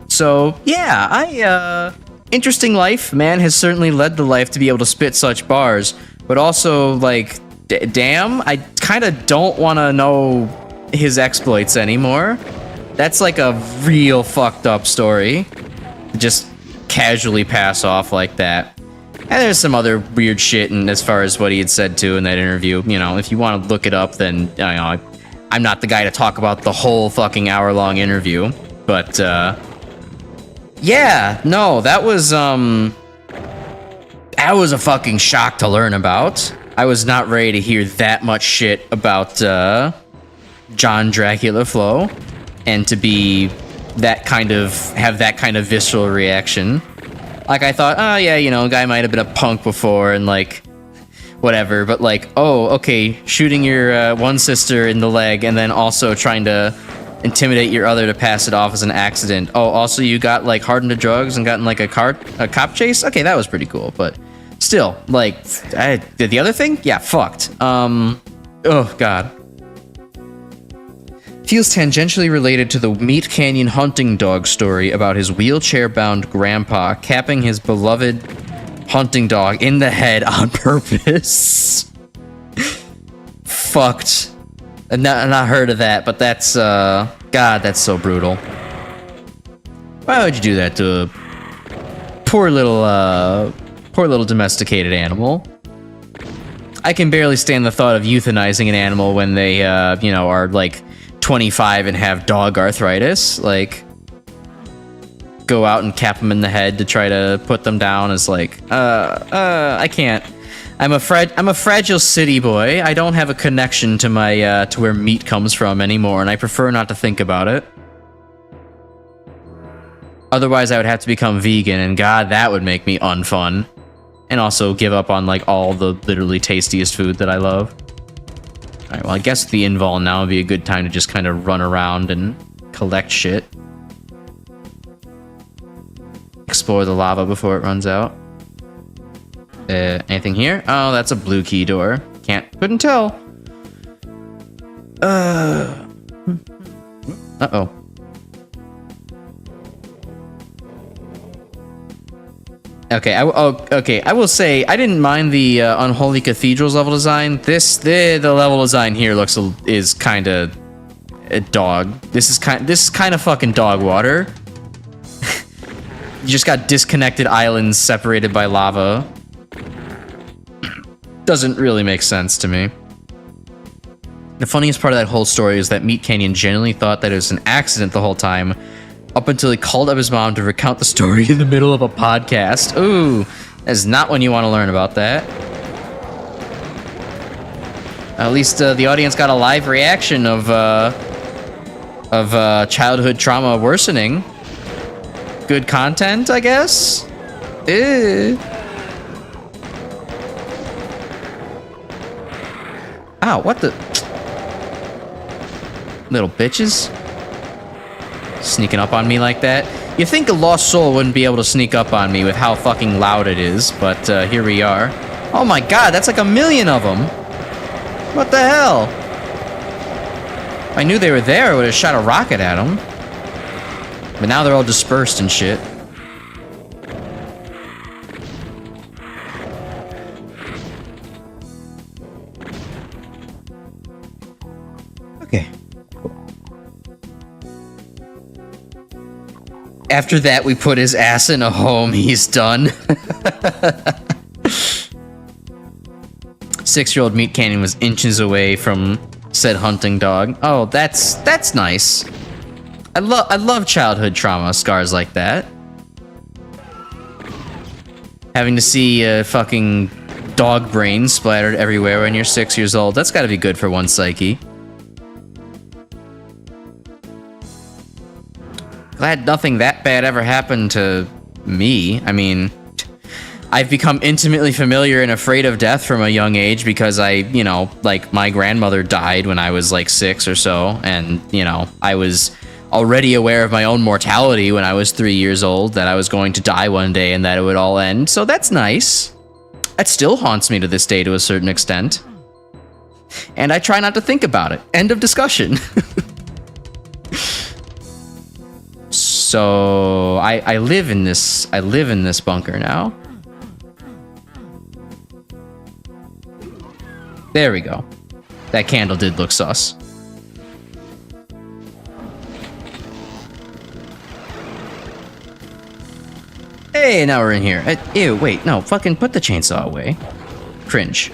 So yeah, interesting life. Man has certainly led the life to be able to spit such bars, but also, like, damn, I kind of don't want to know his exploits anymore. That's like a real fucked up story to just casually pass off like that. And there's some other weird shit, and as far as what he had said too in that interview, you know, if you want to look it up, then, you know, I'm not the guy to talk about the whole fucking hour-long interview, but yeah, no, that was a fucking shock to learn about. I was not ready to hear that much shit about John Dracula Flo, and to be have that kind of visceral reaction. Like, I thought, oh yeah, you know, a guy might have been a punk before and, like, whatever, but, like, oh, okay, shooting your one sister in the leg and then also trying to intimidate your other to pass it off as an accident. Oh, also you got, like, hardened to drugs and gotten, like, a cop chase? Okay, that was pretty cool, but still, like, the other thing? Yeah, fucked. Oh, God. Feels tangentially related to the Meat Canyon hunting dog story about his wheelchair-bound grandpa capping his beloved hunting dog in the head on purpose. Fucked. I've not heard of that, but that's, God, that's so brutal. Why would you do that to a poor little domesticated animal? I can barely stand the thought of euthanizing an animal when they, you know, are, like, 25 and have dog arthritis. Like, go out and cap them in the head to try to put them down is like, I can't. I'm a fragile city boy. I don't have a connection to my, to where meat comes from anymore, and I prefer not to think about it. Otherwise, I would have to become vegan, and God, that would make me unfun. And also give up on, like, all the literally tastiest food that I love. Alright, well, I guess the invol now would be a good time to just kind of run around and collect shit. Explore the lava before it runs out. Anything here? Oh, that's a blue key door. Couldn't tell. Uh-oh. Okay, okay. I will say I didn't mind the Unholy Cathedrals level design. The level design here is kind of dog. This is kind of fucking dog water. You just got disconnected islands separated by lava. Doesn't really make sense to me. The funniest part of that whole story is that Meat Canyon genuinely thought that it was an accident the whole time, up until he called up his mom to recount the story in the middle of a podcast. Ooh, that's not when you want to learn about that. At least the audience got a live reaction of childhood trauma worsening. Good content, I guess? Ow, what the... Little bitches. Sneaking up on me like that. You think a lost soul wouldn't be able to sneak up on me with how fucking loud it is, but here we are. Oh my god, that's like 1 million of them. What the hell? If I knew they were there, I would have shot a rocket at them. But now they're all dispersed and shit. Okay. After that, we put his ass in a home. He's done. 6-year-old Meat Canyon was inches away from said hunting dog. Oh, that's nice. I love childhood trauma scars like that. Having to see fucking dog brains splattered everywhere when you're 6 years old. That's got to be good for one's psyche. Glad nothing that bad ever happened to me. I mean, I've become intimately familiar and afraid of death from a young age because you know, like my grandmother died when I was like 6 or so. And, you know, I was already aware of my own mortality when I was 3 years old, that I was going to die one day and that it would all end. So that's nice. It still haunts me to this day to a certain extent. And I try not to think about it. End of discussion. So I live in this bunker now. There we go. That candle did look sus. Hey, now we're in here. Ew, wait, no, fucking put the chainsaw away. Cringe.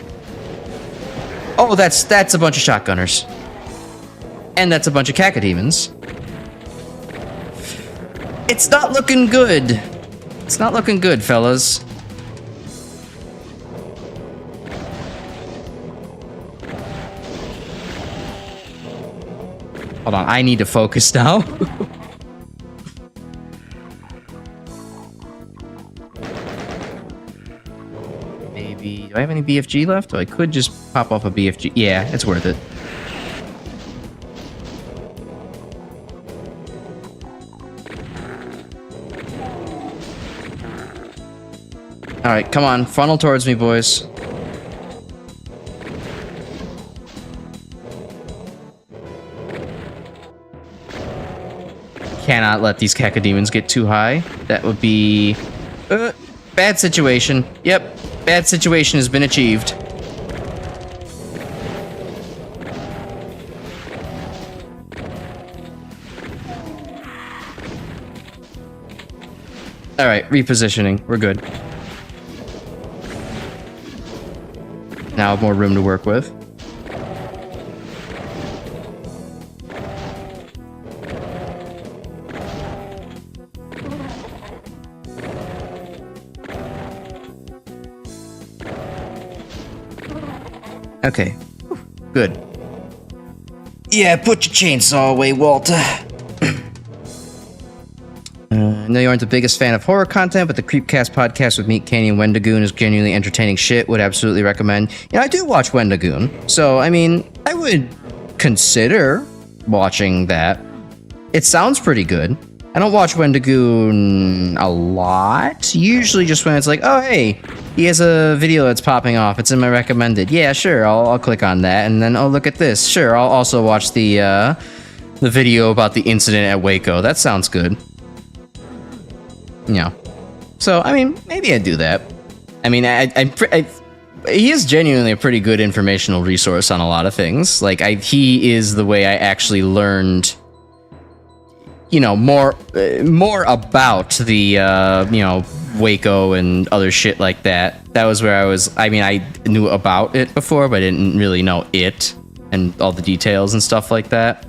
Oh, that's a bunch of shotgunners. And that's a bunch of cacodemons. It's not looking good. It's not looking good, fellas. Hold on, I need to focus now. Maybe... Do I have any BFG left? Oh, I could just pop off a BFG. Yeah, it's worth it. Alright, come on. Funnel towards me, boys. Cannot let these cacodemons get too high. That would be... bad situation. Yep, bad situation has been achieved. Alright, repositioning. We're good. Now more room to work with. Okay. Good. Yeah, put your chainsaw away, Walter. I know you aren't the biggest fan of horror content, but the Creepcast podcast with Meat Canyon and Wendigoon is genuinely entertaining shit. Would absolutely recommend. You know, I do watch Wendigoon, so, I mean, I would consider watching that. It sounds pretty good. I don't watch Wendigoon a lot. Usually just when it's like, oh, hey, he has a video that's popping off. It's in my recommended. Yeah, sure, I'll click on that. And then, oh, look at this. Sure, I'll also watch the video about the incident at Waco. That sounds good. Yeah. So, I mean, maybe I'd do that. I mean, he is genuinely a pretty good informational resource on a lot of things. Like, he is the way I actually learned, you know, more about the, you know, Waco and other shit like that. That was where I mean, I knew about it before, but I didn't really know it and all the details and stuff like that.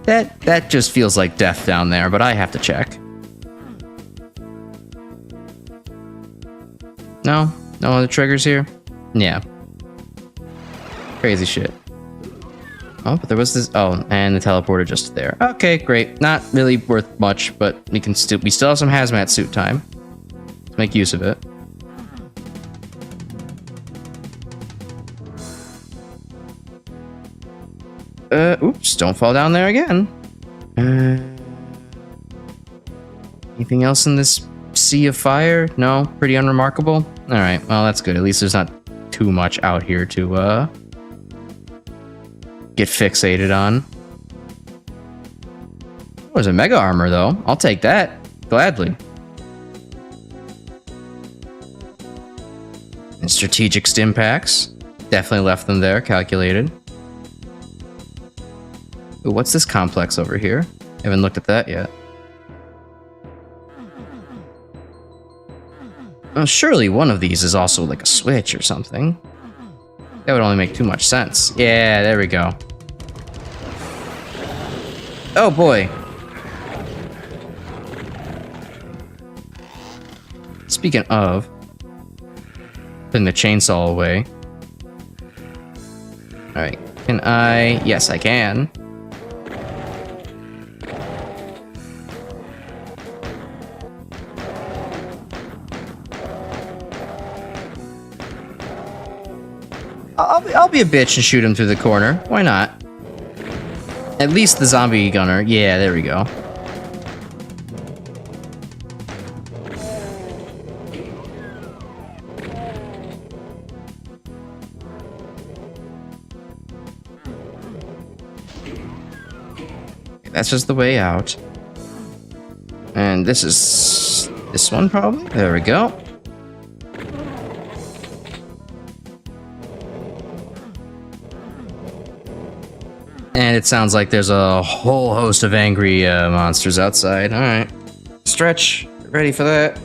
That just feels like death down there, but I have to check. No other triggers here? Yeah. Crazy shit. Oh, but there was this. Oh, and the teleporter just there. Okay, great. Not really worth much, but we still have some hazmat suit time. Let's make use of it. Oops! Don't fall down there again. Anything else in this sea of fire? No, pretty unremarkable. All right. Well, that's good. At least there's not too much out here to get fixated on. Oh, there's a mega armor though. I'll take that gladly. And strategic stim packs. Definitely left them there, calculated. Ooh, what's this complex over here? Haven't looked at that yet. Well, surely one of these is also like a switch or something. That would only make too much sense. Yeah, there we go. Oh boy. Speaking of, putting the chainsaw away. Alright, can I? Yes, I can. I'll be a bitch and shoot him through the corner. Why not? At least the zombie gunner. Yeah, there we go. That's just the way out. And this is this one probably. There we go. And it sounds like there's a whole host of angry monsters outside. All right, stretch. Ready for that?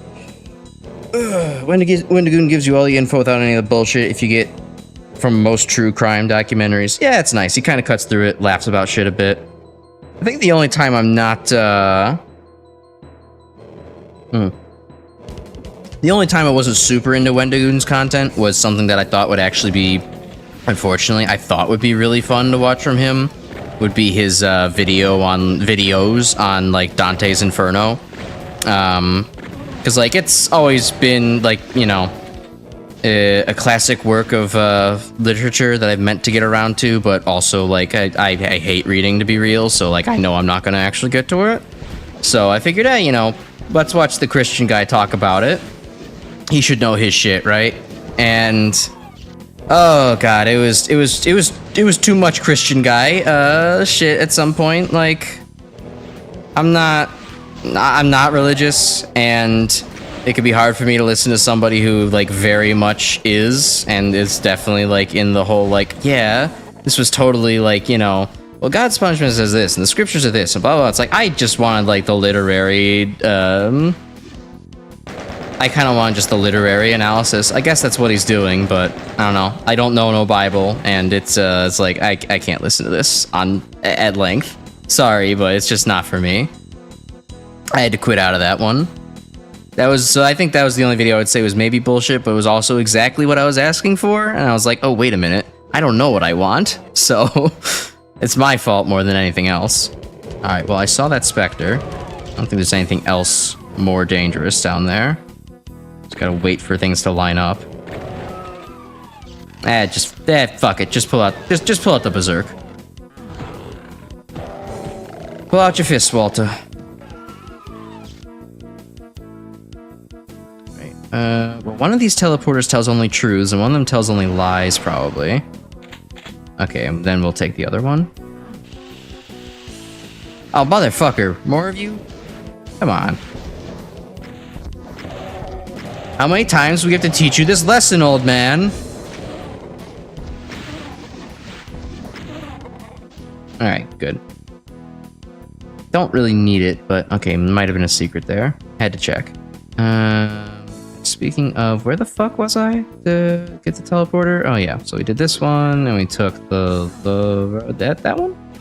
Wendigoon gives you all the info without any of the bullshit. If you get from most true crime documentaries, yeah, it's nice. He kind of cuts through it, laughs about shit a bit. I think the only time I'm not, the only time I wasn't super into Wendigoon's content was something that I thought would actually be, unfortunately, I thought would be really fun to watch from him. Would be his videos on like Dante's Inferno, because like it's always been like, you know, a classic work of literature that I've meant to get around to, but also like I hate reading, to be real, so like I know I'm not gonna actually get to it. So I figured, hey, you know, let's watch the Christian guy talk about it. He should know his shit, right? And oh god, it was too much Christian guy shit at some point. Like, I'm not religious, and it could be hard for me to listen to somebody who like very much is, and is definitely like in the whole like, yeah, this was totally like, you know, well, God's punishment says this and the scriptures are this and blah blah blah. It's like, I just wanted like the literary I kind of want just the literary analysis. I guess that's what he's doing, but I don't know. I don't know no Bible, and it's like I can't listen to this at length. Sorry, but it's just not for me. I had to quit out of that one. So I think that was the only video I would say was maybe bullshit, but it was also exactly what I was asking for, and I was like, oh wait a minute, I don't know what I want, so it's my fault more than anything else. All right, well, I saw that specter. I don't think there's anything else more dangerous down there. Just gotta wait for things to line up. Fuck it. Just pull out the berserk. Pull out your fists, Walter. Right. Well, one of these teleporters tells only truths, and one of them tells only lies, probably. Okay, and then we'll take the other one. Oh, motherfucker. More of you? Come on. How many times do we have to teach you this lesson, old man? Alright, good. Don't really need it, but okay, might have been a secret there. Had to check. Speaking of, where the fuck was I to get the teleporter? Oh yeah, so we did this one, and we took that one?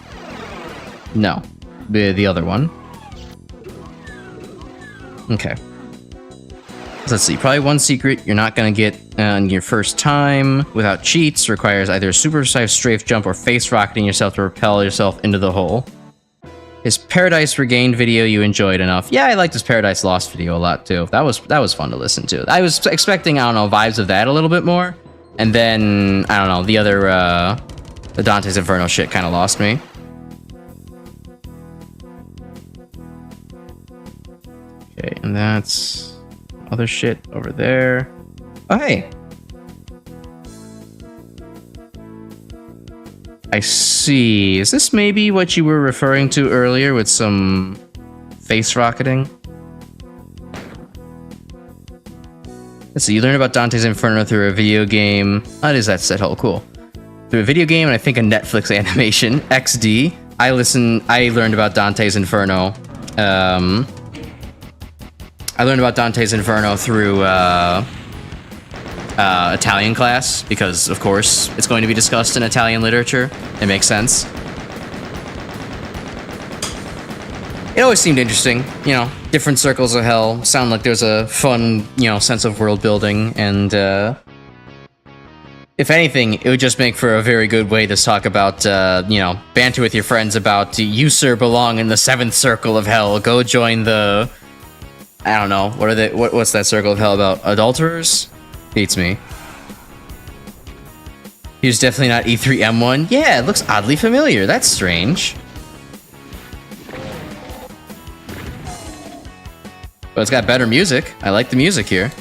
No, the other one. Okay. So let's see, probably one secret you're not gonna get on your first time without cheats requires either a supersized strafe jump or face rocketing yourself to propel yourself into the hole. His Paradise Regained video you enjoyed enough. Yeah, I liked his Paradise Lost video a lot too. That was fun to listen to. I was expecting, I don't know, vibes of that a little bit more. And then, I don't know, the other, the Dante's Inferno shit kind of lost me. Okay, and that's other shit over there. Oh, hey. I see. Is this maybe what you were referring to earlier with some face rocketing? Let's see, you learned about Dante's Inferno through a video game. What is that set hole? Cool. Through a video game and I think a Netflix animation. XD. I learned about Dante's Inferno. I learned about Dante's Inferno through Italian class, because of course it's going to be discussed in Italian literature. It makes sense. It always seemed interesting, you know, different circles of hell. Sound like there's a fun, you know, sense of world building, and if anything, it would just make for a very good way to talk about, you know, banter with your friends about, you sir belong in the 7th circle of hell. Go join the, I don't know, what are they? What's that circle of hell about? Adulterers? Beats me. He was definitely not E3M1. Yeah, it looks oddly familiar. That's strange. But it's got better music. I like the music here.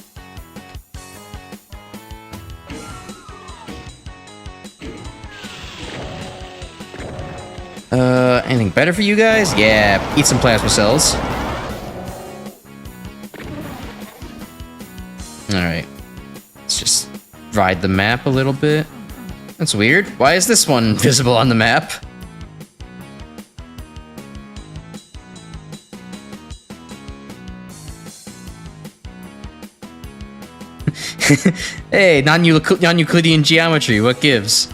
Anything better for you guys? Yeah, eat some plasma cells. Alright. Let's just ride the map a little bit. That's weird. Why is this one visible on the map? Hey, non-Euclidean geometry, what gives?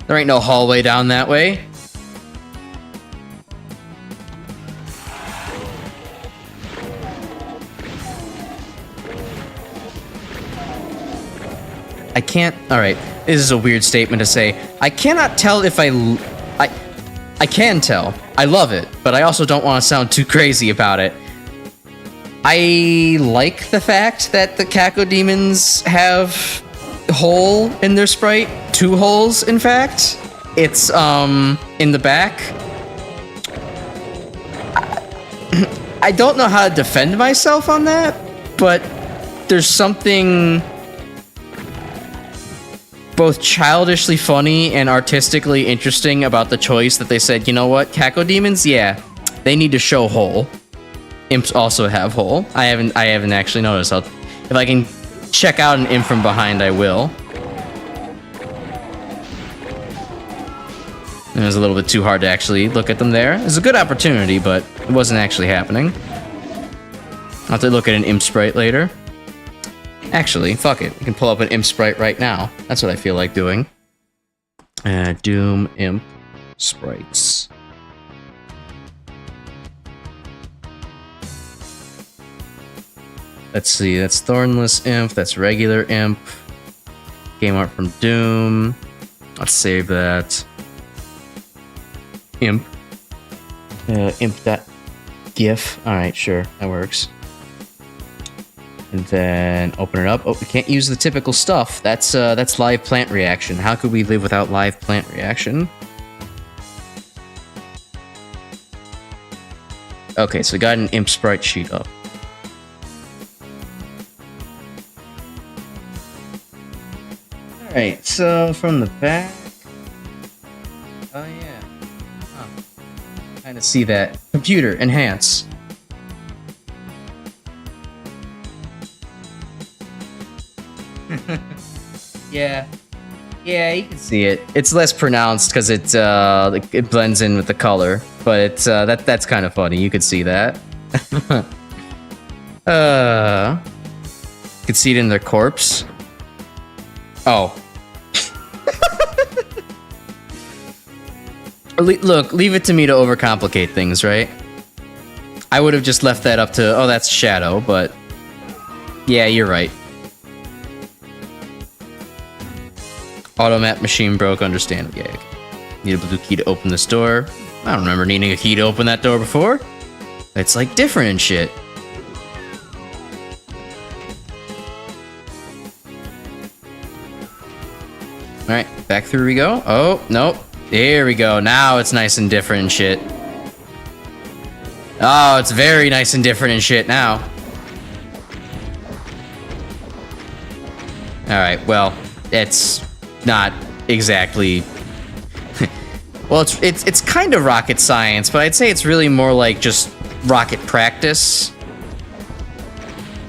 There ain't no hallway down that way. I can't. All right, this is a weird statement to say. I cannot tell if I can tell. I love it, but I also don't want to sound too crazy about it. I like the fact that the cacodemons have a hole in their sprite. 2 holes, in fact. It's in the back. I don't know how to defend myself on that, but there's something both childishly funny and artistically interesting about the choice that they said, you know what, cacodemons, yeah, they need to show hole. Imps also have hole. I haven't actually noticed. If I can check out an imp from behind, I will. It was a little bit too hard to actually look at them there. It was a good opportunity, but it wasn't actually happening. I'll have to look at an imp sprite later. Actually, fuck it. We can pull up an imp sprite right now. That's what I feel like doing. Doom imp sprites. Let's see. That's Thornless imp. That's regular imp. Game art from Doom. Let's save that. Imp. Imp.gif. Alright, sure. That works. And then open it up. Oh, we can't use the typical stuff. That's live plant reaction. How could we live without live plant reaction? Okay, so we got an imp sprite sheet up. Alright, so from the back. Oh yeah. Huh. Kind of see that. Computer, enhance. Yeah. Yeah, you can see it. It's less pronounced because it blends in with the color, but it's that's kind of funny. You could see that. You could see it in their corpse. Oh. Look, leave it to me to overcomplicate things, right? I would have just left that up to, oh, that's Shadow, but yeah, you're right. Automap machine broke, understand. Yeah, okay. Need a blue key to open this door. I don't remember needing a key to open that door before. It's like different and shit. Alright, back through we go. Oh, nope. There we go. Now it's nice and different and shit. Oh, it's very nice and different and shit now. Alright, well, it's not exactly... well, it's kind of rocket science, but I'd say it's really more like just rocket practice.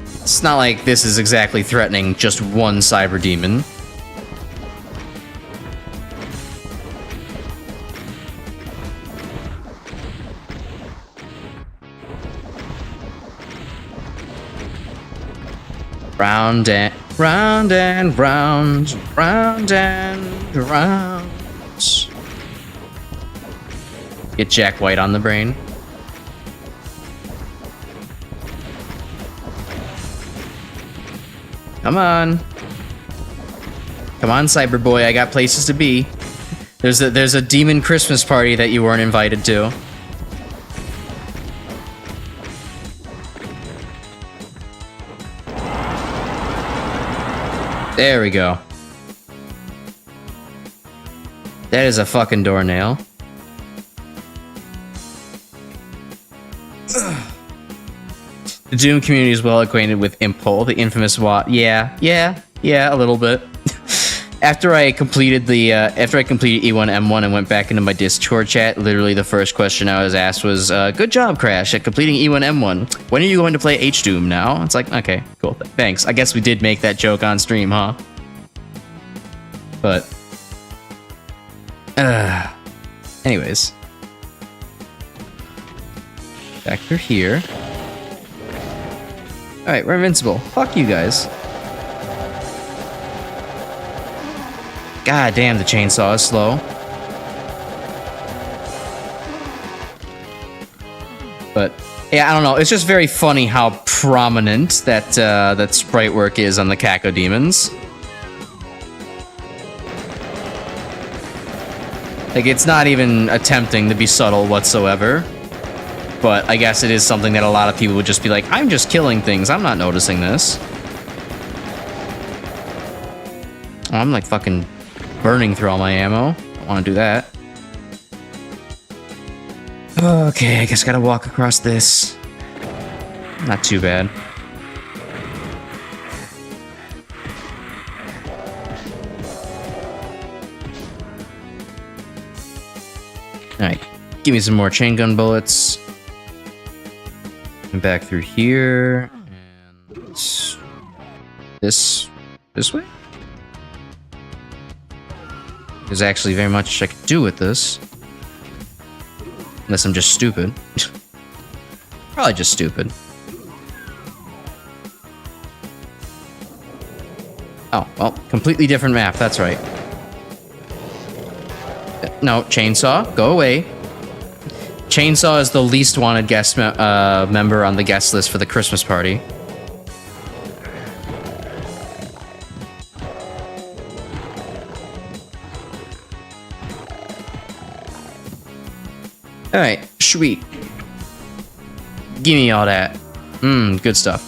It's not like this is exactly threatening just one cyber demon. Round and round and round, round and round. Get Jack White on the brain. Come on. Come on, Cyberboy, I got places to be. There's a demon Christmas party that you weren't invited to. There we go. That is a fucking doornail. The Doom community is well acquainted with Impol, the infamous Yeah, a little bit. After I completed E1 M1 and went back into my Discord chat, literally the first question I was asked was, "Good job, Crash, at completing E1 M1. When are you going to play H-Doom now?" It's like, okay, cool, thanks. I guess we did make that joke on stream, huh? But, anyways, back through here. All right, we're invincible. Fuck you guys. God damn, the chainsaw is slow. But yeah, I don't know. It's just very funny how prominent that sprite work is on the Caco demons. Like, it's not even attempting to be subtle whatsoever. But I guess it is something that a lot of people would just be like, I'm just killing things. I'm not noticing this. Oh, I'm like fucking burning through all my ammo. Don't want to do that. Okay, I guess I gotta walk across this. Not too bad. Alright, give me some more chain gun bullets. And back through here. And this way? There's actually very much I could do with this. Unless I'm just stupid. Probably just stupid. Oh, well, completely different map, that's right. No, Chainsaw, go away. Chainsaw is the least wanted guest member on the guest list for the Christmas party. Alright, sweet. Give me all that. Good stuff.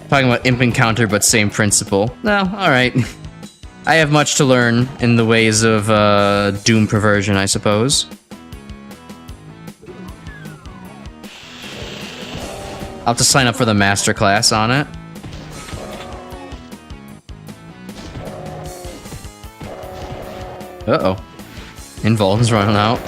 Talking about imp encounter, but same principle. No, alright. I have much to learn in the ways of Doom perversion, I suppose. I'll have to sign up for the masterclass on it. Uh-oh. Invuln's running out.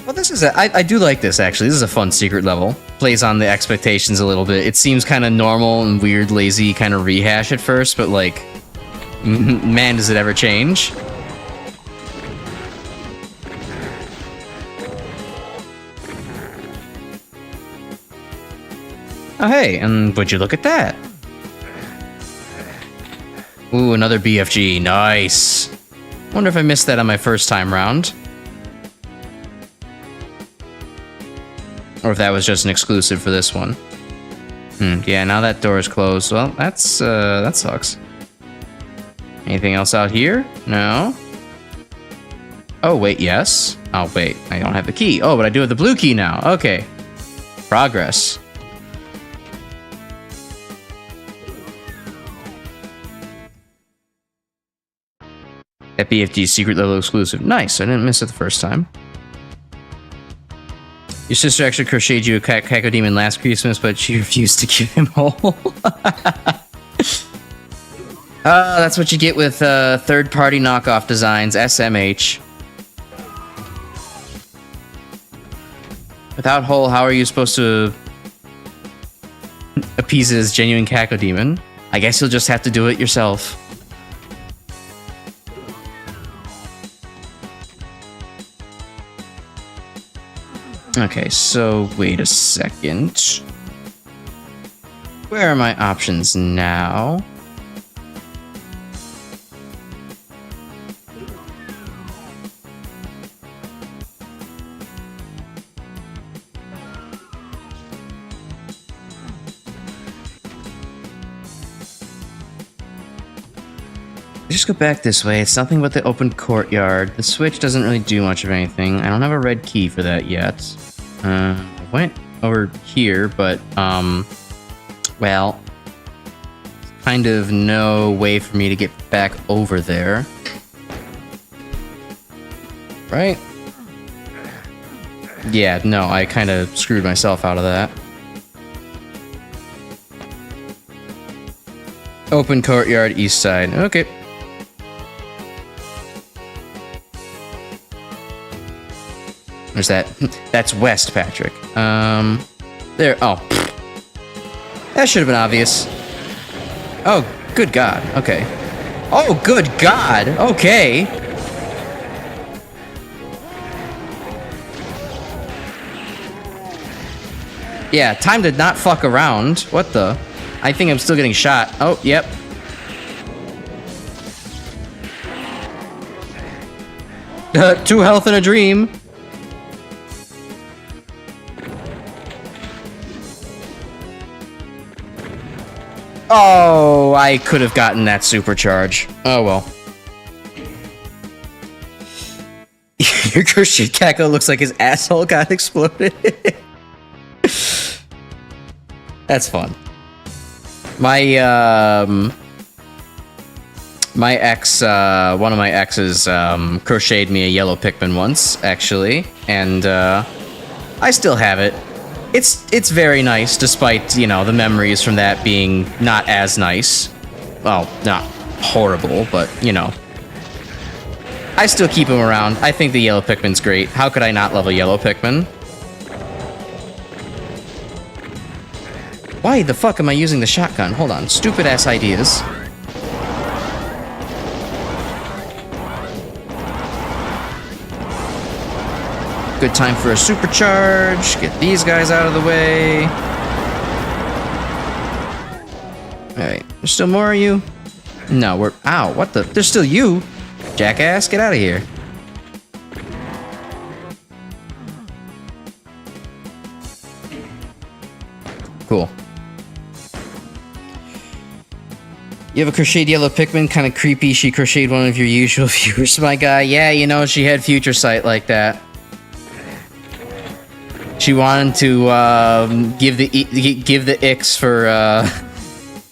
Well, this is I do like this, actually. This is a fun secret level. Plays on the expectations a little bit. It seems kind of normal and weird, lazy, kind of rehash at first, but like, man, does it ever change. Oh, hey, and would you look at that? Ooh, another BFG. Nice. Wonder if I missed that on my first time round. Or if that was just an exclusive for this one. Yeah, now that door is closed. Well, that sucks. Anything else out here? No. Oh, wait, yes. Oh, wait, I don't have the key. Oh, but I do have the blue key now. Okay. Progress. That BFG secret level exclusive. Nice, I didn't miss it the first time. Your sister actually crocheted you a cacodemon last Christmas, but she refused to give him whole. That's what you get with third-party knockoff designs, SMH. Without whole, how are you supposed to appease his genuine cacodemon? I guess you'll just have to do it yourself. Okay, so wait a second. Where are my options now? Just go back this way. It's nothing but the open courtyard. The switch doesn't really do much of anything. I don't have a red key for that yet. I went over here, but, well, kind of no way for me to get back over there. Right? Yeah, no, I kind of screwed myself out of that. Open courtyard, east side. Okay. There's that. That's west, Patrick. There. Oh. That should have been obvious. Oh, good God. Okay. Oh, good God. Okay. Yeah, time to not fuck around. What the? I think I'm still getting shot. Oh, yep. Two health and a dream. Oh, I could have gotten that supercharge. Oh, well. Your crochet Kako looks like his asshole got exploded. That's fun. My ex, one of my exes, crocheted me a yellow Pikmin once, actually, and, I still have it. It's very nice, despite, you know, the memories from that being not as nice. Well, not horrible, but, you know. I still keep him around. I think the yellow Pikmin's great. How could I not love a yellow Pikmin? Why the fuck am I using the shotgun? Hold on. Stupid-ass ideas. Good time for a supercharge. Get these guys out of the way. Alright. There's still more of you? No, we're... Ow, what the... There's still you! Jackass, get out of here. Cool. You have a crocheted yellow Pikmin? Kind of creepy. She crocheted one of your usual viewers, my guy. Yeah, you know, she had future sight like that. She wanted to give the icks for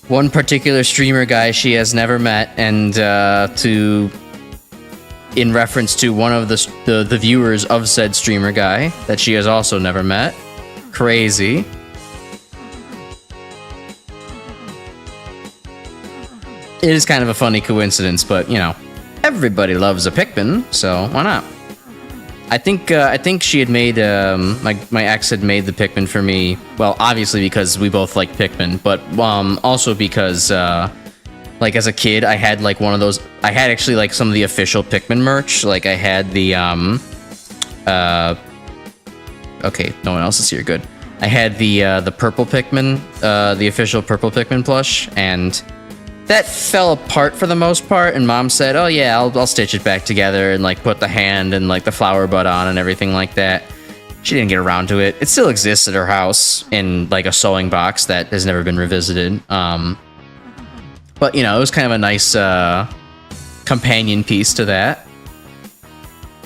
one particular streamer guy she has never met, and to in reference to one of the viewers of said streamer guy that she has also never met. Crazy. It is kind of a funny coincidence, but you know, everybody loves a Pikmin, so why not? I think she had made my ex had made the Pikmin for me. Well, obviously because we both like Pikmin, but also because like as a kid I had like one of those. I had actually like some of the official Pikmin merch. Like I had the okay, no one else is here. Good. I had the purple Pikmin, the official purple Pikmin plush, and that fell apart for the most part. And Mom said, "Oh yeah, I'll stitch it back together and like put the hand and like the flower bud on and everything like that." She didn't get around to it. It still exists at her house in like a sewing box that has never been revisited. But you know, it was kind of a nice companion piece to that,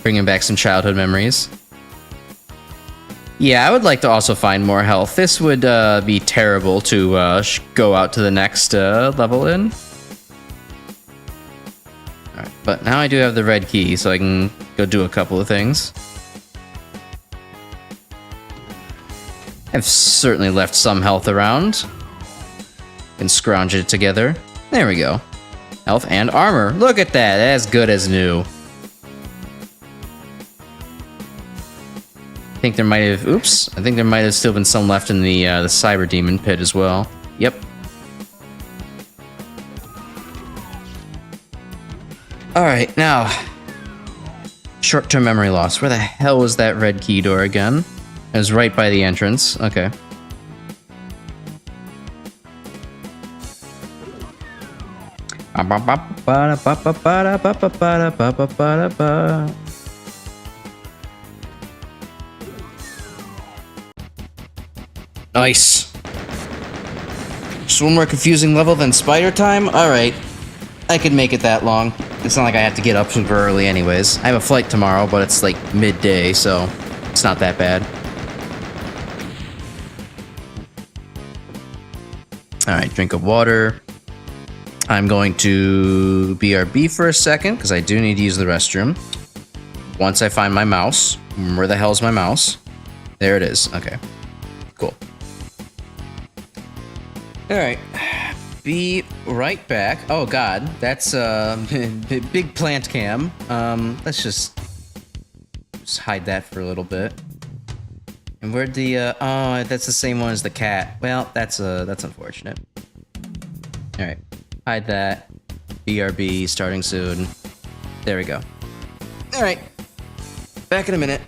bringing back some childhood memories. Yeah, I would like to also find more health. This would be terrible to go out to the next level in. Alright, but now I do have the red key, so I can go do a couple of things. I've certainly left some health around. Can scrounge it together. There we go. Health and armor. Look at that, as good as new. I think there might have, oops, I think there might have still been some left in the Cyber Demon pit as well. Yep. Alright, now, short-term memory loss. Where the hell was that red key door again? It was right by the entrance, okay. Nice. Just one more confusing level than spider time? Alright. I could make it that long. It's not like I have to get up super early anyways. I have a flight tomorrow, but it's like midday, so it's not that bad. Alright, drink of water. I'm going to BRB for a second, because I do need to use the restroom. Once I find my mouse. Where the hell's my mouse? There it is. Okay. Cool. Alright. Be right back. Oh god, that's big plant cam. Let's just hide that for a little bit. And where'd the oh, that's the same one as the cat. Well, that's unfortunate. Alright. Hide that. BRB starting soon. There we go. Alright. Back in a minute.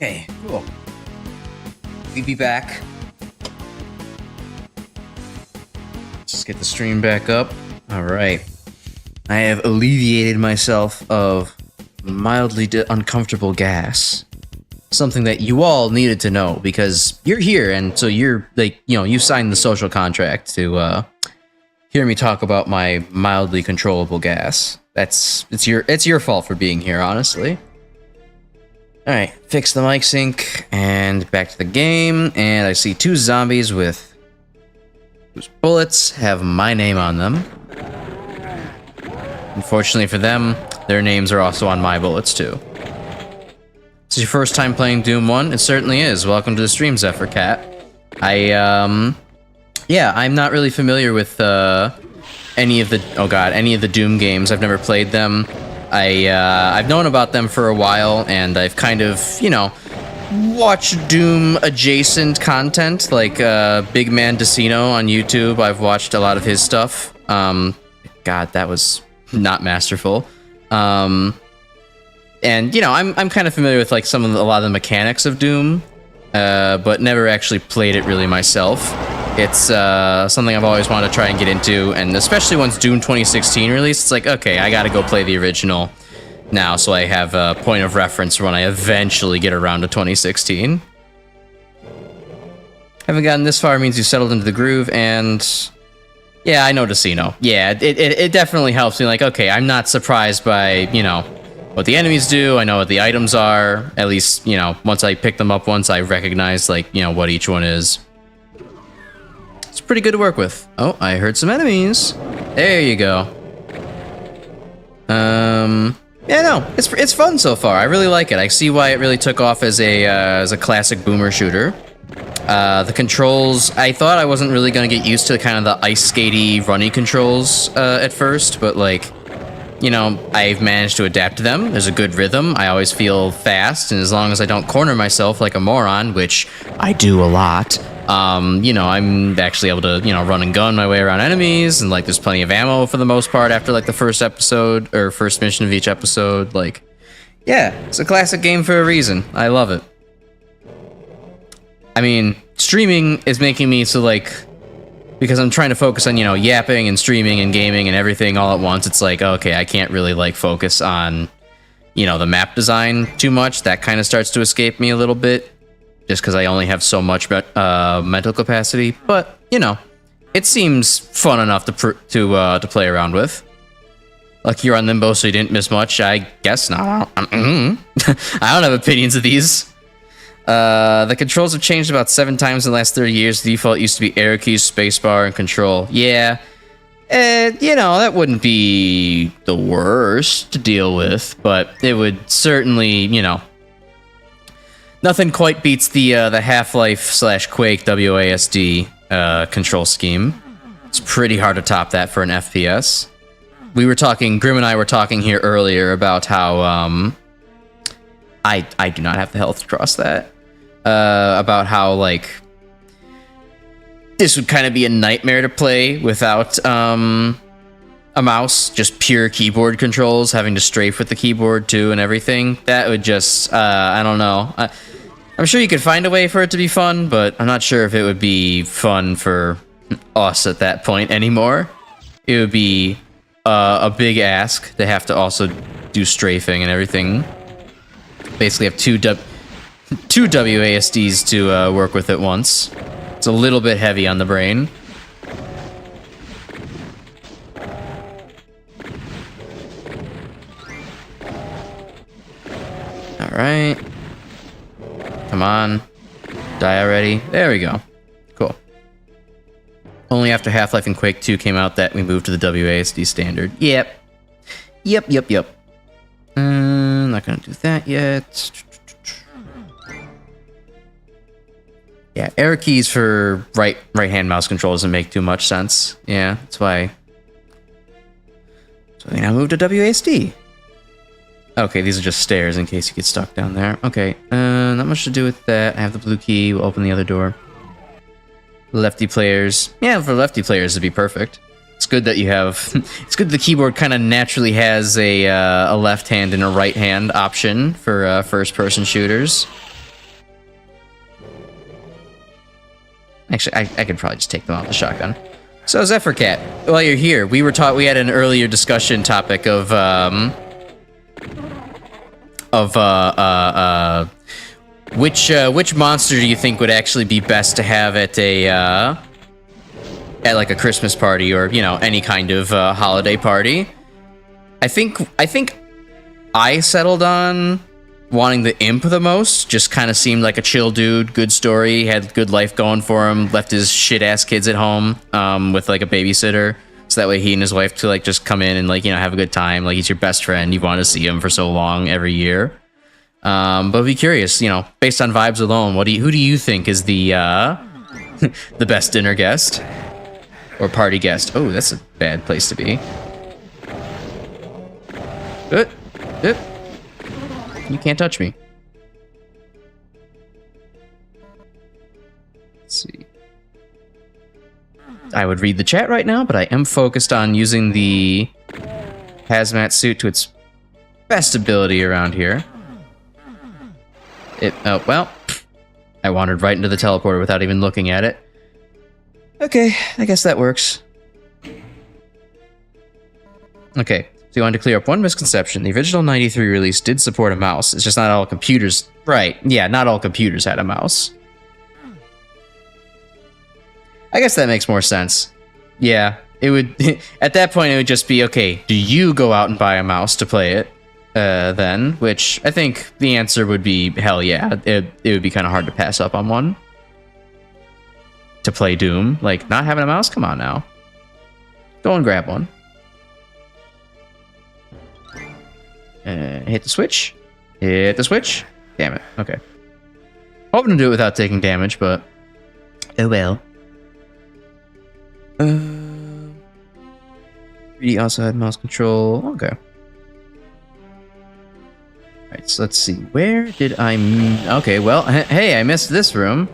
Okay, cool. We'll be back. Let's get the stream back up. Alright. I have alleviated myself of mildly uncomfortable gas. Something that you all needed to know, because you're here, and so you're, like, you know, you signed the social contract to, hear me talk about my mildly controllable gas. It's your fault for being here, honestly. Alright, fix the mic sync, and back to the game, and I see 2 zombies with whose bullets have my name on them. Unfortunately for them, their names are also on my bullets too. This is your first time playing Doom 1? It certainly is. Welcome to the stream, Zephyr Cat. Yeah, I'm not really familiar with any of the Doom games. I've never played them. I've known about them for a while, and I've kind of, you know, watched Doom adjacent content, like Big Man Decino on YouTube. I've watched a lot of his stuff. God, that was not masterful. And you know, I'm kind of familiar with like a lot of the mechanics of Doom, but never actually played it really myself. It's something I've always wanted to try and get into, and especially once Doom 2016 released, it's like, okay, I gotta go play the original now, so I have a point of reference for when I eventually get around to 2016. Haven't gotten this far means you settled into the groove, and yeah, I know Decino. Yeah, it definitely helps me. Like, okay, I'm not surprised by, you know, what the enemies do. I know what the items are. At least, you know, once I pick them up once, I recognize, like, you know, what each one is. It's pretty good to work with. Oh, I heard some enemies. There you go. Yeah, no, it's fun so far. I really like it. I see why it really took off as a classic boomer shooter. The controls, I thought I wasn't really gonna get used to kind of the ice skatey, runny controls at first, but like, you know, I've managed to adapt to them. There's a good rhythm. I always feel fast, and as long as I don't corner myself like a moron, which I do a lot, you know, I'm actually able to, you know, run and gun my way around enemies, and like there's plenty of ammo for the most part after like the first episode, or first mission of each episode. Like, yeah, it's a classic game for a reason. I love it. I mean, streaming is making me so like, because I'm trying to focus on, you know, yapping and streaming and gaming and everything all at once, it's like, okay, I can't really like focus on, you know, the map design too much. That kind of starts to escape me a little bit, just because I only have so much mental capacity. But, you know, it seems fun enough to play around with. Lucky you're on Limbo, so you didn't miss much. I guess not. I don't have opinions of these. The controls have changed about 7 times in the last 30 years. The default used to be arrow keys, spacebar, and control. Yeah, you know, that wouldn't be the worst to deal with, but it would certainly, you know, nothing quite beats the Half-Life / Quake WASD control scheme. It's pretty hard to top that for an FPS. We were talking, Grim and I were talking here earlier about how I do not have the health to cross that. About how, like, this would kind of be a nightmare to play without a mouse, just pure keyboard controls, having to strafe with the keyboard too and everything. That would just, I don't know. I'm sure you could find a way for it to be fun, but I'm not sure if it would be fun for us at that point anymore. It would be a big ask to have to also do strafing and everything. Basically have two WASDs to work with at once. It's a little bit heavy on the brain. Alright. Come on. Die already. There we go. Cool. Only after Half-Life and Quake 2 came out that we moved to the WASD standard. Yep. Not gonna do that yet. Yeah, arrow keys for right-hand mouse control doesn't make too much sense. Yeah, that's why. So I now move to WASD. Okay, these are just stairs in case you get stuck down there. Okay, not much to do with that. I have the blue key. We'll open the other door. Lefty players. Yeah, for lefty players it'd be perfect. It's good that you have. It's good the keyboard kind of naturally has a left hand and a right hand option for first-person shooters. Actually, I could probably just take them out with the shotgun. So, Zephyrcat, while you're here, we had an earlier discussion topic of which monster do you think would actually be best to have at like a Christmas party or, you know, any kind of holiday party? I think I settled on wanting the imp the most. Just kind of seemed like a chill dude, good story, had good life going for him, left his shit ass kids at home with like a babysitter, so that way he and his wife could like just come in and like, you know, have a good time. Like, he's your best friend, you want to see him for so long every year. But be curious, you know, based on vibes alone, who do you think is the the best dinner guest or party guest? Oh, that's a bad place to be. Good. You can't touch me. Let's see. I would read the chat right now, but I am focused on using the hazmat suit to its best ability around here. Oh, well, I wandered right into the teleporter without even looking at it. Okay, I guess that works. Okay. So you wanted to clear up one misconception. The original 93 release did support a mouse. It's just not all computers... Right, yeah, not all computers had a mouse. I guess that makes more sense. Yeah, it would... At that point, it would just be, okay, do you go out and buy a mouse to play it? Then, which I think the answer would be, hell yeah. It would be kind of hard to pass up on one. To play Doom. Like, not having a mouse? Come on now. Go and grab one. Hit the switch. Hit the switch. Damn it. Okay. Hoping to do it without taking damage, but... Oh well. 3D also had mouse control. Okay. Alright, so let's see. Where did I... Okay, well, hey, I missed this room.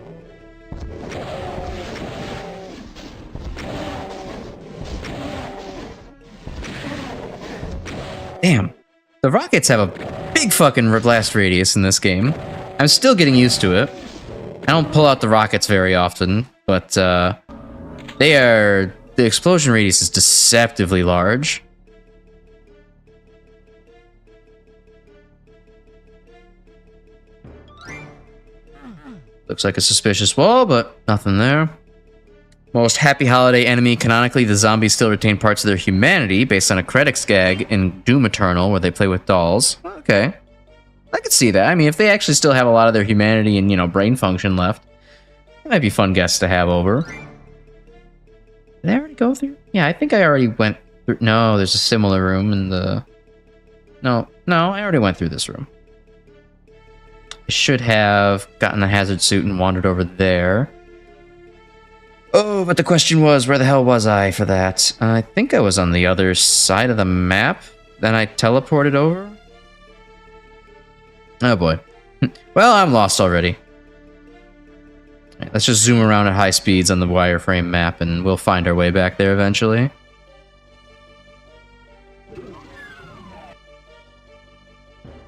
Damn. The rockets have a big fucking blast radius in this game. I'm still getting used to it. I don't pull out the rockets very often, but the explosion radius is deceptively large. Looks like a suspicious wall, but nothing there. Most happy holiday enemy. Canonically, the zombies still retain parts of their humanity based on a credits gag in Doom Eternal where they play with dolls. Okay. I could see that. I mean, if they actually still have a lot of their humanity and, you know, brain function left, it might be fun guests to have over. Did I already go through? Yeah, I think I already went through. No, there's a similar room in the... No, I already went through this room. I should have gotten the hazard suit and wandered over there. Oh, but the question was, where the hell was I for that? I think I was on the other side of the map. Then I teleported over. Oh boy. Well, I'm lost already. Right, let's just zoom around at high speeds on the wireframe map and we'll find our way back there eventually.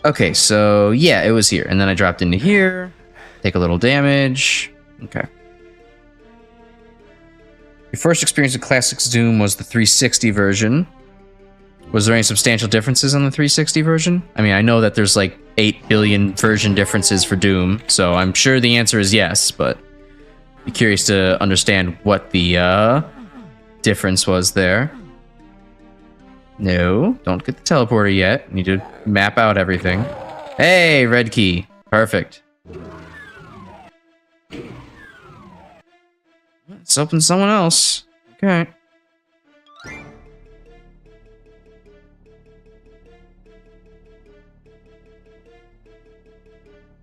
Okay, so yeah, it was here. And then I dropped into here. Take a little damage. Okay. Your first experience with Classics Doom was the 360 version. Was there any substantial differences on the 360 version? I mean, I know that there's like 8 billion version differences for Doom, so I'm sure the answer is yes, but be curious to understand what the difference was there. No, don't get the teleporter yet. Need to map out everything. Hey, red key. Perfect. Let's open someone else. Okay.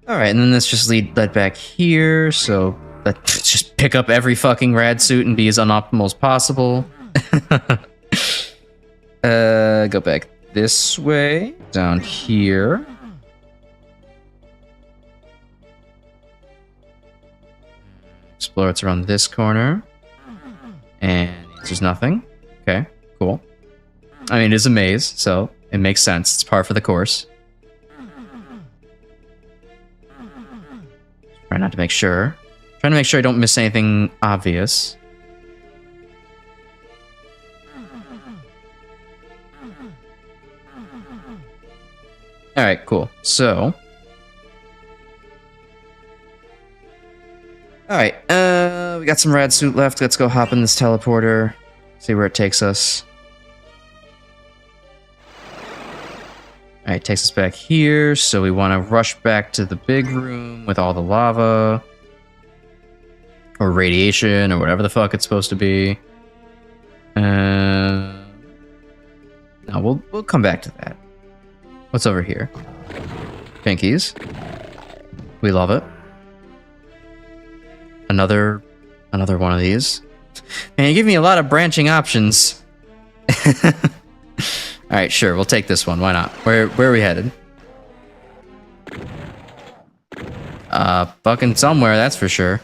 Alright, and then let's just lead back here, so let's just pick up every fucking rad suit and be as unoptimal as possible. Go back this way, down here. Explore what's around this corner. And there's nothing. Okay, cool. I mean, it is a maze, so it makes sense. It's par for the course. Try not to make sure. Trying to make sure I don't miss anything obvious. Alright, cool. So... Alright, we got some rad suit left. Let's go hop in this teleporter. See where it takes us. Alright, it takes us back here. So we want to rush back to the big room with all the lava. Or radiation, or whatever the fuck it's supposed to be. No, we'll come back to that. What's over here? Pinkies. We love it. Another one of these. Man, you give me a lot of branching options. Alright, sure, we'll take this one. Why not? Where are we headed? Fucking somewhere, that's for sure.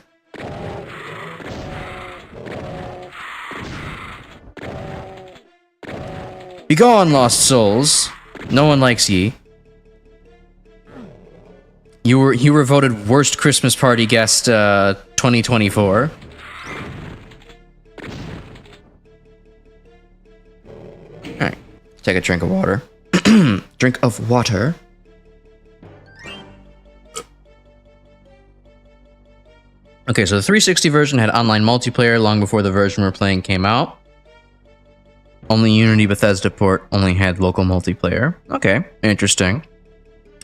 Be gone, lost souls. No one likes ye. You were voted worst Christmas party guest 2024. Alright. Take a drink of water. Drink of water. Okay, so the 360 version had online multiplayer long before the version we're playing came out. Only Unity Bethesda port only had local multiplayer. Okay, interesting.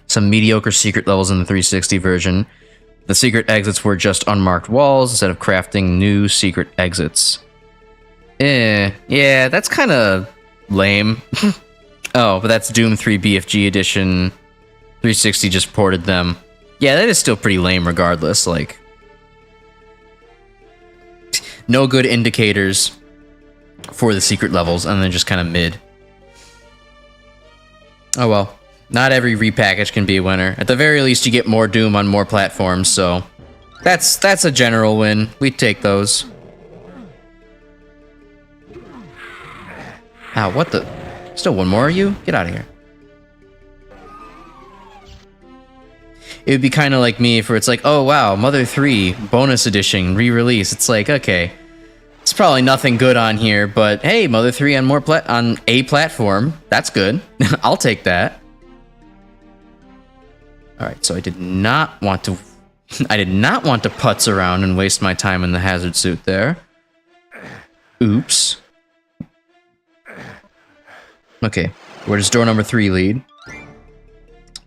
Some mediocre secret levels in the 360 version. The secret exits were just unmarked walls instead of crafting new secret exits. Yeah, that's kind of lame. Oh, but that's Doom 3 BFG edition. 360 just ported them. Yeah, that is still pretty lame regardless. Like, no good indicators for the secret levels, and then just kind of mid. Oh well. Not every repackage can be a winner. At the very least, you get more Doom on more platforms, so... That's a general win. We'd take those. Ow, what the... Still one more of you? Get out of here. It would be kind of like me if it's like, oh wow, Mother 3, bonus edition, re-release. It's like, okay... It's probably nothing good on here, but hey, Mother 3 on on a platform. That's good. I'll take that. Alright, so I did not want to putz around and waste my time in the hazard suit there. Oops. Okay, where does door number 3 lead?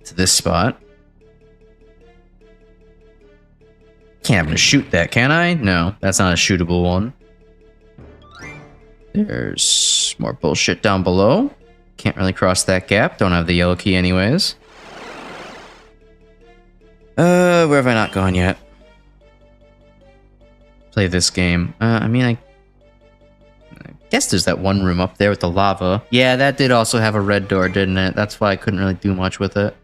To this spot. Can't even shoot that, can I? No, that's not a shootable one. There's more bullshit down below. Can't really cross that gap. Don't have the yellow key anyways. Where have I not gone yet? Play this game. I mean, I guess there's that one room up there with the lava. Yeah, that did also have a red door, didn't it? That's why I couldn't really do much with it.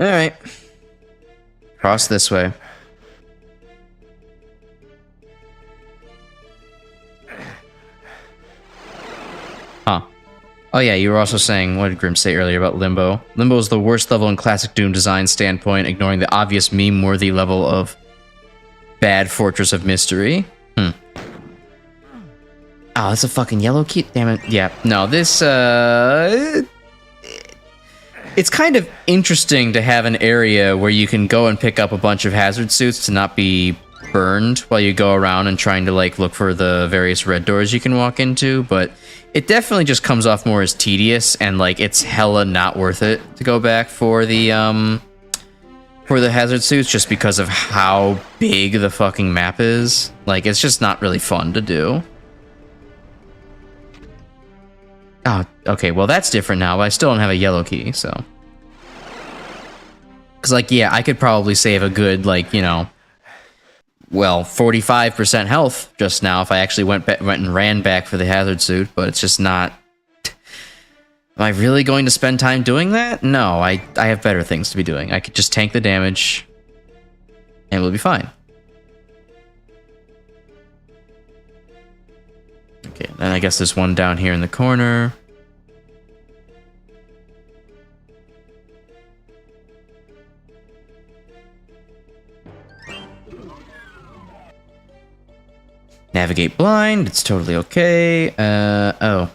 Alright. Cross this way. Huh. Oh yeah, you were also saying, what did Grim say earlier about Limbo? Limbo is the worst level in classic Doom design standpoint, ignoring the obvious meme-worthy level of bad Fortress of Mystery. Oh, that's a fucking yellow key? Damn it. Yeah, no, this, it's kind of interesting to have an area where you can go and pick up a bunch of hazard suits to not be burned while you go around and trying to, like, look for the various red doors you can walk into, but it definitely just comes off more as tedious, and, like, it's hella not worth it to go back for the hazard suits just because of how big the fucking map is. Like, it's just not really fun to do. Oh, okay, well, that's different now, but I still don't have a yellow key, so... Because, like, yeah, I could probably save a good, like, you know... Well, 45% health just now if I actually went and ran back for the hazard suit, but it's just not... Am I really going to spend time doing that? No, I have better things to be doing. I could just tank the damage, and we'll be fine. Okay, then I guess there's one down here in the corner. Navigate blind. It's totally okay. Oh.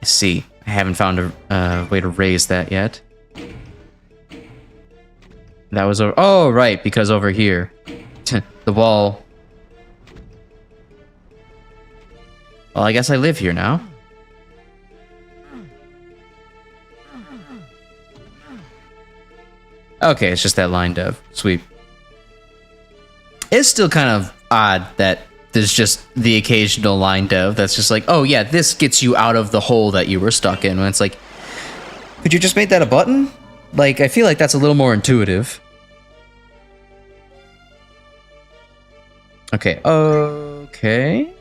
I see. I haven't found a way to raise that yet. That was over. Oh, right, because over here. The wall. Well, I guess I live here now. Okay, it's just that line dev. Sweet. It's still kind of odd that there's just the occasional line dev that's just like, oh yeah, this gets you out of the hole that you were stuck in. When it's like, could you just make that a button? Like, I feel like that's a little more intuitive. Okay, okay.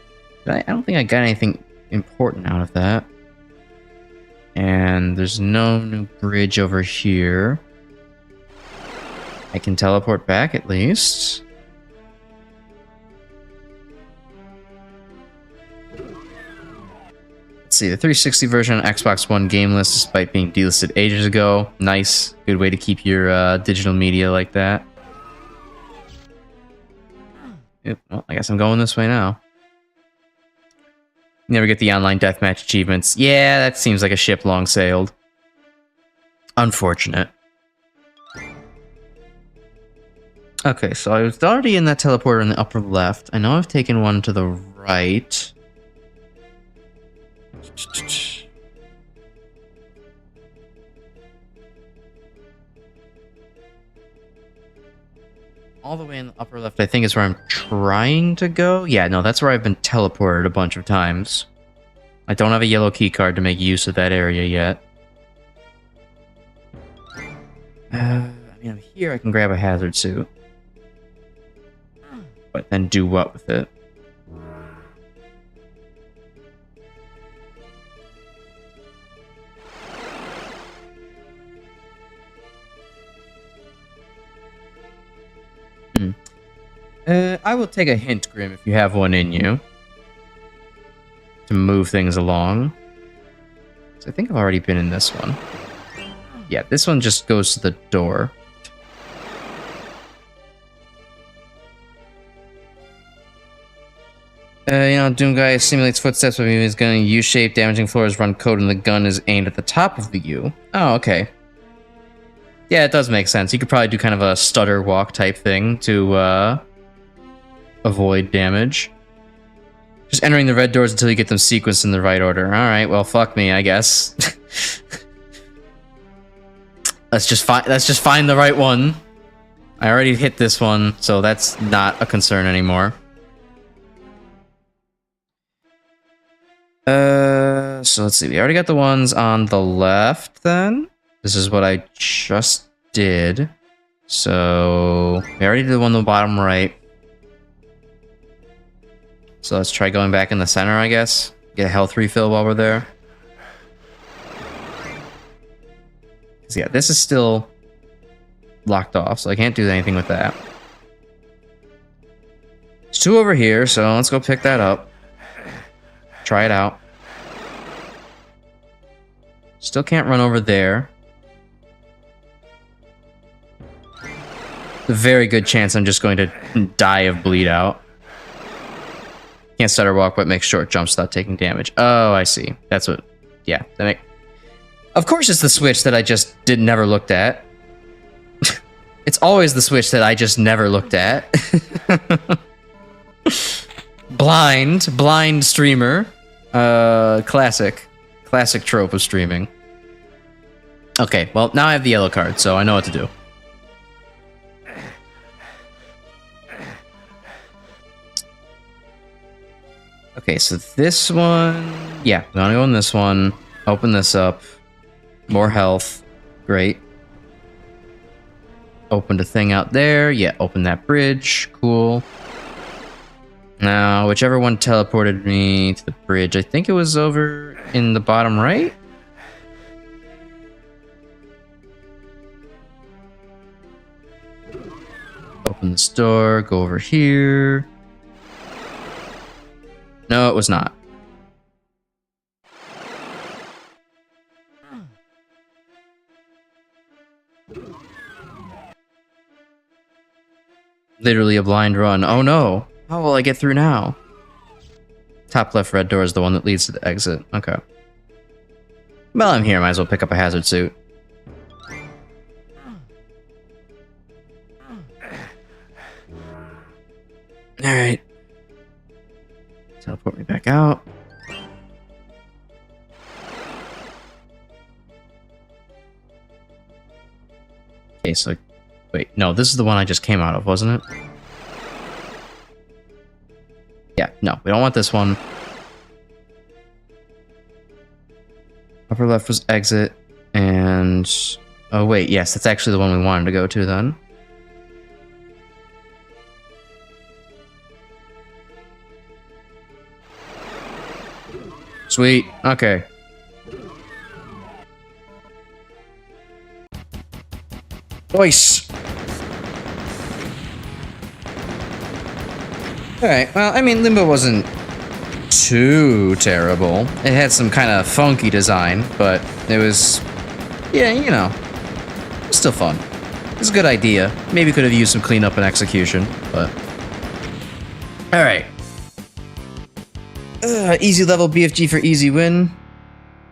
I don't think I got anything important out of that. And there's no new bridge over here. I can teleport back at least. Let's see, the 360 version on Xbox One game list despite being delisted ages ago. Nice. Good way to keep your digital media like that. Yep, well, I guess I'm going this way now. Never get the online deathmatch achievements. Yeah, that seems like a ship long sailed. Unfortunate. Okay, so I was already in that teleporter in the upper left. I know I've taken one to the right. All the way in the upper left, I think, is where I'm trying to go. Yeah, no, that's where I've been teleported a bunch of times. I don't have a yellow key card to make use of that area yet. I mean, here I can grab a hazard suit. But then do what with it? I will take a hint, Grim, if you have one in you. To move things along. So I think I've already been in this one. Yeah, this one just goes to the door. You know, Doom Guy simulates footsteps with his gun in U-shape, damaging floors, run code, and the gun is aimed at the top of the U. Oh, okay. Yeah, it does make sense. You could probably do kind of a stutter walk type thing to avoid damage. Just entering the red doors until you get them sequenced in the right order. Alright, well, fuck me, I guess. Let's just find the right one. I already hit this one, so that's not a concern anymore. So let's see. We already got the ones on the left, then. This is what I just did. So we already did the one on the bottom right. So let's try going back in the center, I guess. Get a health refill while we're there. So yeah, this is still locked off, so I can't do anything with that. There's two over here, so let's go pick that up. Try it out. Still can't run over there. A very good chance I'm just going to die of bleed out. Can't stutter walk, but make short jumps without taking damage. Oh, I see. That's what... Yeah. Of course it's the switch that I just never looked at. It's always the switch that I just never looked at. Blind streamer. Classic trope of streaming. Okay, well, now I have the yellow card, so I know what to do. Okay, so this one... Yeah, I'm gonna go in this one. Open this up. More health. Great. Opened a thing out there. Yeah, open that bridge. Cool. Now, whichever one teleported me to the bridge, I think it was over in the bottom right? Open this door, go over here. No, it was not. Literally a blind run. Oh no. How will I get through now? Top left red door is the one that leads to the exit. Okay. Well, I'm here. Might as well pick up a hazard suit. Alright. Teleport me back out. Okay, so... Wait, no, this is the one I just came out of, wasn't it? Yeah, no, we don't want this one. Upper left was exit, and... Oh wait, yes, that's actually the one we wanted to go to then. Sweet, okay. Nice! Alright, well, I mean, Limbo wasn't too terrible. It had some kind of funky design, but it was... Yeah, you know. It was still fun. It was a good idea. Maybe could have used some cleanup and execution, but... Alright. Easy level BFG for easy win.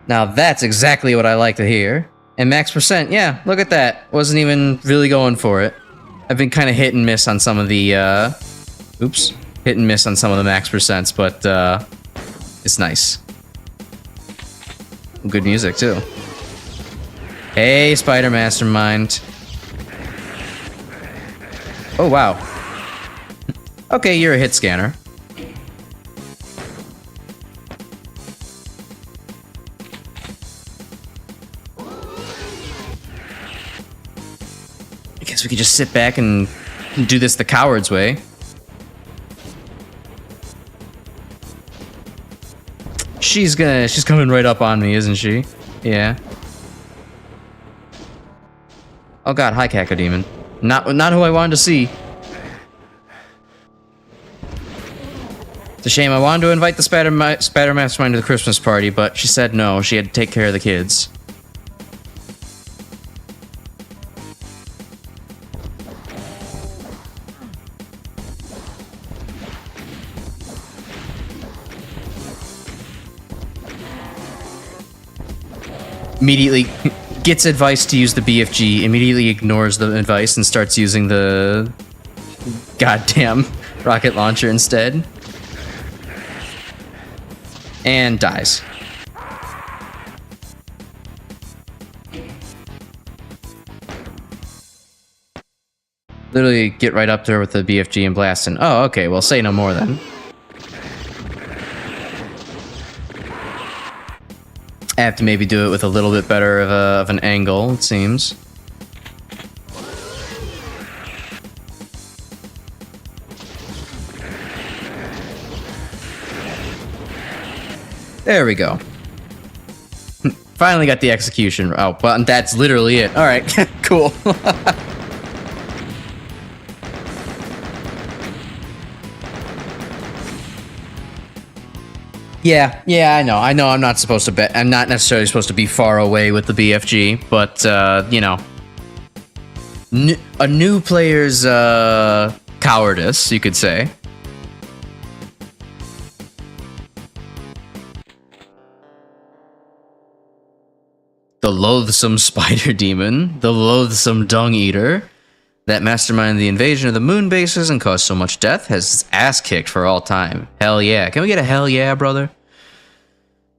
Now that's exactly what I like to hear. And max percent, yeah, look at that. Wasn't even really going for it. I've been kind of hit and miss on some of the, oops. Hit and miss on some of the max percents, but, it's nice. Good music, too. Hey, Spider Mastermind. Oh, wow. Okay, you're a hit scanner. I guess we could just sit back and do this the coward's way. She's coming right up on me, isn't she? Yeah. Oh god, hi Cacodemon. Not who I wanted to see. It's a shame. I wanted to invite the Spider Mastermind to the Christmas party, but she said no. She had to take care of the kids. Immediately gets advice to use the BFG, immediately ignores the advice and starts using the goddamn rocket launcher instead. And dies. Literally get right up to her with the BFG and blast and oh, okay, well say no more then. I have to maybe do it with a little bit better of an angle, it seems. There we go. Finally got the execution. Oh, well, that's literally it. Alright, cool. Yeah, I know I'm not supposed to bet. I'm not necessarily supposed to be far away with the BFG, but, you know. A new player's, cowardice, you could say. The loathsome spider demon, the loathsome dung eater, that masterminded the invasion of the moon bases and caused so much death, has his ass kicked for all time. Hell yeah. Can we get a hell yeah, brother?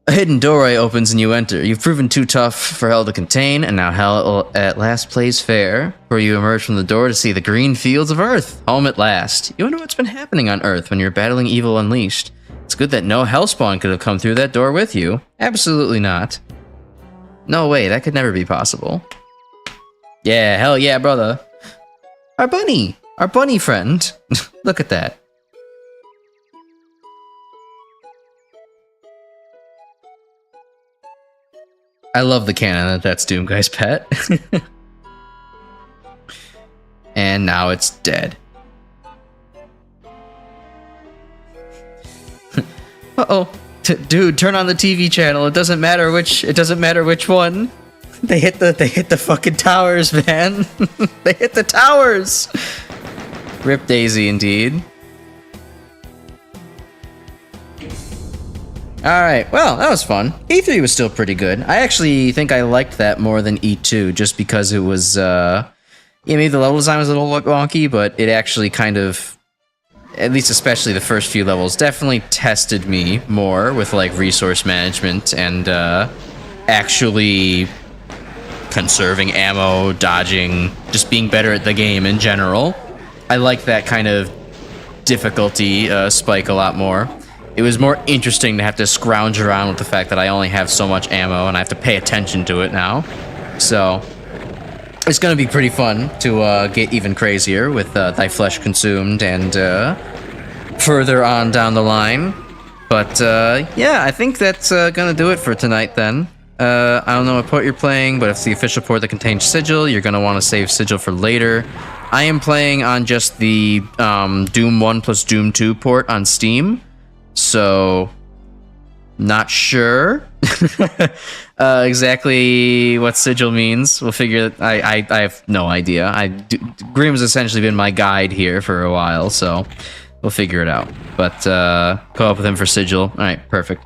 A hidden doorway opens and you enter. You've proven too tough for hell to contain, and now hell at last plays fair, where you emerge from the door to see the green fields of Earth. Home at last. You wonder what's been happening on Earth when you're battling evil unleashed. It's good that no hellspawn could have come through that door with you. Absolutely not. No way, that could never be possible. Yeah, hell yeah, brother. Our bunny friend. Look at that. I love the canon that that's Doomguy's pet. And now it's dead. Uh-oh. Dude, turn on the TV channel. It doesn't matter which one. They hit the fucking towers, man. They hit the towers. Rip Daisy indeed. Alright, well, that was fun. E3 was still pretty good. I actually think I liked that more than E2, just because it was, yeah, maybe the level design was a little wonky, but it actually kind of, at least especially the first few levels, definitely tested me more with, like, resource management and, actually conserving ammo, dodging, just being better at the game in general. I like that kind of difficulty spike a lot more. It was more interesting to have to scrounge around with the fact that I only have so much ammo and I have to pay attention to it now. So, it's gonna be pretty fun to get even crazier with Thy Flesh Consumed and further on down the line. But yeah, I think that's gonna do it for tonight then. I don't know what port you're playing, but if it's the official port that contains Sigil, you're gonna want to save Sigil for later. I am playing on just the Doom 1 plus Doom 2 port on Steam. So, not sure exactly what Sigil means. We'll figure. I have no idea. Grim's essentially been my guide here for a while, so we'll figure it out. But co-op with him for Sigil. All right, perfect.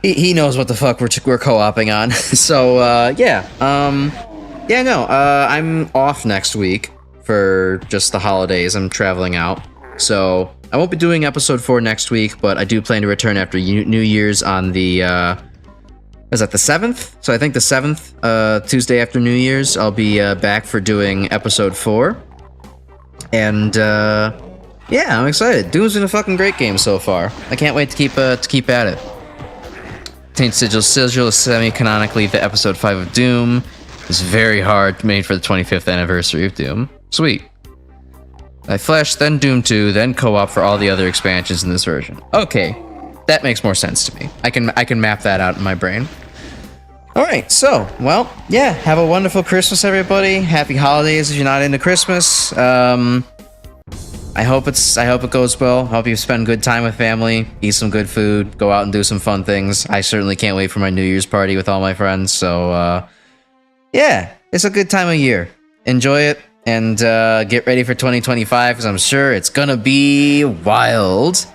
He knows what the fuck we're co-oping on. So yeah, yeah. No, I'm off next week for just the holidays. I'm traveling out, so I won't be doing episode 4 next week, but I do plan to return after New Year's on the, is that the 7th? So I think the 7th, Tuesday after New Year's, I'll be back for doing episode 4. And, yeah, I'm excited. Doom's been a fucking great game so far. I can't wait to keep at it. Taint Sigil. Sigil is semi-canonically the episode 5 of Doom. It's very hard, made for the 25th anniversary of Doom. Sweet. I Flash, then Doom 2, then co-op for all the other expansions in this version. Okay, that makes more sense to me. I can map that out in my brain. Alright, so, well, yeah, have a wonderful Christmas, everybody. Happy holidays if you're not into Christmas. I hope it goes well. Hope you spend good time with family, eat some good food, go out and do some fun things. I certainly can't wait for my New Year's party with all my friends, so, yeah, it's a good time of year. Enjoy it. And get ready for 2025, because I'm sure it's gonna be wild.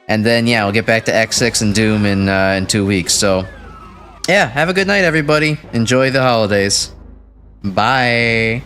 And then, yeah, we'll get back to X6 and Doom in 2 weeks. So, yeah, have a good night, everybody. Enjoy the holidays. Bye.